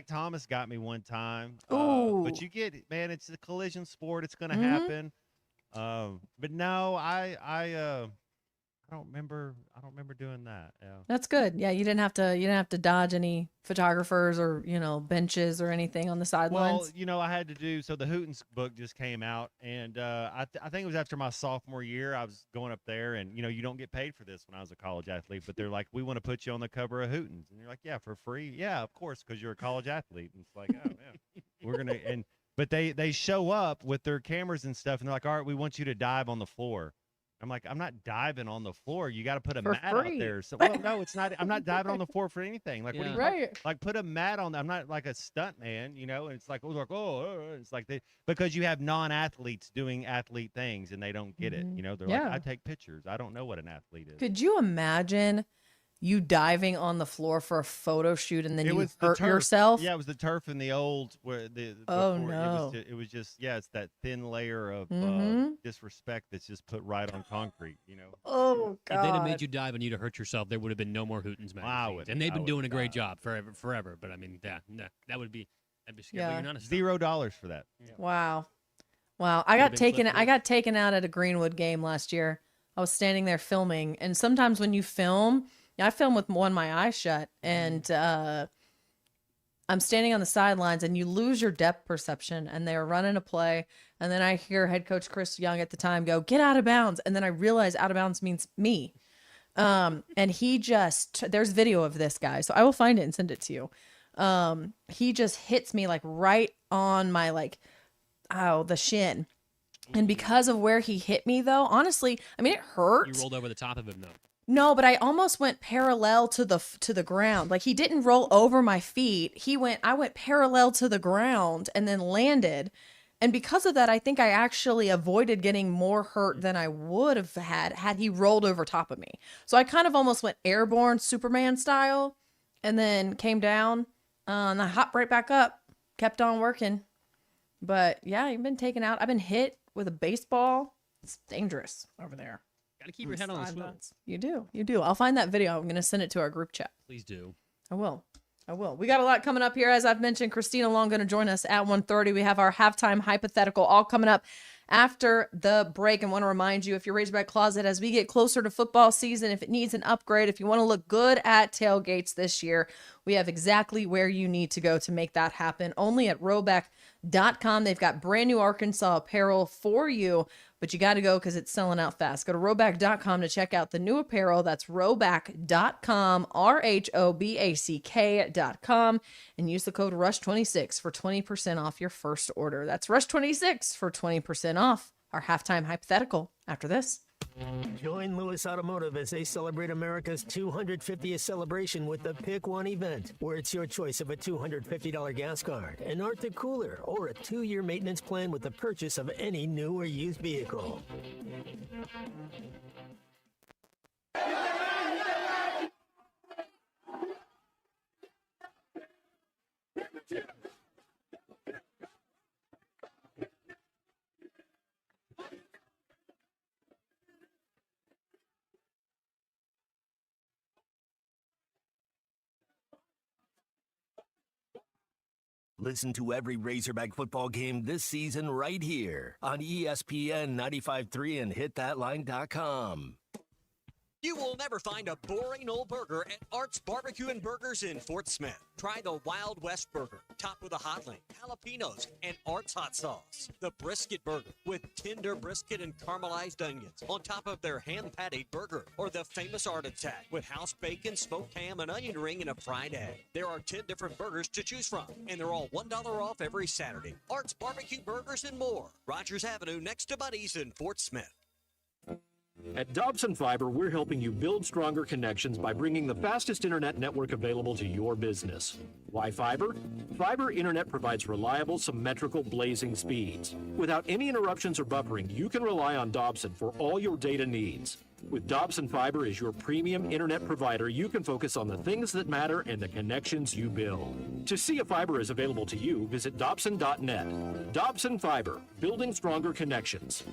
Thomas got me one time. But you get it, man. It's a collision sport. It's going to happen. But no, I don't remember doing that. Yeah. That's good. Yeah, you didn't have to dodge any photographers or benches or anything on the sidelines. Well, I had to do. So the Hootens book just came out, and I think it was after my sophomore year. I was going up there, and you don't get paid for this when I was a college athlete, but they're like, we want to put you on the cover of Hootens, and you're like, yeah, for free, yeah, of course, because you're a college athlete. And it's like, oh man, we're gonna but they show up with their cameras and stuff, and they're like, all right, we want you to dive on the floor. I'm like, I'm not diving on the floor. You got to put a For mat free. out there. So, well, no, it's not. I'm not diving on the floor for anything. Like, what do you Right. like? Put a mat on. I'm not like a stunt man, you know. And it's like, it's like because you have non-athletes doing athlete things and they don't get it. You know, they're like, Yeah. I take pictures. I don't know what an athlete is. Could you imagine you diving on the floor for a photo shoot and then you the hurt turf. yourself? Yeah, it was the turf in the old where Oh, before, no. It was just it's that thin layer of Mhm. disrespect that's just put right on concrete. You know. Oh If they'd have made you dive and you'd have hurt yourself, there would have been no more Hootens magazines. And they've been doing a great job forever. But I mean, that would be that'd be scary. Yeah. You're not a $0 for that. Wow. I got taken out at a Greenwood game last year. I was standing there filming, and sometimes when you film, I film with one my eye shut, and I'm standing on the sidelines, and you lose your depth perception, and they're running a play, and then I hear head coach Chris Young at the time go, "Get out of bounds," and then I realize out of bounds means me. And he just, there's video of this guy, so I will find it and send it to you. He just hits me like right on my the shin. And because of where he hit me though, honestly, I mean, it hurt. You rolled over the top of him though. No, but I almost went parallel to the ground. Like he didn't roll over my feet. I went parallel to the ground and then landed. And because of that, I think I actually avoided getting more hurt than I would have had he rolled over top of me. So I kind of almost went airborne Superman style and then came down and I hopped right back up, kept on working. But yeah, I've been taken out. I've been hit with a baseball. It's dangerous over there. Gotta keep your head on the swivel. You do. I'll find that video. I'm going to send it to our group chat. Please do. I will. We got a lot coming up here. As I've mentioned, Christina Long going to join us at 1:30. We have our halftime hypothetical all coming up after the break. And want to remind you, if you're Razorback Closet, as we get closer to football season, if it needs an upgrade, if you want to look good at tailgates this year, we have exactly where you need to go to make that happen. Only at Rhoback.com. They've got brand new Arkansas apparel for you, but you got to go because it's selling out fast. Go to Rhoback.com to check out the new apparel. That's Rhoback.com, RHOBACK.com, and use the code RUSH26 for 20% off your first order. That's RUSH26 for 20% off. Our halftime hypothetical after this. Join Lewis Automotive as they celebrate America's 250th celebration with the Pick One event, where it's your choice of a $250 gas card, an Arctic cooler, or a 2-year maintenance plan with the purchase of any new or used vehicle. Listen to every Razorback football game this season right here on ESPN 95.3 and hitthatline.com. You will never find a boring old burger at Art's Barbecue and Burgers in Fort Smith. Try the Wild West Burger, topped with a hot link, jalapenos, and Art's hot sauce. The Brisket Burger, with tender brisket and caramelized onions on top of their hand-patted burger. Or the famous Art Attack, with house bacon, smoked ham, an onion ring, and a fried egg. There are 10 different burgers to choose from, and they're all $1 off every Saturday. Art's Barbecue Burgers and more. Rogers Avenue, next to Buddy's in Fort Smith. At Dobson Fiber, we're helping you build stronger connections by bringing the fastest internet network available to your business. Why fiber? Fiber internet provides reliable, symmetrical, blazing speeds. Without any interruptions or buffering, you can rely on Dobson for all your data needs. With Dobson Fiber as your premium internet provider, you can focus on the things that matter and the connections you build. To see if fiber is available to you, visit Dobson.net. Dobson Fiber, building stronger connections.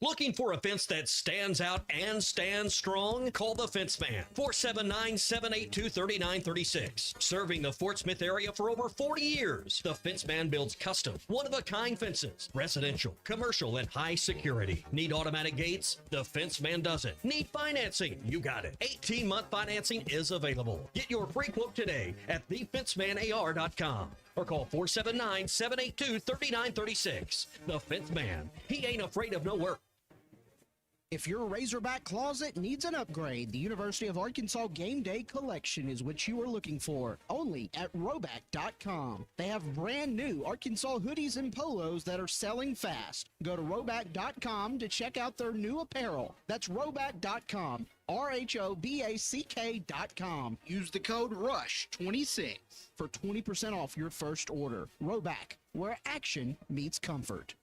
Looking for a fence that stands out and stands strong? Call the Fence Man, 479-782-3936. Serving the Fort Smith area for over 40 years, the Fence Man builds custom, one-of-a-kind fences, residential, commercial, and high security. Need automatic gates? The Fence Man does it. Need financing? You got it. 18-month financing is available. Get your free quote today at thefencemanar.com or call 479-782-3936. The Fence Man. He ain't afraid of no work. If your Razorback closet needs an upgrade, the University of Arkansas Game Day Collection is what you are looking for, only at Roback.com. They have brand new Arkansas hoodies and polos that are selling fast. Go to Roback.com to check out their new apparel. That's Roback.com, RHOBACK.com. Use the code RUSH26 for 20% off your first order. Roback, where action meets comfort.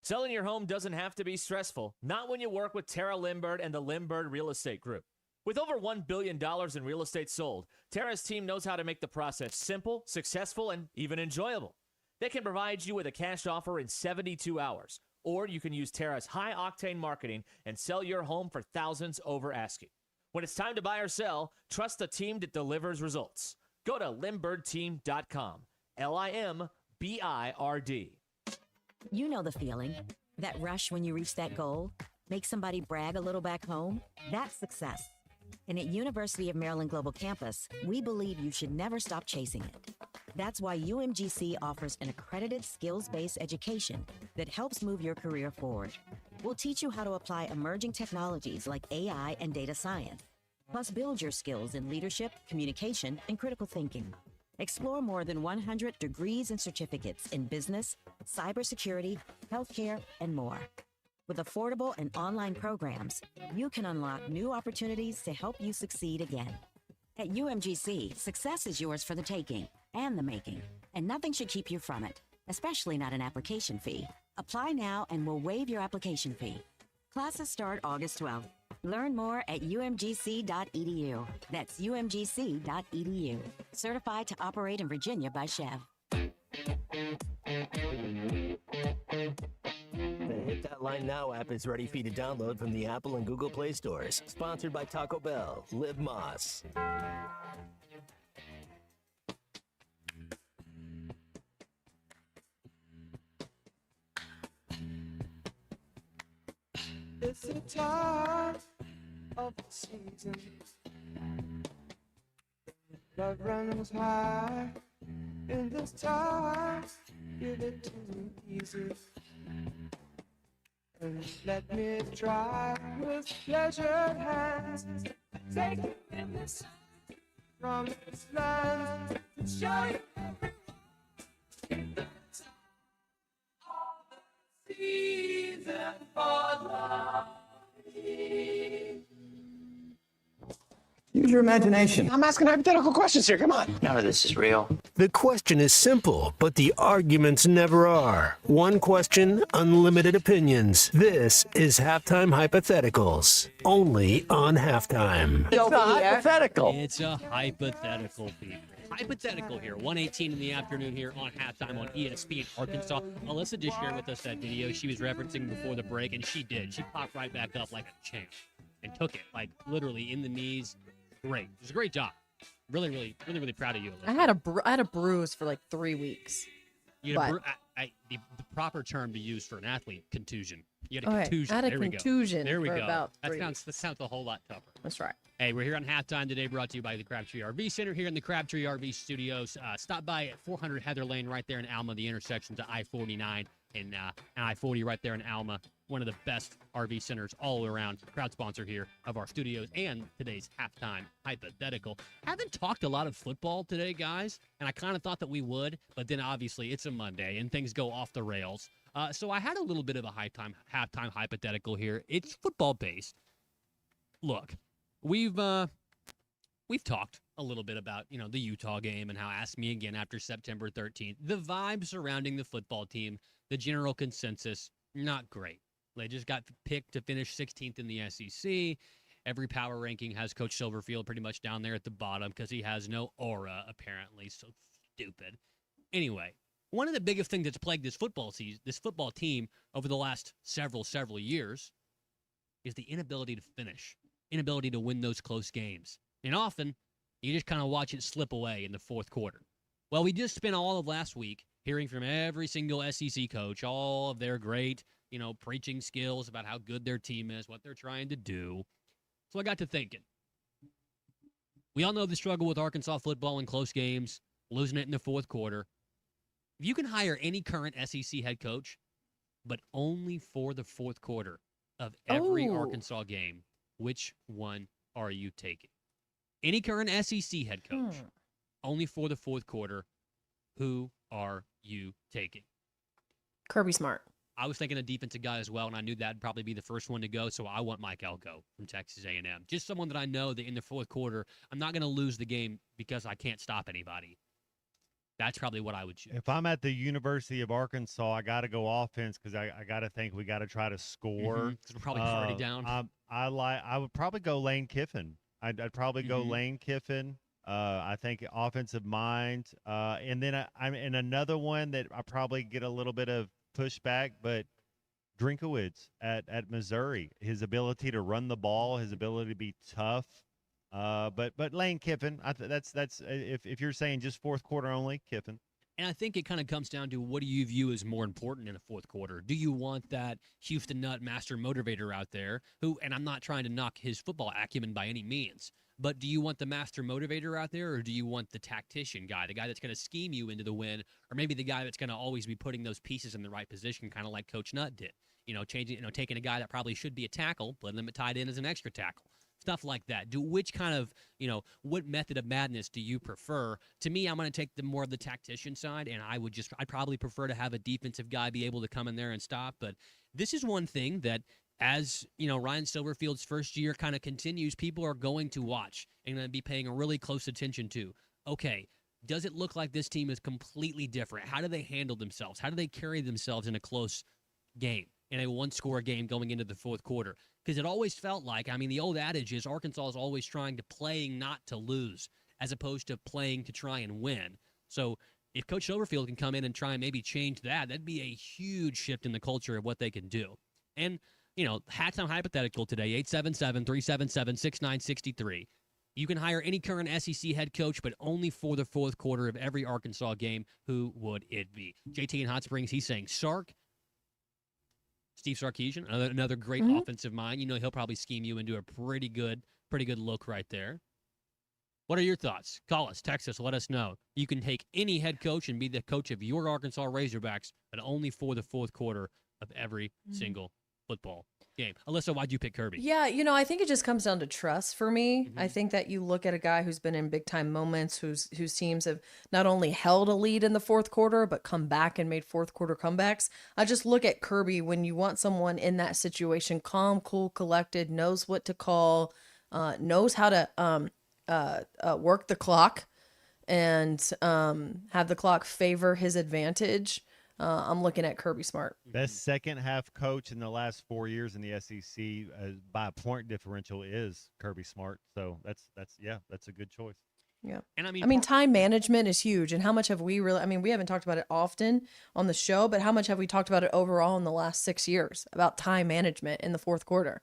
Selling your home doesn't have to be stressful, not when you work with Tara Limbird and the Limbird Real Estate Group. With over $1 billion in real estate sold, Tara's team knows how to make the process simple, successful, and even enjoyable. They can provide you with a cash offer in 72 hours, or you can use Tara's high-octane marketing and sell your home for thousands over asking. When it's time to buy or sell, trust the team that delivers results. Go to LimbirdTeam.com, LIMBIRD. You know the feeling. That rush when you reach that goal. Make somebody brag a little back home. That's success. And at University of Maryland Global Campus, we believe you should never stop chasing it. That's why UMGC offers an accredited skills-based education that helps move your career forward. We'll teach you how to apply emerging technologies like AI and data science, plus build your skills in leadership, communication, and critical thinking. Explore more than 100 degrees and certificates in business, cybersecurity, healthcare, and more. With affordable and online programs, you can unlock new opportunities to help you succeed again. At UMGC, success is yours for the taking and the making, and nothing should keep you from it, especially not an application fee. Apply now and we'll waive your application fee. Classes start August 12th. Learn more at umgc.edu. That's umgc.edu. Certified to operate in Virginia by Chev. The Hit That Line Now app is ready for you to download from the Apple and Google Play stores. Sponsored by Taco Bell. Live Moss. It's the time of the season. Love runs high. In this time, give it to me easy. And let me try with pleasured hands. Take you in this from this land. Show you everyone. Season for love. Use your imagination. I'm asking hypothetical questions here. Come on. None of this is real. The question is simple, but the arguments never are. One question, unlimited opinions. This is Halftime Hypotheticals, only on Halftime. It's a hypothetical. It's a hypothetical, people. Hypothetical here, 1:18 in the afternoon here on Halftime on ESPN Arkansas. Alyssa just shared with us that video she was referencing before the break, and she did. She popped right back up like a champ and took it, like literally in the knees. Great. It was a great job. Really proud of you, Alyssa. I had a bruise for like 3 weeks. You had the proper term to use for an athlete, contusion. You had a Okay, contusion. I had a There contusion we go. There we for go. about That 3 sounds a whole lot tougher. That's right. Hey, we're here on Halftime today, brought to you by the Crabtree RV Center here in the Crabtree RV Studios. Stop by at 400 Heather Lane right there in Alma, the intersection to I-49 and I-40 right there in Alma. One of the best RV centers all around. Proud sponsor here of our studios and today's Halftime Hypothetical. Haven't talked a lot of football today, guys, and I kind of thought that we would, but then obviously it's a Monday and things go off the rails. So I had a little bit of a halftime hypothetical here. It's football-based. Look, we've talked a little bit about, the Utah game and how Ask Me Again after September 13th. The vibe surrounding the football team, the general consensus, not great. They just got picked to finish 16th in the SEC. Every power ranking has Coach Silverfield pretty much down there at the bottom because he has no aura, apparently. So stupid. Anyway, one of the biggest things that's plagued this football team over the last several years is the inability to finish, inability to win those close games. And often, you just kind of watch it slip away in the fourth quarter. Well, we just spent all of last week hearing from every single SEC coach, all of their great, preaching skills about how good their team is, what they're trying to do. So I got to thinking. We all know the struggle with Arkansas football in close games, losing it in the fourth quarter. If you can hire any current SEC head coach, but only for the fourth quarter, of every Ooh. Arkansas game, which one are you taking? Any current SEC head coach, only for the fourth quarter, who are you taking? Kirby Smart. I was thinking a defensive guy as well, and I knew that'd probably be the first one to go, so I want Mike Elko from Texas A&M. Just someone that I know that in the fourth quarter, I'm not going to lose the game because I can't stop anybody. That's probably what I would choose. If I'm at the University of Arkansas, I got to go offense because I got to think we got to try to score. 'Cause we're probably already down. I would probably go Lane Kiffin. I'd probably go Lane Kiffin. I think offensive mind. And then I'm in another one that I probably get a little bit of pushback, but Drinkowitz at Missouri, his ability to run the ball, his ability to be tough. But Lane Kiffin, that's if you're saying just fourth quarter only, Kiffin. And I think it kind of comes down to what do you view as more important in the fourth quarter? Do you want that Houston Nutt master motivator out there who, and I'm not trying to knock his football acumen by any means, but do you want the master motivator out there, or do you want the tactician guy, the guy that's going to scheme you into the win, or maybe the guy that's going to always be putting those pieces in the right position, kind of like Coach Nutt did? Taking a guy that probably should be a tackle, letting him tied in as an extra tackle. Stuff like that. Which kind of, what method of madness do you prefer? To me, I'm going to take the more of the tactician side, and I'd probably prefer to have a defensive guy be able to come in there and stop. But this is one thing that, as Ryan Silverfield's first year kind of continues, people are going to watch and going to be paying a really close attention to. Okay, does it look like this team is completely different? How do they handle themselves? How do they carry themselves in a close game, in a one-score game going into the fourth quarter? Because it always felt like, the old adage is Arkansas is always trying to playing not to lose as opposed to playing to try and win. So if Coach Silverfield can come in and try and maybe change that'd be a huge shift in the culture of what they can do. And, halftime hypothetical today, 877-377-6963. You can hire any current SEC head coach, but only for the fourth quarter of every Arkansas game. Who would it be? JT in Hot Springs, he's saying Sark. Steve Sarkisian, another great offensive mind. He'll probably scheme you into a pretty good look right there. What are your thoughts? Call us, text us, let us know. You can take any head coach and be the coach of your Arkansas Razorbacks, but only for the fourth quarter of every single football game. Alyssa, why'd you pick Kirby? Yeah, I think it just comes down to trust for me. I think that you look at a guy who's been in big time moments, whose teams have not only held a lead in the fourth quarter, but come back and made fourth quarter comebacks. I just look at Kirby when you want someone in that situation, calm, cool, collected, knows what to call, knows how to work the clock and have the clock favor his advantage. I'm looking at Kirby Smart. Best second half coach in the last 4 years in the SEC by a point differential is Kirby Smart. So that's a good choice. Yeah. And time management is huge. And how much have we really, we haven't talked about it often on the show, but how much have we talked about it overall in the last 6 years about time management in the fourth quarter?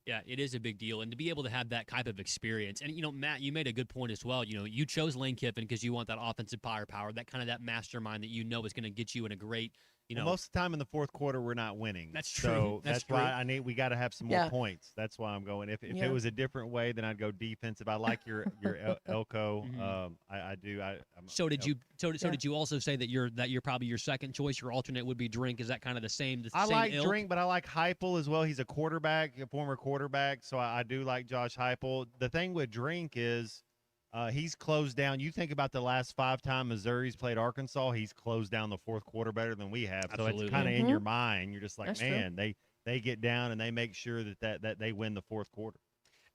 Yeah, it is a big deal. And to be able to have that type of experience. And, Matt, you made a good point as well. You chose Lane Kiffin because you want that offensive firepower, that mastermind that is going to get you in a great, Well, most of the time in the fourth quarter, we're not winning. That's true. So that's why we got to have some more points. That's why I'm going. If it was a different way, then I'd go defensive. I like your Elko. I do. Did you also say that you're probably your second choice? Your alternate would be Drink. Is that kind of the same? I same like ilk? Drink, but I like Heupel as well. He's a former quarterback, so I do like Josh Heupel. The thing with Drink is he's closed down. You think about the last 5 times Missouri's played Arkansas, he's closed down the fourth quarter better than we have. Absolutely. So it's kind of in your mind. You're just like, That's man, they get down and they make sure that they win the fourth quarter.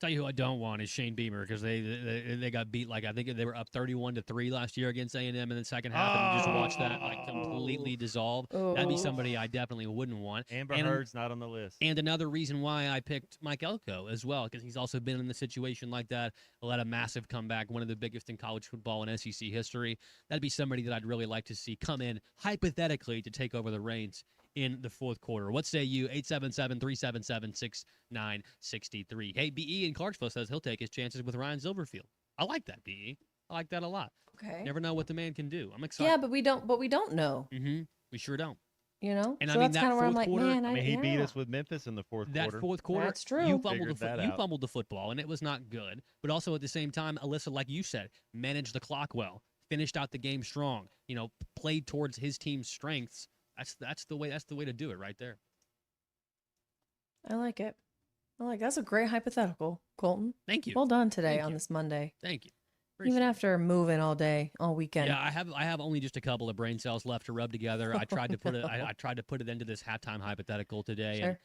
Tell you who I don't want is Shane Beamer because they got beat I think they were up 31-3 last year against A&M in the second half, and you just watch that completely dissolve. That'd be somebody I definitely wouldn't want. Amber Heard's not on the list. And another reason why I picked Mike Elko as well, because he's also been in a situation like that, led a massive comeback, one of the biggest in college football in SEC history. That'd be somebody that I'd really like to see come in hypothetically to take over the reins in the fourth quarter. What say you? 877-377-6963. Hey, B.E. in Clarksville says he'll take his chances with Ryan Silverfield. I like that, B.E. I like that a lot. Okay. Never know what the man can do. I'm excited. Yeah, but we don't know. We sure don't. And And so that's kind of where I'm like, man, he beat us with Memphis in the fourth quarter. That fourth quarter, That's true. You fumbled the football, and it was not good. But also at the same time, Alyssa, like you said, managed the clock well, finished out the game strong. Played towards his team's strengths. That's the way to do it right there. I like it. That's a great hypothetical, Colton. Thank you. Well done today Thank on you. this Monday. Thank you. Even after moving all day, all weekend. Yeah, I have only just a couple of brain cells left to rub together. I tried to put it. I tried to put it into this halftime hypothetical today, and Sure.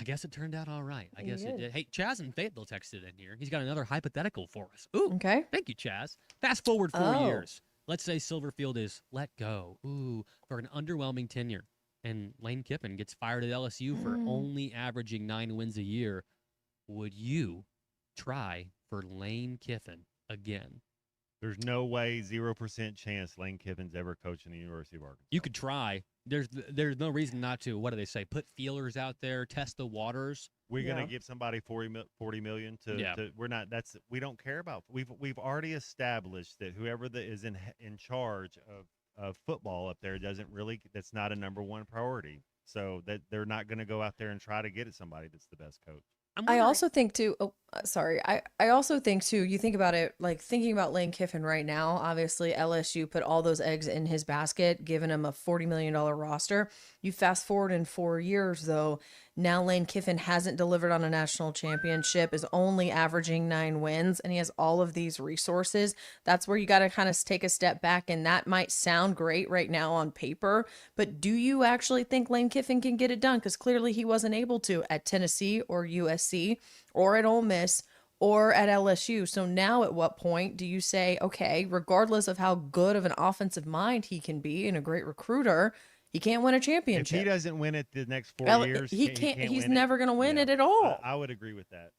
I guess it turned out all right. I You guess it did. did. Hey, Chaz in Fayetteville texted in here. He's got another hypothetical for us. Ooh, okay. Thank you, Chaz. Fast forward 4 Oh. years. Let's say Silverfield is let go. Ooh, for an underwhelming tenure, and Lane Kiffin gets fired at LSU for only averaging 9 wins a year. Would you try for Lane Kiffin again? There's no way, 0% chance Lane Kiffin's ever coaching the University of Arkansas. You could try. There's no reason not to. What do they say? Put feelers out there, test the waters. We're gonna give somebody 40 million to. Yeah. We're not. We don't care about. We've already established that whoever is in charge of football up there doesn't really. That's not a number one priority. So that they're not going to go out there and try to get at somebody that's the best coach. I also think too. Sorry. I also think too. You think about it, like thinking about Lane Kiffin right now. Obviously, LSU put all those eggs in his basket, giving him a $40 million roster. You fast forward in 4 years, though. Now Lane Kiffin hasn't delivered on a national championship, is only averaging 9 wins, and he has all of these resources. That's where you got to kind of take a step back, and that might sound great right now on paper, but do you actually think Lane Kiffin can get it done? Because clearly he wasn't able to at Tennessee or USC or at Ole Miss or at LSU. So now at what point do you say, okay, regardless of how good of an offensive mind he can be and a great recruiter, he can't win a championship? If he doesn't win it the next 4 years, he can't. He's win never going to win it at all. I would agree with that.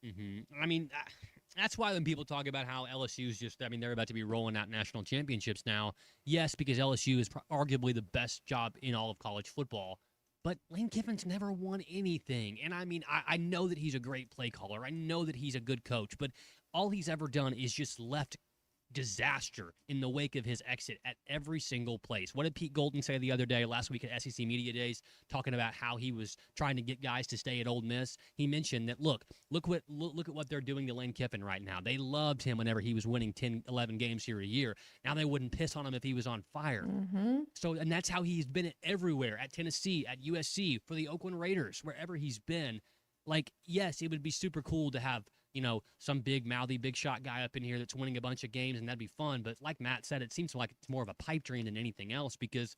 I mean, that's why when people talk about how LSU's just, I mean, they're about to be rolling out national championships now. Yes, because LSU is arguably the best job in all of college football. But Lane Kiffin's never won anything. And I mean, I know that he's a great play caller. I know that he's a good coach. But all he's ever done is just left disaster in the wake of his exit at every single place. What did Pete Golden say the other day, last week at SEC Media Days, talking about how he was trying to get guys to stay at Ole Miss? He mentioned that, look at what they're doing to Lane Kiffin right now. They loved him whenever he was winning 10, 11 games here a year. Now they wouldn't piss on him if he was on fire. So, and that's how he's been everywhere, at Tennessee, at USC, for the Oakland Raiders, wherever he's been. Like, yes, it would be super cool to have, you know, some big mouthy, big shot guy up in here that's winning a bunch of games, and that'd be fun. But like Matt said, it seems like it's more of a pipe dream than anything else, because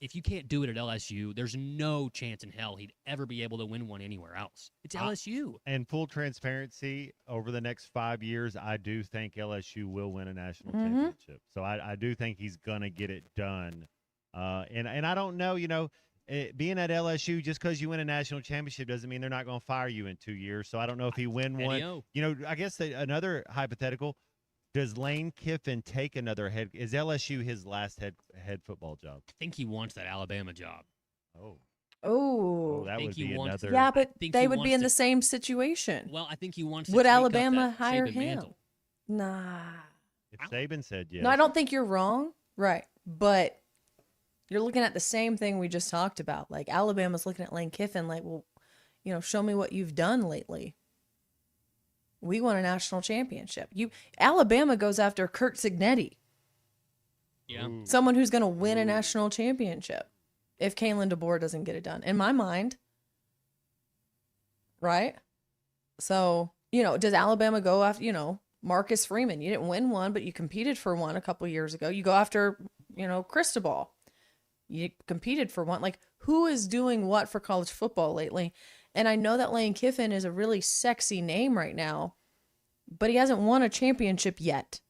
if you can't do it at LSU, there's no chance in hell he'd ever be able to win one anywhere else. It's LSU. And full transparency, over the next 5 years, I do think LSU will win a national championship. So I do think he's going to get it done. And I don't know, you know, being at LSU, just because you win a national championship doesn't mean they're not going to fire you in 2 years. So I don't know if he win one. You know, I guess another hypothetical, does Lane Kiffin take another head? Is LSU his last head football job? I think he wants that Alabama job. Oh, that would be another. Yeah, but think they he would be wants in to- the same situation. Well, I think he wants to Would take up Alabama that hire Saban him? mantle. Nah. If Saban said yes. No, I don't think you're wrong. Right. But you're looking at the same thing we just talked about. Like, Alabama's looking at Lane Kiffin like, well, you know, show me what you've done lately. We won a national championship. Alabama goes after Kurt Signetti. Yeah. Someone who's going to win a national championship if Kalen DeBoer doesn't get it done, in my mind. Right? So, you know, does Alabama go after, you know, Marcus Freeman? You didn't win one, but you competed for one a couple years ago. You go after, you know, Cristobal. You competed for one. Like, who is doing what for college football lately? And I know that Lane Kiffin is a really sexy name right now, but he hasn't won a championship yet.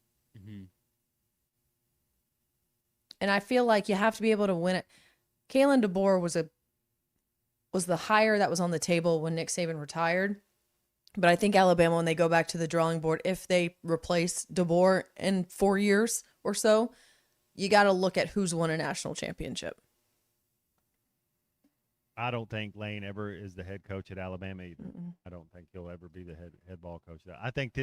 And I feel like you have to be able to win it. Kalen DeBoer was the hire that was on the table when Nick Saban retired. But I think Alabama, when they go back to the drawing board, if they replace DeBoer in 4 years or so, you got to look at who's won a national championship. I don't think Lane ever is the head coach at Alabama either. I don't think he'll ever be the head ball coach. I think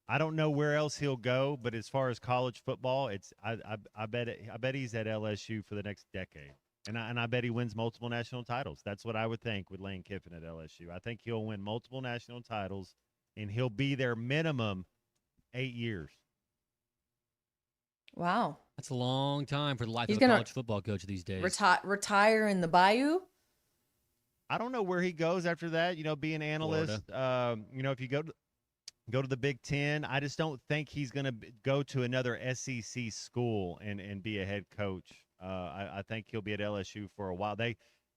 I don't know where else he'll go, but as far as college football, I bet he's at LSU for the next decade. And I bet he wins multiple national titles. That's what I would think with Lane Kiffin at LSU. I think he'll win multiple national titles, and he'll be there minimum 8 years. Wow. That's a long time for the life He's of a gonna college football coach these days. Retire in the Bayou? I don't know where he goes after that. Being analyst. If you go to the Big Ten, I just don't think he's going to go to another SEC school and be a head coach. I think he'll be at LSU for a while.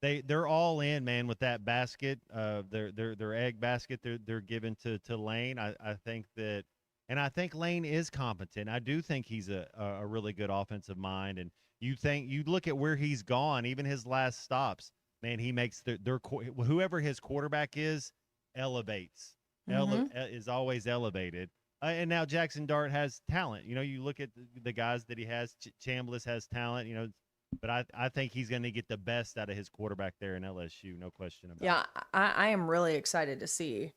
They're all in, man, with that basket. Their egg basket they're giving to Lane. I think that, and I think Lane is competent. I do think he's a really good offensive mind. And you look at where he's gone, even his last stops, man, he makes whoever his quarterback is elevates. Is always elevated. And now Jackson Dart has talent. You look at the guys that he has. Chambliss has talent. But I think he's going to get the best out of his quarterback there in LSU, no question about it. Yeah, I am really excited to see.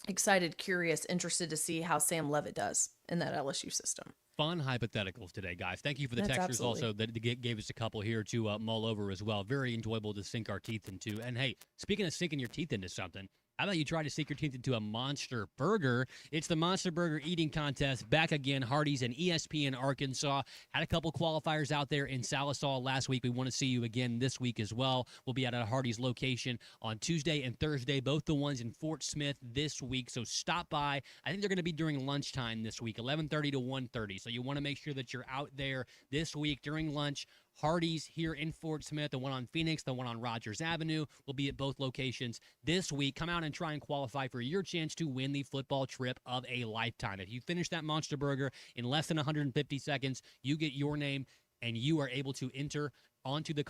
Excited, curious, interested to see how Sam Levitt does in that LSU system. Fun hypotheticals today, guys. Thank you for the That's textures absolutely. also that gave us a couple here to mull over as well. Very enjoyable to sink our teeth into. And hey, speaking of sinking your teeth into something, how about you try to sink your teeth into a Monster Burger? It's the Monster Burger Eating Contest back again. Hardee's and ESPN Arkansas. Had a couple qualifiers out there in Salisaw last week. We want to see you again this week as well. We'll be at a Hardee's location on Tuesday and Thursday, both the ones in Fort Smith this week. So stop by. I think they're going to be during lunchtime this week, 11:30 to 1:30. So you want to make sure that you're out there this week during lunch. Hardee's here in Fort Smith, the one on Phoenix, the one on Rogers Avenue. Will be at both locations this week. Come out and try and qualify for your chance to win the football trip of a lifetime. If you finish that Monster Burger in less than 150 seconds, you get your name and you are able to enter onto the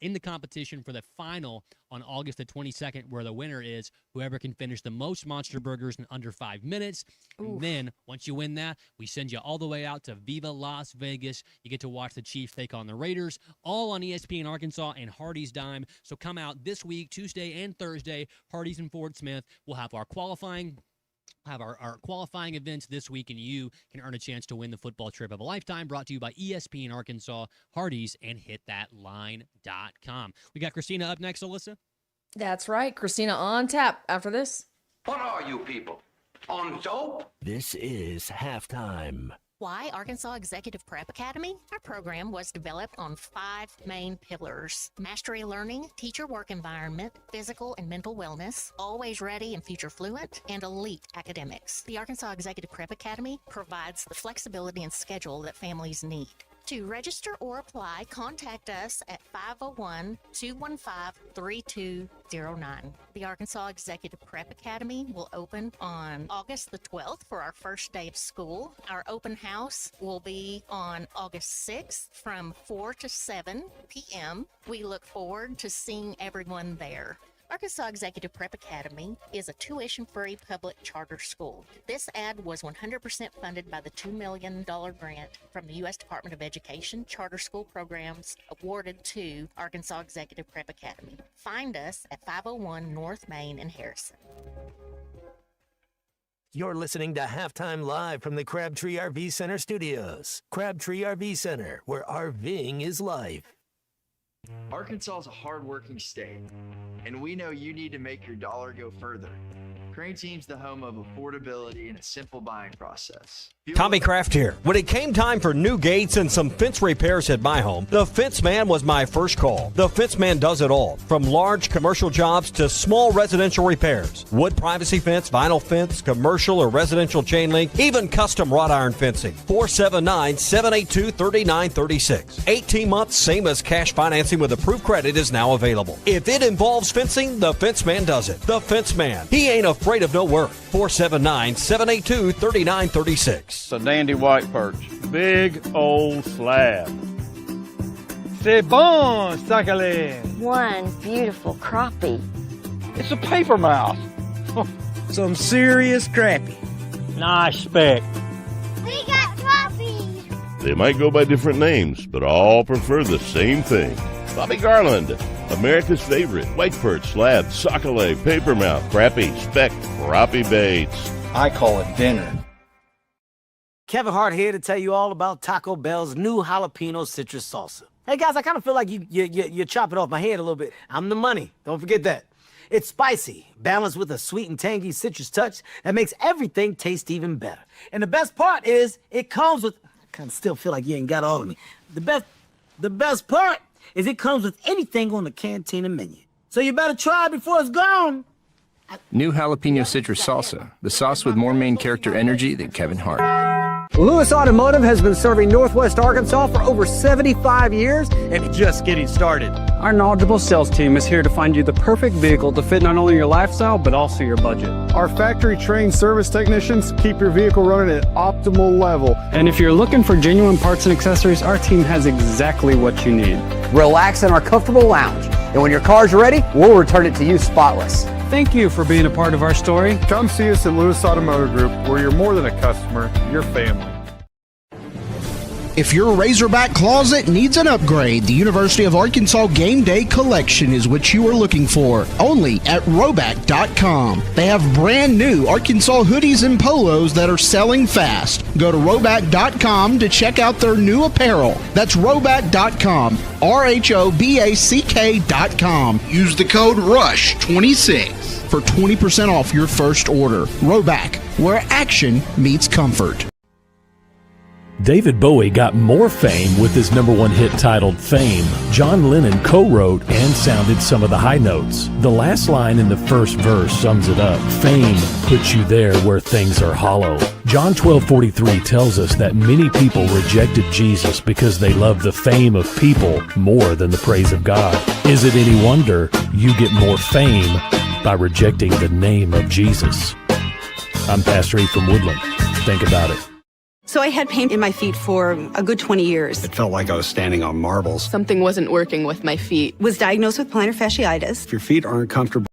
in the competition for the final on August the 22nd, where the winner is whoever can finish the most Monster Burgers in under 5 minutes. And then once you win that, we send you all the way out to Viva Las Vegas. You get to watch the Chiefs take on the Raiders, all on ESPN Arkansas and Hardee's Dime. So come out this week, Tuesday and Thursday, Hardee's in Fort Smith. We'll have our qualifying events this week, and you can earn a chance to win the football trip of a lifetime, brought to you by ESPN Arkansas, Hardee's, and hitthatline.com. We got Christina up next, Alyssa. That's right. Christina on tap after this. What are you people? On dope? This is halftime. Why Arkansas Executive Prep Academy? Our program was developed on 5 main pillars: mastery learning, teacher work environment, physical and mental wellness, always ready and future fluent, and elite academics. The Arkansas Executive Prep Academy provides the flexibility and schedule that families need. To register or apply, contact us at 501-215-3209. The Arkansas Executive Prep Academy will open on August the 12th for our first day of school. Our open house will be on August 6th from 4 to 7 p.m. We look forward to seeing everyone there. Arkansas Executive Prep Academy is a tuition-free public charter school. This ad was 100% funded by the $2 million grant from the U.S. Department of Education Charter School Programs awarded to Arkansas Executive Prep Academy. Find us at 501 North Main in Harrison. You're listening to Halftime Live from the Crabtree RV Center studios. Crabtree RV Center, where RVing is life. Arkansas is a hard-working state, and we know you need to make your dollar go further. Crane Team's the home of affordability and a simple buying process. Tommy Kraft here. When it came time for new gates and some fence repairs at my home, the Fence Man was my first call. The Fence Man does it all, from large commercial jobs to small residential repairs. Wood privacy fence, vinyl fence, commercial or residential chain link, even custom wrought iron fencing. 479-782-3936. 18 months, same as cash financing with approved credit is now available. If it involves fencing, the Fence Man does it. The Fence Man. He ain't afraid of no work. 479-782-3936. It's a dandy white perch. Big old slab. C'est bon, Sakhalin. One beautiful crappie. It's a paper mouth. Some serious crappie. Nice speck. We got crappies. They might go by different names, but all prefer the same thing. Bobby Garland, America's favorite white perch, slab, sockeye, papermouth, crappie, speck, crappie baits. I call it dinner. Kevin Hart here to tell you all about Taco Bell's new jalapeno citrus salsa. Hey guys, I kind of feel like you're chopping off my head a little bit. I'm the money. Don't forget that. It's spicy, balanced with a sweet and tangy citrus touch that makes everything taste even better. And the best part is it comes with, I kind of still feel like you ain't got all of me. The best part is it comes with anything on the Cantina menu. So you better try before it's gone. New jalapeno citrus salsa, the sauce with more main character energy than Kevin Hart. Lewis Automotive has been serving Northwest Arkansas for over 75 years and just getting started. Our knowledgeable sales team is here to find you the perfect vehicle to fit not only your lifestyle, but also your budget. Our factory-trained service technicians keep your vehicle running at optimal level. And if you're looking for genuine parts and accessories, our team has exactly what you need. Relax in our comfortable lounge, and when your car's ready, we'll return it to you spotless. Thank you for being a part of our story. Come see us at Lewis Automotive Group, where you're more than a customer, you're family. If your Razorback closet needs an upgrade, the University of Arkansas Game Day Collection is what you are looking for. Only at Roback.com. They have brand new Arkansas hoodies and polos that are selling fast. Go to Roback.com to check out their new apparel. That's Roback.com. RHOBACK.com. Use the code RUSH26 for 20% off your first order. Roback, where action meets comfort. David Bowie got more fame with his #1 hit titled Fame. John Lennon co-wrote and sounded some of the high notes. The last line in the first verse sums it up. Fame puts you there where things are hollow. John 12:43 tells us that many people rejected Jesus because they love the fame of people more than the praise of God. Is it any wonder you get more fame by rejecting the name of Jesus? I'm Pastor E from Woodland. Think about it. So I had pain in my feet for a good 20 years. It felt like I was standing on marbles. Something wasn't working with my feet. Was diagnosed with plantar fasciitis. If your feet aren't comfortable.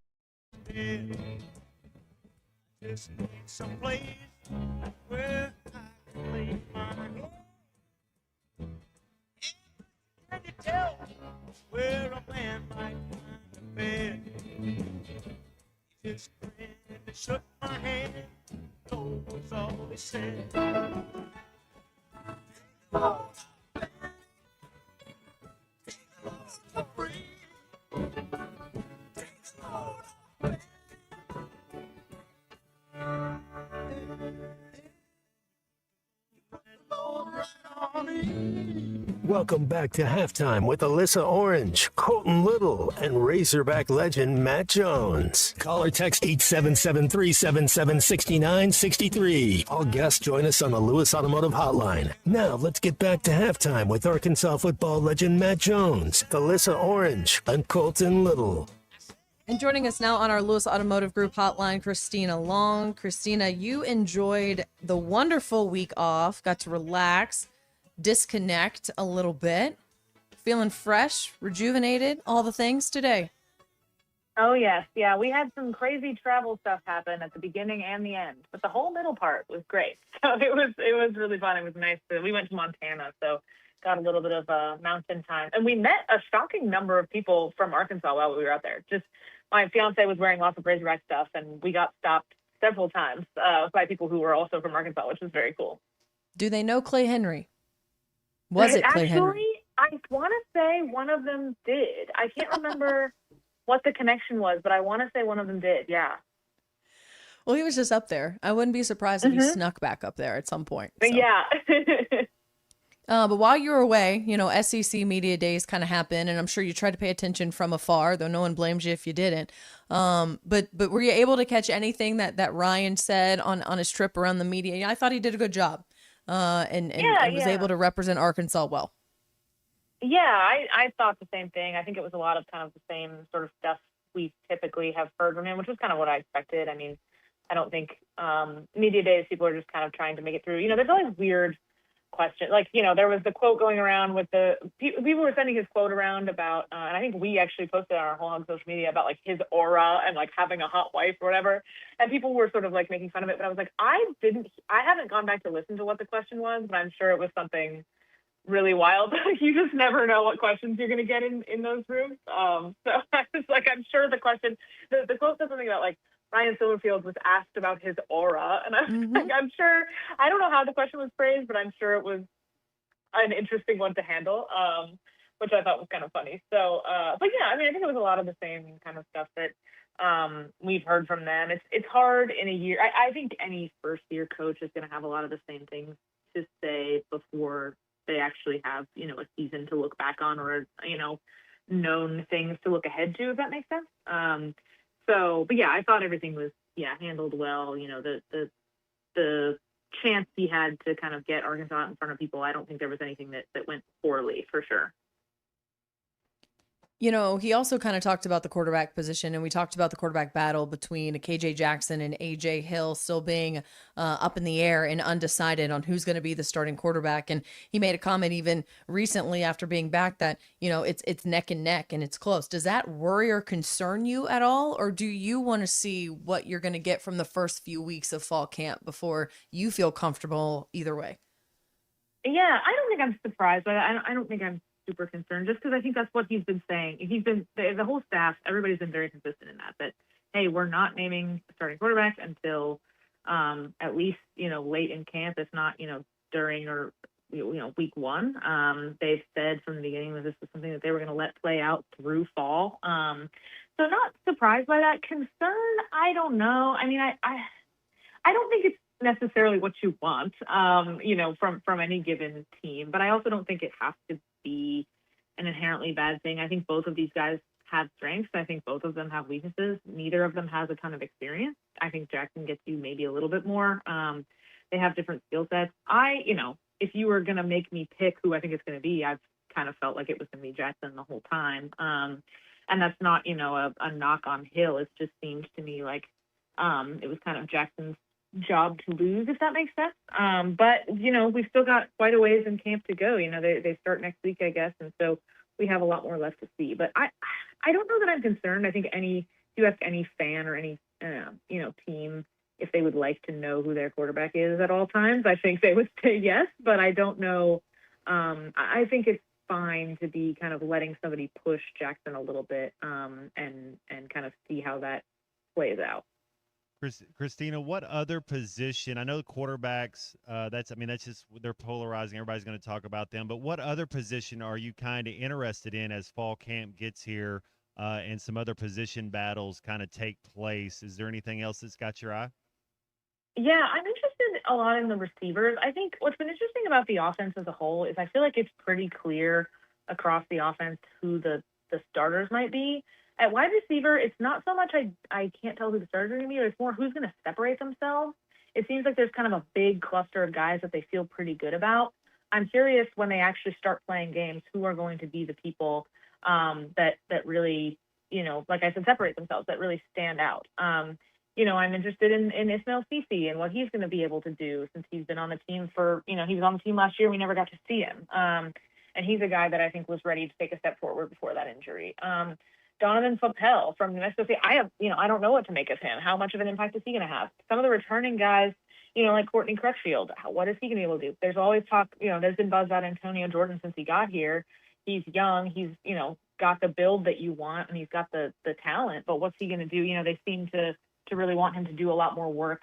Shook my hand, no was all they said. Welcome back to Halftime with Alyssa Orange, Colton Little, and Razorback legend Matt Jones. Call or text 877-377-6963. All guests join us on the Lewis Automotive Hotline. Now let's get back to Halftime with Arkansas football legend Matt Jones, Alyssa Orange, and Colton Little. And joining us now on our Lewis Automotive Group hotline, Christina Long. Christina, you enjoyed the wonderful week off, got to relax, disconnect a little bit, feeling fresh, rejuvenated, all the things today. Oh, yes. Yeah, we had some crazy travel stuff happen at the beginning and the end, but the whole middle part was great. So it was really fun. It was nice. We went to Montana, so got a little bit of mountain time. And we met a shocking number of people from Arkansas while we were out there. Just my fiance was wearing lots of Razorback stuff, and we got stopped several times by people who were also from Arkansas, which was very cool. Do they know Clay Henry? Was it Clay Henry? Actually, I want to say one of them did. I can't remember what the connection was, but I want to say one of them did, yeah. Well, he was just up there. I wouldn't be surprised if he snuck back up there at some point. So. Yeah. But while you were away, SEC Media Days kind of happened, and I'm sure you tried to pay attention from afar, though no one blames you if you didn't. But were you able to catch anything that Ryan said on his trip around the media? I thought he did a good job and was able to represent Arkansas well. Yeah, I thought the same thing. I think it was a lot of kind of the same sort of stuff we typically have heard from him, which was kind of what I expected. I mean, I don't think media days, people are just kind of trying to make it through. There's always weird questions. Like, there was the quote going around with people were sending his quote around about, and I think we actually posted on our whole hog social media about like his aura and like having a hot wife or whatever. And people were sort of like making fun of it. But I was like, I haven't gone back to listen to what the question was, but I'm sure it was something really wild. You just never know what questions you're going to get in those rooms. So I was like, I'm sure the question, the quote said something about like, Ryan Silverfield was asked about his aura, and I was like, I'm sure, I don't know how the question was phrased, but I'm sure it was an interesting one to handle, which I thought was kind of funny. So, but yeah, I mean, I think it was a lot of the same kind of stuff that we've heard from them. It's hard in a year. I think any first-year coach is going to have a lot of the same things to say before they actually have, a season to look back on, or, known things to look ahead to, if that makes sense. But yeah, I thought everything was handled well. You know, the chance he had to kind of get Arkansas in front of people, I don't think there was anything that went poorly, for sure. You know, he also kind of talked about the quarterback position, and we talked about the quarterback battle between KJ Jackson and AJ Hill still being up in the air and undecided on who's going to be the starting quarterback. And he made a comment even recently after being back that, you know, it's neck and neck and it's close. Does that worry or concern you at all? Or do you want to see what you're going to get from the first few weeks of fall camp before you feel comfortable either way? Yeah, I don't think I'm surprised by that. I don't think I'm super concerned, just because I think that's what he's been saying. The whole staff, everybody's been very consistent in that, hey, we're not naming a starting quarterback until at least, you know, late in camp, if not, you know, during or, you know, week one. They've said from the beginning that this was something that they were going to let play out through fall. So not surprised by that. Concern, I don't know. I mean, I don't think it's necessarily what you want, you know, from any given team, but I also don't think it has to be an inherently bad thing. I think both of these guys have strengths. I think both of them have weaknesses. Neither of them has a ton of experience. I think Jackson gets you maybe a little bit more. They have different skill sets. You know, if you were going to make me pick who I think it's going to be, I've kind of felt like it was going to be Jackson the whole time. And that's not, you know, a knock on Hill. It just seemed to me like it was kind of Jackson's job to lose, if that makes sense. But, you know, we've still got quite a ways in camp to go. You know, they start next week, I guess, and so we have a lot more left to see. But I don't know that I'm concerned. I think if you ask any fan or any, you know, team if they would like to know who their quarterback is at all times, I think they would say yes, but I don't know. I think it's fine to be kind of letting somebody push Jackson a little bit and kind of see how that plays out. Christina, what other position? I know the quarterbacks, that's just, they're polarizing. Everybody's going to talk about them. But what other position are you kind of interested in as fall camp gets here and some other position battles kind of take place? Is there anything else that's got your eye? Yeah, I'm interested a lot in the receivers. I think what's been interesting about the offense as a whole is I feel like it's pretty clear across the offense who the starters might be. At wide receiver, it's not so much I can't tell who the starters are going to be, it's more who's going to separate themselves. It seems like there's kind of a big cluster of guys that they feel pretty good about. I'm curious when they actually start playing games, who are going to be the people that really, you know, like I said, separate themselves, that really stand out. You know, I'm interested in Ismail Cece and what he's going to be able to do since he's been on the team for, you know, he was on the team last year. We never got to see him. And he's a guy that I think was ready to take a step forward before that injury. Donovan Fopel from New Mexico State. I don't know what to make of him. How much of an impact is he going to have? Some of the returning guys, you know, like Courtney Crutchfield, what is he going to be able to do? There's always talk, you know, there's been buzz about Antonio Jordan since he got here. He's young. He's, you know, got the build that you want and he's got the talent, but what's he going to do? You know, they seem to really want him to do a lot more work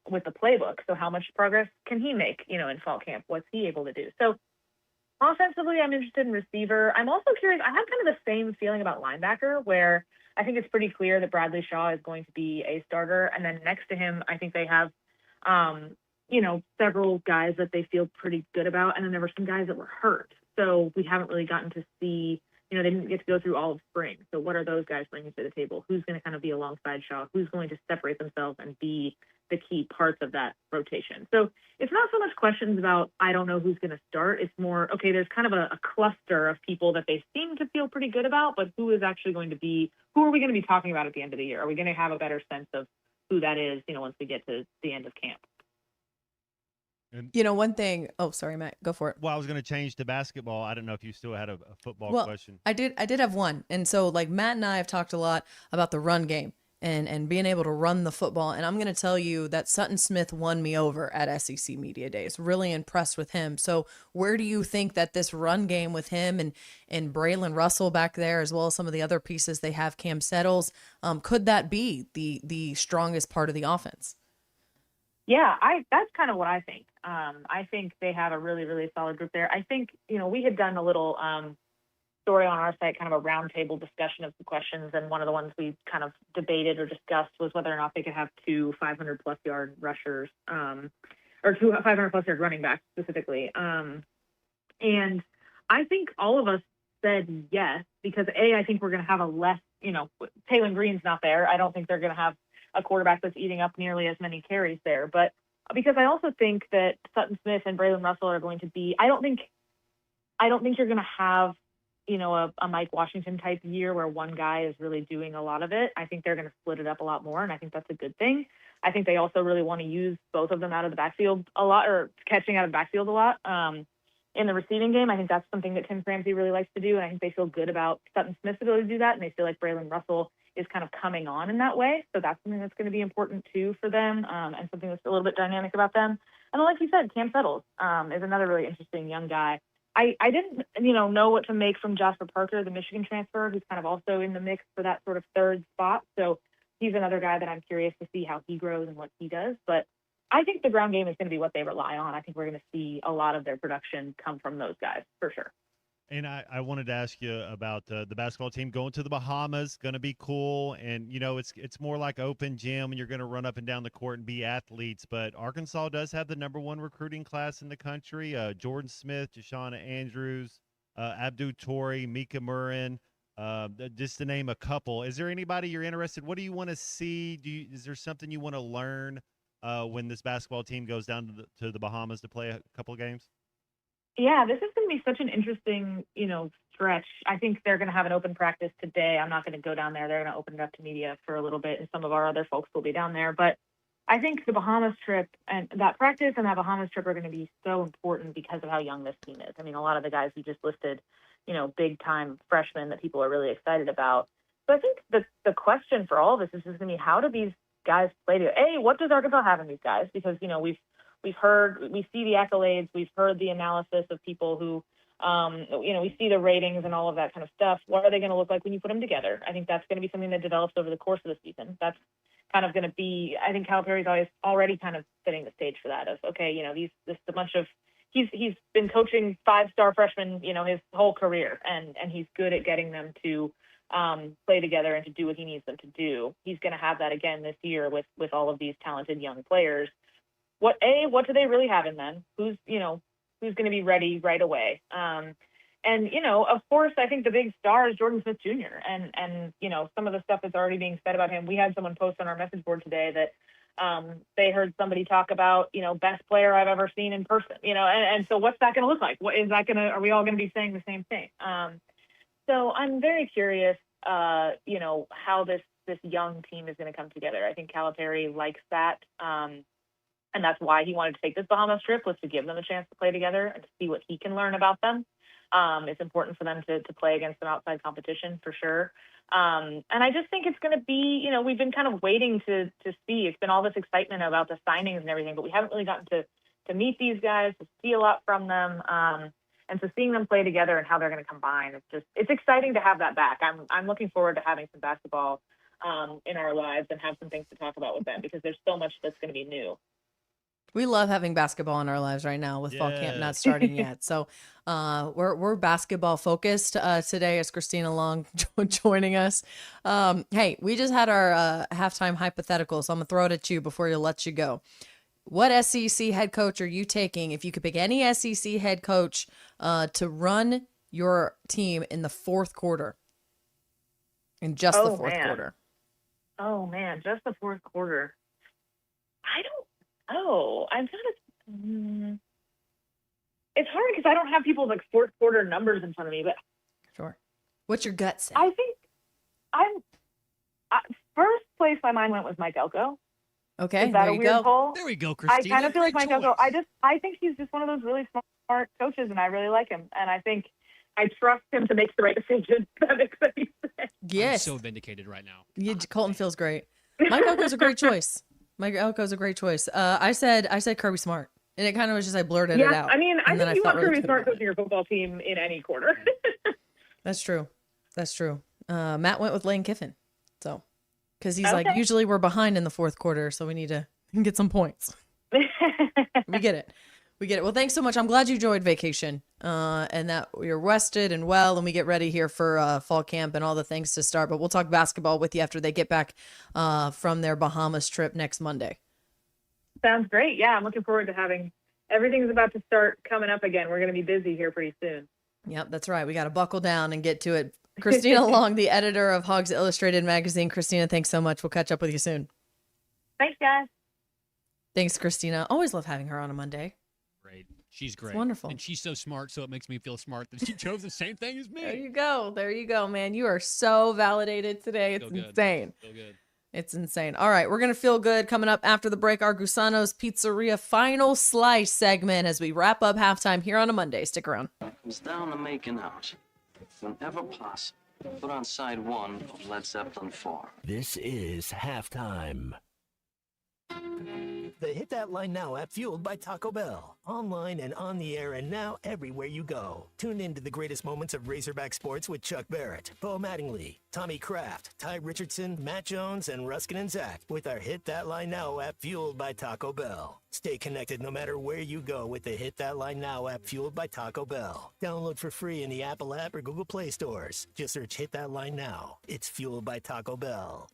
with the playbook. So how much progress can he make, you know, in fall camp? What's he able to do? So offensively, I'm interested in receiver. I'm also curious. I have kind of the same feeling about linebacker, where I think it's pretty clear that Bradley Shaw is going to be a starter. And then next to him, I think they have, you know, several guys that they feel pretty good about. And then there were some guys that were hurt. So we haven't really gotten to see, you know, they didn't get to go through all of spring. So what are those guys bringing to the table? Who's going to kind of be alongside Shaw? Who's going to separate themselves and be the key parts of that rotation? So it's not so much questions about, I don't know who's going to start. It's more, okay, there's kind of a cluster of people that they seem to feel pretty good about, but who is actually going to be, who are we going to be talking about at the end of the year? Are we going to have a better sense of who that is, you know, once we get to the end of camp? You know, one thing. Oh, sorry, Matt. Go for it. Well, I was going to change to basketball. I don't know if you still had a football question. I did have one. And so, like, Matt and I have talked a lot about the run game and being able to run the football. And I'm going to tell you that Sutton Smith won me over at SEC Media Days. Really impressed with him. So where do you think that this run game with him and Braylon Russell back there, as well as some of the other pieces they have, Cam Settles, could that be the strongest part of the offense? Yeah, that's kind of what I think. I think they have a really, really solid group there. I think, you know, we had done a little story on our site, kind of a roundtable discussion of the questions, and one of the ones we kind of debated or discussed was whether or not they could have two 500-plus yard rushers, or two 500-plus yard running backs specifically. And I think all of us said yes because I think we're going to have a less, Taylon Green's not there. I don't think they're going to have a quarterback that's eating up nearly as many carries there. But because I also think that Sutton Smith and Braylon Russell are going to be, I don't think you're going to have, a Mike Washington type year where one guy is really doing a lot of it. I think they're going to split it up a lot more, and I think that's a good thing. I think they also really want to use both of them out of the backfield a lot, or catching out of the backfield a lot. In the receiving game, I think that's something that Tim Ramsey really likes to do, and I think they feel good about Sutton Smith's ability to do that, and they feel like Braylon Russell is kind of coming on in that way. So that's something that's going to be important too for them, and something that's a little bit dynamic about them. And then, like you said, Cam Settles is another really interesting young guy. I didn't, know what to make from Jasper Parker, the Michigan transfer, who's kind of also in the mix for that sort of third spot. So he's another guy that I'm curious to see how he grows and what he does. But I think the ground game is going to be what they rely on. I think we're going to see a lot of their production come from those guys for sure. And I wanted to ask you about the basketball team going to the Bahamas. Going to be cool, and it's more like open gym, and you're going to run up and down the court and be athletes. But Arkansas does have the #1 recruiting class in the country. Jordan Smith, Jashana Andrews, Abdu Torrey, Mika Murrin, just to name a couple. Is there anybody you're interested? What do you want to see? Is there something you want to learn when this basketball team goes down to the Bahamas to play a couple of games? Yeah, this is going to be such an interesting, stretch. I think they're going to have an open practice today. I'm not going to go down there. They're going to open it up to media for a little bit, and some of our other folks will be down there. But I think the Bahamas trip and that practice and that Bahamas trip are going to be so important because of how young this team is. I mean, a lot of the guys you just listed, big-time freshmen that people are really excited about. So I think the question for all of this is just going to be, how do these guys play together? What does Arkansas have in these guys? Because, we see the accolades, we've heard the analysis of people who, we see the ratings and all of that kind of stuff. What are they going to look like when you put them together? I think that's going to be something that develops over the course of the season. That's kind of going to be, I think Calipari's already kind of setting the stage for that of, this is a bunch of, he's been coaching 5-star freshmen, his whole career, and he's good at getting them to play together and to do what he needs them to do. He's going to have that again this year with all of these talented young players. What do they really have in them? Who's going to be ready right away? Of course, I think the big star is Jordan Smith Jr. And some of the stuff that's already being said about him. We had someone post on our message board today that they heard somebody talk about, best player I've ever seen in person, and so what's that going to look like? Are we all going to be saying the same thing? So I'm very curious, how this young team is going to come together. I think Calipari likes that. And that's why he wanted to take this Bahamas trip, was to give them a chance to play together and to see what he can learn about them. It's important for them to play against some outside competition for sure. And I just think it's going to be, we've been kind of waiting to see. It's been all this excitement about the signings and everything, but we haven't really gotten to meet these guys, to see a lot from them. And so seeing them play together and how they're going to combine, it's exciting to have that back. I'm looking forward to having some basketball in our lives and have some things to talk about with them, because there's so much that's going to be new. We love having basketball in our lives right now with fall camp not starting yet. So we're basketball focused today, as Christina Long joining us. Hey, we just had our halftime hypothetical, so I'm going to throw it at you before you let you go. What SEC head coach are you taking if you could pick any SEC head coach to run your team in the fourth quarter? In just the fourth quarter. Oh, man, just the fourth quarter. I've got to. It's hard because I don't have people's fourth quarter numbers in front of me. But sure, what's your gut say? I think first place my mind went was Mike Elko. Okay, is that a weird poll? There we go, Christina. I kind of feel like Mike Elko. I think he's just one of those really smart coaches, and I really like him. And I think I trust him to make the right decision. That makes any sense. Yes, I'm so vindicated right now. Colton feels great. Mike Elko's a great choice. Mike Elko's a great choice. I said Kirby Smart, and it kind of was just I blurted it out. I mean, I think you want really Kirby Smart coaching your football team in any quarter. That's true. Matt went with Lane Kiffin, so because he's Okay. usually we're behind in the fourth quarter, so we need to get some points. We get it. Well, thanks so much. I'm glad you enjoyed vacation and that you're rested and well, and we get ready here for fall camp and all the things to start. But we'll talk basketball with you after they get back from their Bahamas trip next Monday. Sounds great. Yeah, I'm looking forward to having everything's about to start coming up again. We're going to be busy here pretty soon. Yep, that's right. We got to buckle down and get to it. Christina Long, the editor of Hogs Illustrated magazine. Christina, thanks so much. We'll catch up with you soon. Thanks, guys. Thanks, Christina. Always love having her on a Monday. Great. She's great. wonderful. And she's so smart, so it makes me feel smart that she chose the same thing as me. There you go. There you go, man. You are so validated today. It's insane. Feel good. It's insane. All right, we're going to feel good coming up after the break. Our Gusano's Pizzeria Final Slice segment as we wrap up halftime here on a Monday. Stick around. Comes down to making out. Whenever possible, put on side 1 of Led Zeppelin 4. This is halftime. The Hit That Line Now app, fueled by Taco Bell. Online and on the air and now everywhere you go. Tune in to the greatest moments of Razorback sports with Chuck Barrett, Bo Mattingly, Tommy Kraft, Ty Richardson, Matt Jones, and Ruskin and Zach with our Hit That Line Now app, fueled by Taco Bell. Stay connected no matter where you go with the Hit That Line Now app, fueled by Taco Bell. Download for free in the Apple app or Google Play stores. Just search Hit That Line Now. It's fueled by Taco Bell.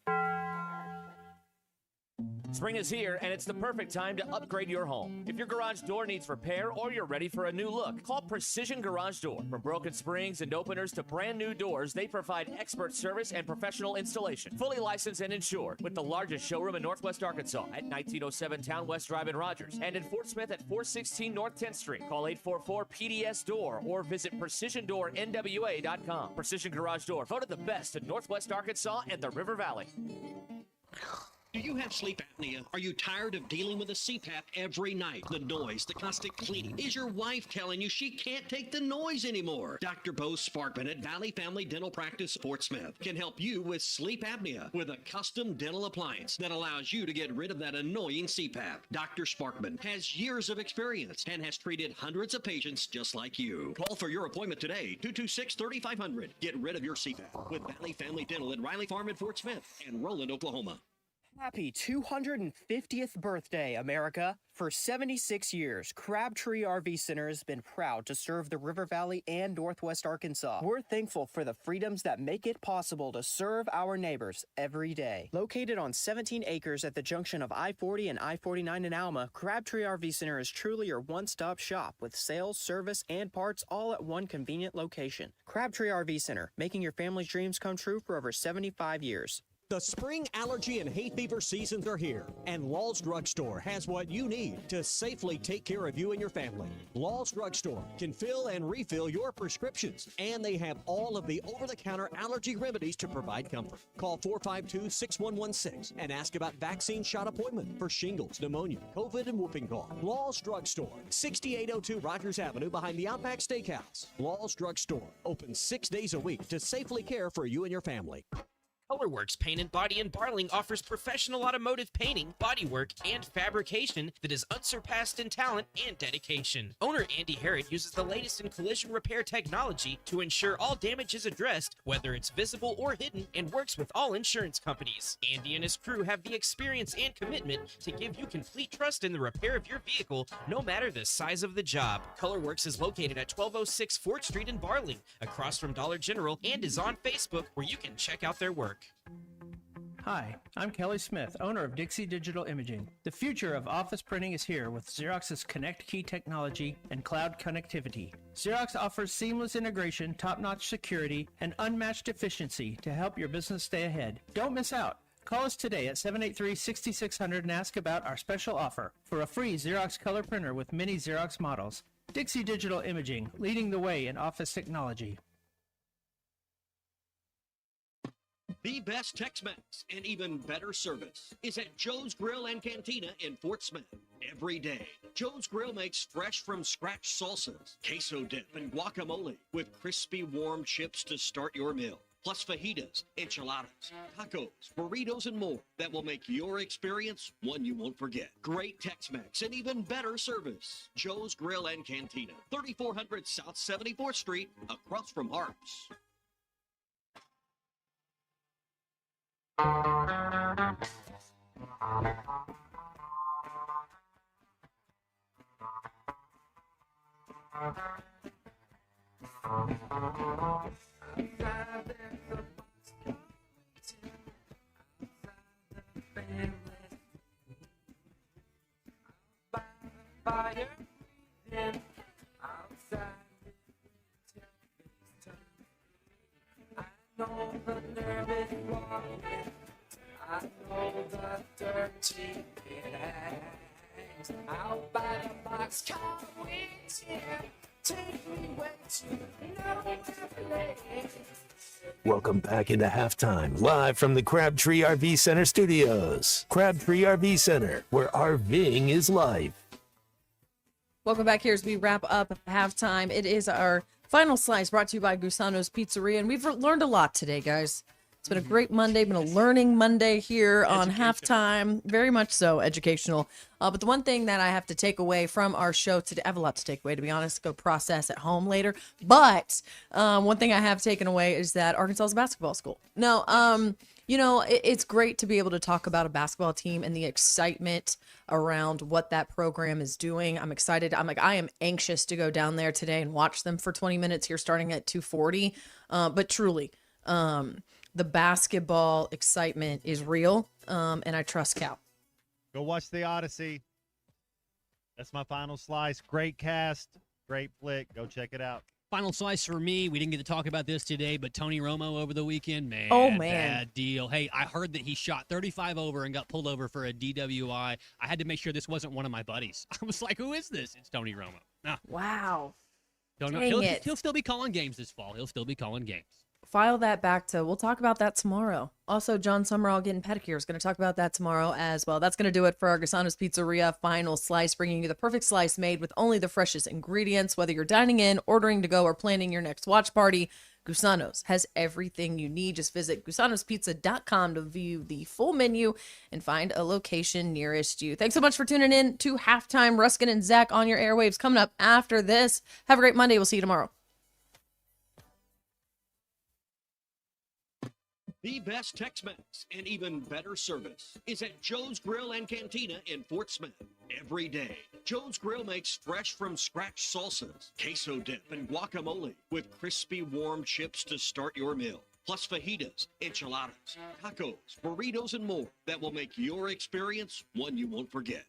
Spring is here, and it's the perfect time to upgrade your home. If your garage door needs repair or you're ready for a new look, call Precision Garage Door. From broken springs and openers to brand new doors, they provide expert service and professional installation. Fully licensed and insured, with the largest showroom in Northwest Arkansas at 1907 Town West Drive in Rogers, and in Fort Smith at 416 North 10th Street. Call 844-PDS-DOOR or visit PrecisionDoorNWA.com. Precision Garage Door, voted the best in Northwest Arkansas and the River Valley. Do you have sleep apnea? Are you tired of dealing with a CPAP every night? The noise, the constant cleaning. Is your wife telling you she can't take the noise anymore? Dr. Bo Sparkman at Valley Family Dental Practice, Fort Smith, can help you with sleep apnea with a custom dental appliance that allows you to get rid of that annoying CPAP. Dr. Sparkman has years of experience and has treated hundreds of patients just like you. Call for your appointment today, 226-3500. Get rid of your CPAP with Valley Family Dental at Riley Farm in Fort Smith and Roland, Oklahoma. Happy 250th birthday, America. For 76 years, Crabtree RV Center has been proud to serve the River Valley and Northwest Arkansas. We're thankful for the freedoms that make it possible to serve our neighbors every day. Located on 17 acres at the junction of I-40 and I-49 in Alma, Crabtree RV Center is truly your one-stop shop with sales, service, and parts all at one convenient location. Crabtree RV Center, making your family's dreams come true for over 75 years. The spring allergy and hay fever seasons are here, and Law's Drugstore has what you need to safely take care of you and your family. Law's Drugstore can fill and refill your prescriptions, and they have all of the over-the-counter allergy remedies to provide comfort. Call 452-6116 and ask about vaccine shot appointment for shingles, pneumonia, COVID, and whooping cough. Law's Drugstore, 6802 Rogers Avenue behind the Outback Steakhouse. Law's Drugstore, open 6 days a week to safely care for you and your family. Colorworks Paint and Body in Barling offers professional automotive painting, bodywork, and fabrication that is unsurpassed in talent and dedication. Owner Andy Harrod uses the latest in collision repair technology to ensure all damage is addressed, whether it's visible or hidden, and works with all insurance companies. Andy and his crew have the experience and commitment to give you complete trust in the repair of your vehicle, no matter the size of the job. Colorworks is located at 1206 4th Street in Barling, across from Dollar General, and is on Facebook, where you can check out their work. Hi, I'm Kelly Smith, owner of Dixie Digital Imaging. The future of office printing is here with Xerox's Connect Key technology and cloud connectivity. Xerox offers seamless integration, top-notch security, and unmatched efficiency to help your business stay ahead. Don't miss out. Call us today at 783-6600 and ask about our special offer for a free Xerox color printer with many Xerox models. Dixie Digital Imaging, leading the way in office technology. The best Tex-Mex and even better service is at Joe's Grill and Cantina in Fort Smith. Every day, Joe's Grill makes fresh from scratch salsas, queso dip, and guacamole with crispy warm chips to start your meal. Plus fajitas, enchiladas, tacos, burritos, and more that will make your experience one you won't forget. Great Tex-Mex and even better service. Joe's Grill and Cantina, 3400 South 74th Street, across from Harps. know the nervous walking. I know the dirty bags. Out by the boxcar waiting. Take me where to know place. Welcome back into halftime, live from the Crabtree RV Center studios. Crabtree RV Center, where RVing is life. Welcome back here as we wrap up halftime. It is our final slice brought to you by Gusano's Pizzeria, and we've learned a lot today, guys. It's been a great Monday, been a learning Monday here on halftime. Very much so, educational. But the one thing that I have to take away from our show today, I have a lot to take away, to be honest, go process at home later. But one thing I have taken away is that Arkansas is a basketball school. No, it's great to be able to talk about a basketball team and the excitement around what that program is doing. I'm excited. I am anxious to go down there today and watch them for 20 minutes here starting at 2:40. But truly, the basketball excitement is real, and I trust Cal. Go watch The Odyssey. That's my final slice. Great cast, great flick. Go check it out. Final slice for me. We didn't get to talk about this today, but Tony Romo over the weekend, man. Oh, man. Bad deal. Hey, I heard that he shot 35 over and got pulled over for a DWI. I had to make sure this wasn't one of my buddies. I was like, who is this? It's Tony Romo. Nah. Wow. Don't know. Dang He'll still be calling games this fall. He'll still be calling games. File that back to, we'll talk about that tomorrow. Also, John Summerall getting pedicures. Going to talk about that tomorrow as well. That's going to do it for our Gusano's Pizzeria final slice, bringing you the perfect slice made with only the freshest ingredients. Whether you're dining in, ordering to go, or planning your next watch party, Gusano's has everything you need. Just visit gusanospizza.com to view the full menu and find a location nearest you. Thanks so much for tuning in to Halftime. Ruskin and Zach on your airwaves coming up after this. Have a great Monday. We'll see you tomorrow. The best Tex-Mex and even better service is at Joe's Grill and Cantina in Fort Smith. Every day, Joe's Grill makes fresh from scratch salsas, queso dip, and guacamole with crispy warm chips to start your meal. Plus fajitas, enchiladas, tacos, burritos, and more that will make your experience one you won't forget.